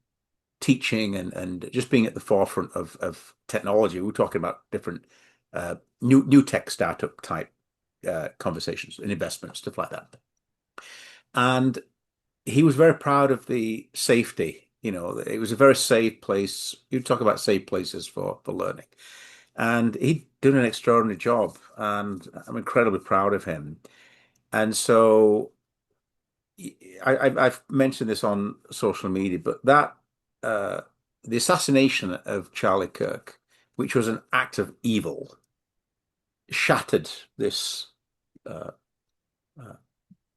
teaching and just being at the forefront of technology. We were talking about different new tech startup type conversations and investments, stuff like that. And he was very proud of the safety. It was a very safe place. You talk about safe places for learning. And he'd done an extraordinary job, and I'm incredibly proud of him. And so I've mentioned this on social media, but uh, the assassination of Charlie Kirk, which was an act of evil, shattered this uh, uh,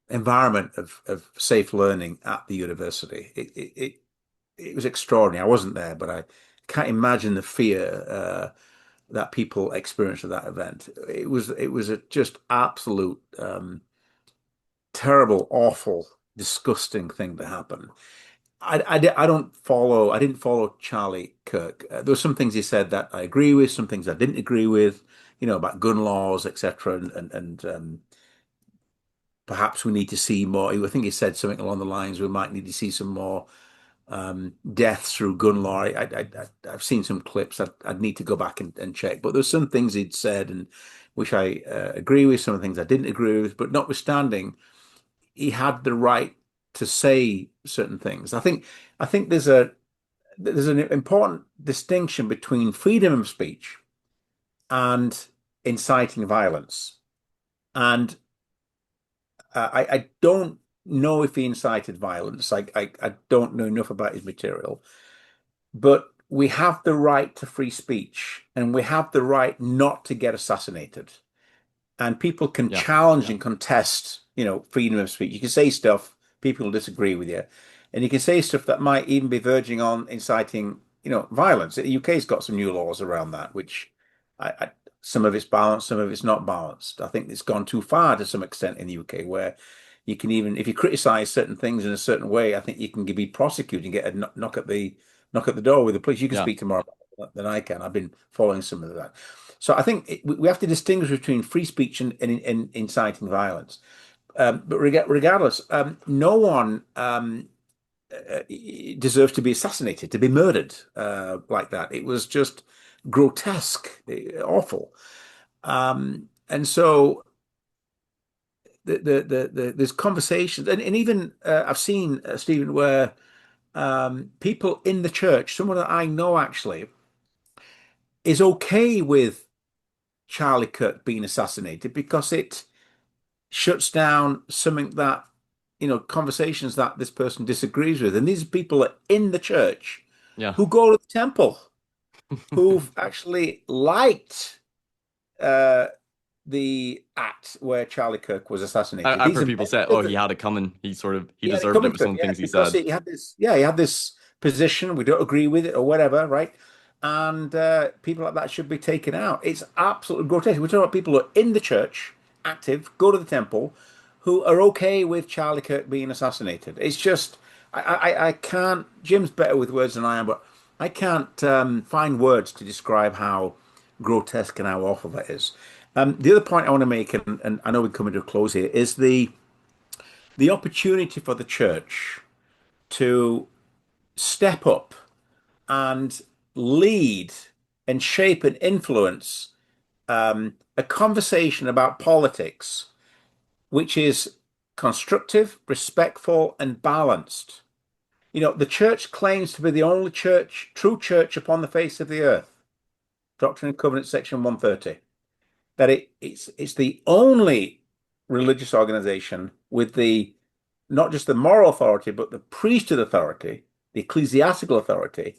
environment of safe learning at the university. It was extraordinary. I wasn't there, but I can't imagine the fear that people experienced at that event. It was a just absolute terrible, awful, disgusting thing to happen. I didn't follow Charlie Kirk. There were some things he said that I agree with, some things I didn't agree with, about gun laws, etc. And perhaps we need to see more. I think he said something along the lines we might need to see some more deaths through gun law. I've seen some clips. I'd need to go back and check. But there's some things he'd said and which I agree with, some things I didn't agree with. But notwithstanding, he had the right to say certain things. I think there's an important distinction between freedom of speech and inciting violence. And I don't know if he incited violence. I don't know enough about his material, but we have the right to free speech and we have the right not to get assassinated. And people can Yeah, challenge yeah, and contest, freedom of speech. You can say stuff, people will disagree with you. And you can say stuff that might even be verging on inciting, violence. The UK's got some new laws around that, which I some of it's balanced, some of it's not balanced. I think it's gone too far to some extent in the UK, where You can even, if you criticize certain things in a certain way, I think you can be prosecuted and get a knock at the door with the police. You can Yeah. speak to more about that than I can. I've been following some of that. So I think we have to distinguish between free speech and inciting violence. But regardless, no one deserves to be assassinated, to be murdered like that. It was just grotesque, awful. And so there's conversations, and even I've seen Stephen, where people in the church, someone that I know actually, is okay with Charlie Kirk being assassinated because it shuts down something that, conversations that this person disagrees with. And these people are in the church Yeah. who go to the temple, who've actually liked uh, the act where Charlie Kirk was assassinated. I've These heard are people say, members "Oh, of he the, had it coming. He yeah, they're deserved it coming with to some it, of the yeah, things he because said." he had this position. We don't agree with it or whatever, right? And people like that should be taken out. It's absolutely grotesque. We're talking about people who are in the church, active, go to the temple, who are okay with Charlie Kirk being assassinated. It's just, I can't. Jim's better with words than I am, but I can't find words to describe how grotesque and how awful that is. The other point I want to make, and I know we're coming to a close here, is the opportunity for the church to step up and lead and shape and influence a conversation about politics which is constructive, respectful, and balanced. The church claims to be the only church, true church upon the face of the earth. Doctrine and Covenants, section 130. That it's the only religious organization with the not just the moral authority, but the priesthood authority, the ecclesiastical authority,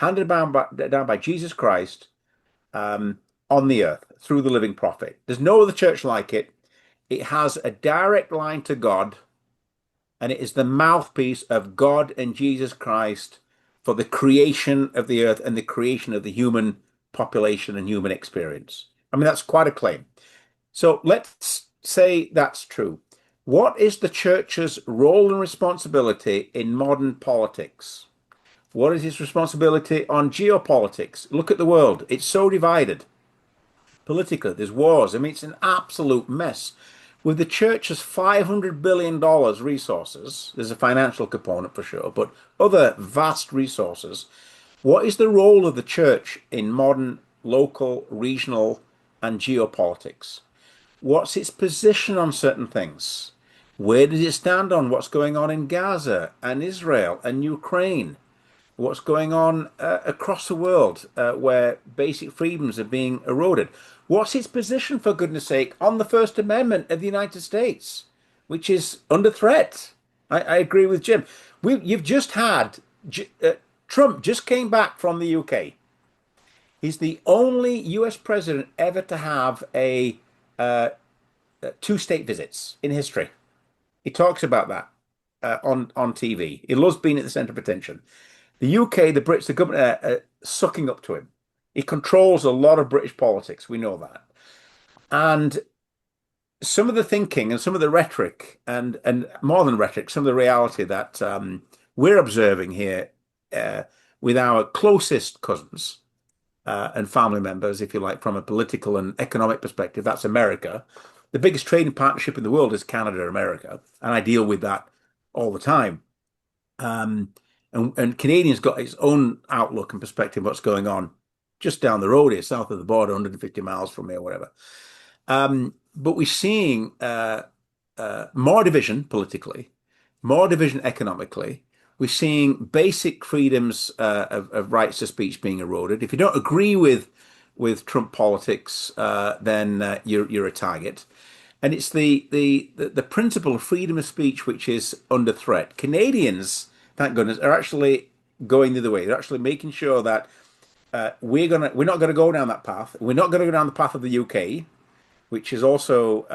down by Jesus Christ on the earth through the living prophet. There's no other church like it. It has a direct line to God, and it is the mouthpiece of God and Jesus Christ for the creation of the earth and the creation of the human population and human experience. I mean, that's quite a claim. So let's say that's true. What is the church's role and responsibility in modern politics? What is its responsibility on geopolitics? Look at the world. It's so divided politically. There's wars. I mean, it's an absolute mess. With the church's $500 billion resources, there's a financial component for sure, but other vast resources. What is the role of the church in modern local, regional, and geopolitics? What's its position on certain things? Where does it stand on what's going on in Gaza and Israel and Ukraine? What's going on across the world where basic freedoms are being eroded? What's its position, for goodness sake, on the First Amendment of the United States, which is under threat? I agree with Jim. You've just had Trump just came back from the UK. He's the only US president ever to have uh, two state visits in history. He talks about that on TV. He loves being at the center of attention. The UK, the Brits, the government are sucking up to him. He controls a lot of British politics. We know that. And some of the thinking and some of the rhetoric, and more than rhetoric, some of the reality that we're observing here with our closest cousins and family members, if you like, from a political and economic perspective, that's America. The biggest trading partnership in the world is Canada and America, and I deal with that all the time. Um, and Canadians got its own outlook and perspective of what's going on just down the road here, south of the border, 150 miles from here, whatever. But we're seeing more division politically, more division economically. We're seeing basic freedoms of rights of speech being eroded. If you don't agree with Trump politics, then you're a target. And it's the principle of freedom of speech which is under threat. Canadians, thank goodness, are actually going the other way. They're actually making sure that we're not gonna go down that path. We're not gonna go down the path of the UK, which is also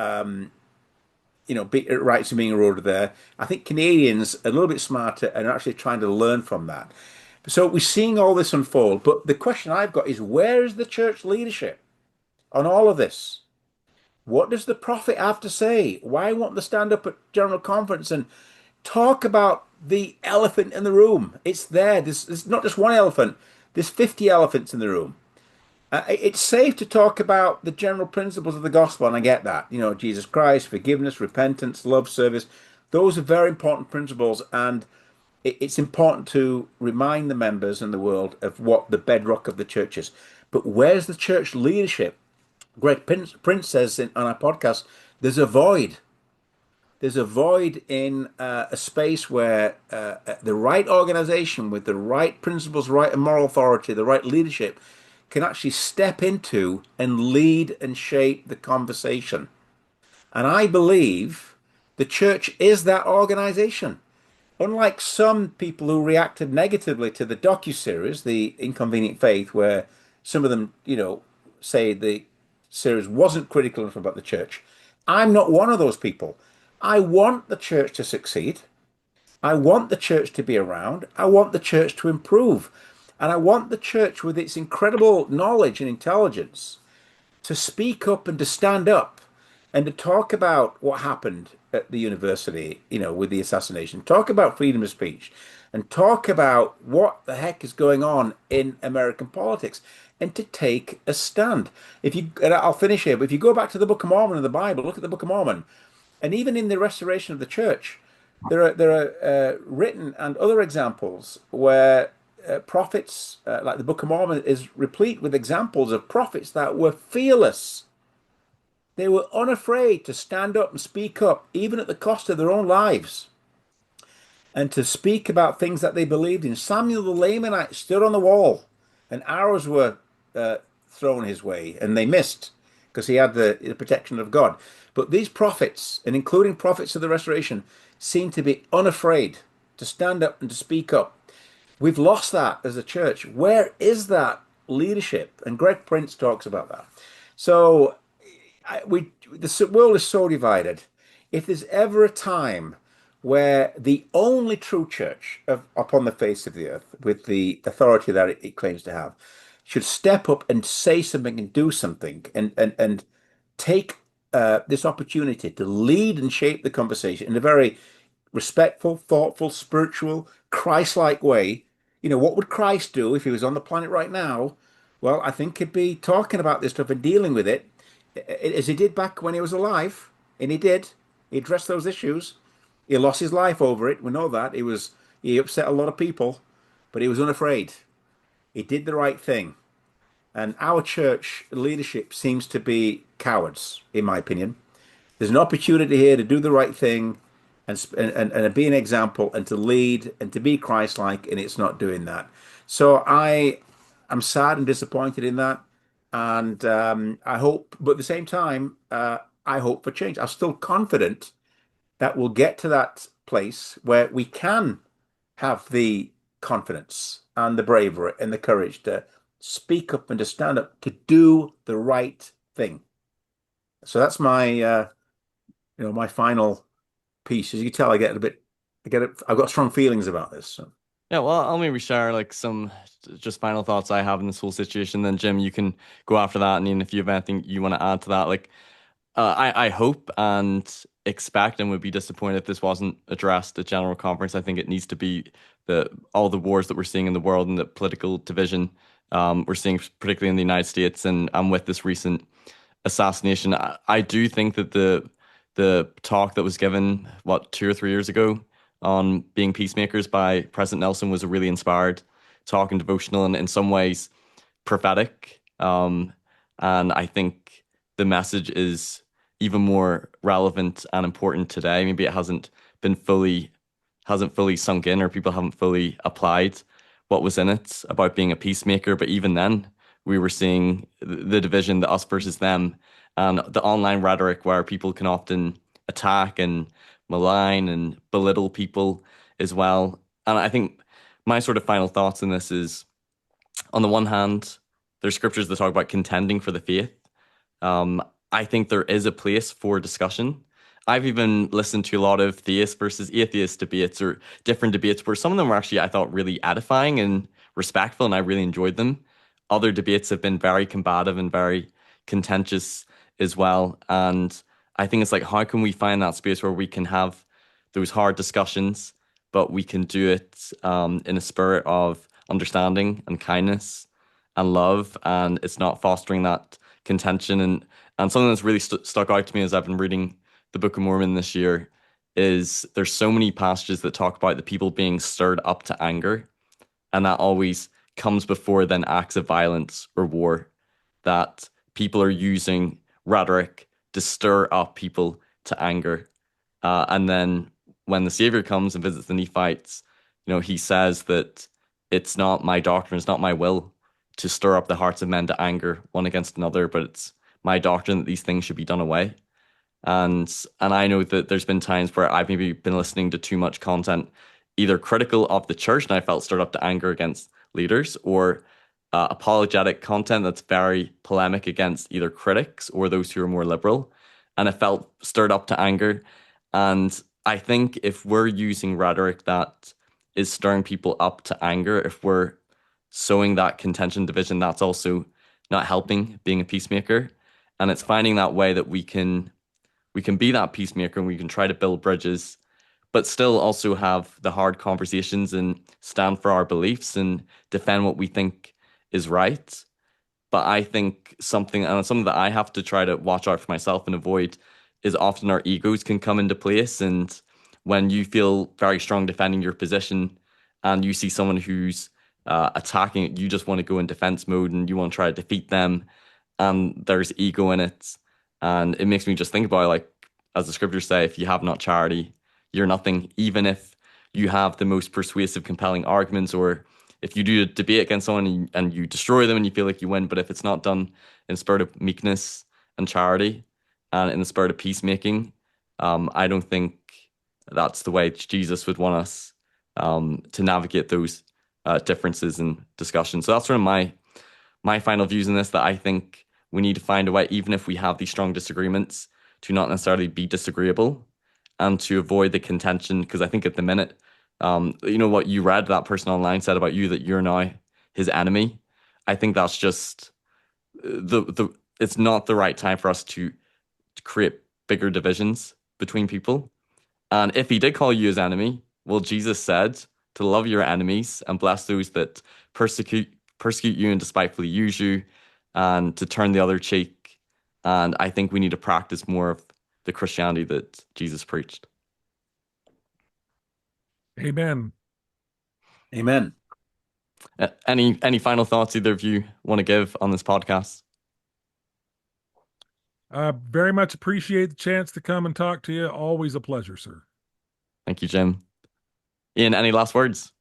rights are being eroded there. I think Canadians are a little bit smarter and are actually trying to learn from that. So we're seeing all this unfold. But the question I've got is, where is the church leadership on all of this? What does the prophet have to say? Why won't they stand up at General Conference and talk about the elephant in the room? It's there. There's not just one elephant, there's 50 elephants in the room. It's safe to talk about the general principles of the gospel, and I get that. You know, Jesus Christ, forgiveness, repentance, love, service. Those are very important principles, and it's important to remind the members and the world of what the bedrock of the church is. But where's the church leadership? Prince says on our podcast, there's a void. There's a void in a space where the right organization with the right principles, right moral authority, the right leadership can actually step into and lead and shape the conversation. And I believe the church is that organization. Unlike some people who reacted negatively to the docuseries, The Inconvenient Faith, where some of them, say the series wasn't critical enough about the church, I'm not one of those people. I want the church to succeed. I want the church to be around. I want the church to improve. And I want the church, with its incredible knowledge and intelligence, to speak up and to stand up and to talk about what happened at the university, with the assassination, talk about freedom of speech, and talk about what the heck is going on in American politics, and to take a stand. And I'll finish here, but if you go back to the Book of Mormon and the Bible, look at the Book of Mormon, and even in the restoration of the church, there are written and other examples where prophets, like the Book of Mormon, is replete with examples of prophets that were fearless. They were unafraid to stand up and speak up, even at the cost of their own lives, and to speak about things that they believed in. Samuel the Lamanite stood on the wall, and arrows were thrown his way, and they missed because he had the protection of God. But these prophets, and including prophets of the Restoration, seem to be unafraid to stand up and to speak up. We've lost that as a church. Where is that leadership? And Greg Prince talks about that. So the world is so divided. If there's ever a time where the only true church upon the face of the earth, with the authority that it claims to have, should step up and say something and do something, and take this opportunity to lead and shape the conversation in a very respectful, thoughtful, spiritual, Christ-like way. What would Christ do if he was on the planet right now? Well, I think he'd be talking about this stuff and dealing with it as he did back when he was alive. And he did. He addressed those issues. He lost his life over it. We know that. He upset a lot of people, but he was unafraid. He did the right thing. And our church leadership seems to be cowards, in my opinion. There's an opportunity here to do the right thing and be an example and to lead and to be Christ-like, and it's not doing that. So I am sad and disappointed in that, and I hope, but at the same time, I hope for change. I'm still confident that we'll get to that place where we can have the confidence and the bravery and the courage to speak up and to stand up to do the right thing. So that's my final piece. As you can tell, I've got strong feelings about this. So. Yeah, well, I'll maybe share like some just final thoughts I have in this whole situation. Then Jim, you can go after that, and Ian, if you have anything you want to add to that, like I hope and expect and would be disappointed if this wasn't addressed at General Conference. I think it needs to be all the wars that we're seeing in the world and the political division we're seeing, particularly in the United States, and with this recent assassination. I do think that the talk that was given, 2 or 3 years ago, on being peacemakers by President Nelson was a really inspired talk and devotional, and in some ways prophetic. And I think the message is even more relevant and important today. Maybe it hasn't fully sunk in, or people haven't fully applied what was in it about being a peacemaker. But even then, we were seeing the division, the us versus them, and the online rhetoric where people can often attack and malign and belittle people as well. And I think my sort of final thoughts in this is, on the one hand, there's scriptures that talk about contending for the faith. I think there is a place for discussion. I've even listened to a lot of theist versus atheist debates, or different debates, where some of them were actually, I thought, really edifying and respectful, and I really enjoyed them. Other debates have been very combative and very contentious as well. And I think it's like, how can we find that space where we can have those hard discussions, but we can do it in a spirit of understanding and kindness and love, and it's not fostering that contention. And something that's really stuck out to me as I've been reading the Book of Mormon this year is there's so many passages that talk about the people being stirred up to anger, and that always comes before then acts of violence or war. That people are using rhetoric to stir up people to anger, and then when the Savior comes and visits the Nephites, he says that it's not my doctrine, it's not my will to stir up the hearts of men to anger one against another, but it's my doctrine that these things should be done away. And I know that there's been times where I've maybe been listening to too much content, either critical of the church, and I felt stirred up to anger against leaders, or apologetic content that's very polemic against either critics or those who are more liberal, and I felt stirred up to anger. And I think if we're using rhetoric that is stirring people up to anger, if we're sowing that contention division, that's also not helping being a peacemaker. And it's finding that way that we can be that peacemaker, and we can try to build bridges, but still also have the hard conversations and stand for our beliefs and defend what we think is right. But I think something that I have to try to watch out for myself and avoid is often our egos can come into place. And when you feel very strong defending your position and you see someone who's attacking it, you just want to go in defense mode and you want to try to defeat them. And there's ego in it. And it makes me just think about, like, as the scriptures say, if you have not charity, you're nothing. Even if you have the most persuasive, compelling arguments, or if you do a debate against someone and you destroy them and you feel like you win, but if it's not done in the spirit of meekness and charity and in the spirit of peacemaking, I don't think that's the way Jesus would want us to navigate those differences and discussions. So that's sort of my final views in this, that I think we need to find a way, even if we have these strong disagreements, to not necessarily be disagreeable and to avoid the contention. Because I think at the minute, what you read, that person online said about you, that you're now his enemy. I think that's just it's not the right time for us to create bigger divisions between people. And if he did call you his enemy, well, Jesus said to love your enemies and bless those that persecute you and despitefully use you, and to turn the other cheek. And I think we need to practice more of the Christianity that Jesus preached. Amen. Amen. Any final thoughts either of you want to give on this podcast? Very much appreciate the chance to come and talk to you. Always a pleasure, sir. Thank you, Jim. Ian, any last words?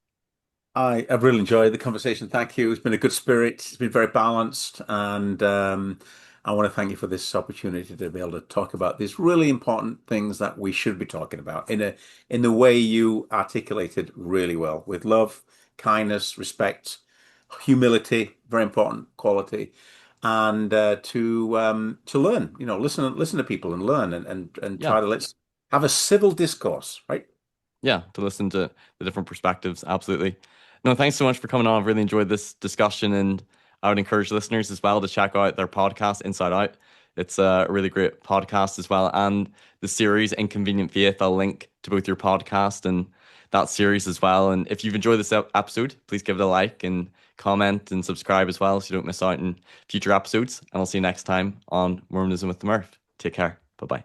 I've really enjoyed the conversation. Thank you. It's been a good spirit. It's been very balanced. And I want to thank you for this opportunity to be able to talk about these really important things that we should be talking about in the way you articulated really well, with love, kindness, respect, humility, very important quality, and to learn, listen to people and learn and try to let's have a civil discourse, right? Yeah, to listen to the different perspectives. Absolutely. No, thanks so much for coming on. I've really enjoyed this discussion, and I would encourage listeners as well to check out their podcast, Inside Out. It's a really great podcast as well. And the series, Inconvenient Faith, I'll link to both your podcast and that series as well. And if you've enjoyed this episode, please give it a like and comment and subscribe as well so you don't miss out on future episodes. And I'll see you next time on Mormonism with the Murph. Take care. Bye-bye.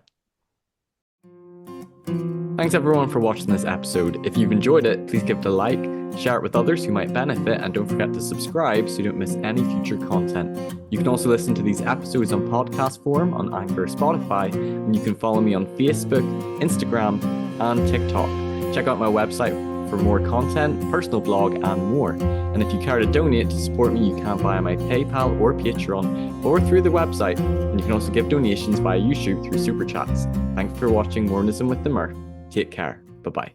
Thanks everyone for watching this episode. If you've enjoyed it, please give it a like, share it with others who might benefit, and don't forget to subscribe so you don't miss any future content. You can also listen to these episodes on podcast form on Anchor or Spotify, and you can follow me on Facebook, Instagram, and TikTok. Check out my website for more content, personal blog, and more. And if you care to donate to support me, you can via my PayPal or Patreon, or through the website. And you can also give donations via YouTube through Super Chats. Thanks for watching Mormonism with the Murph. Take care. Bye-bye.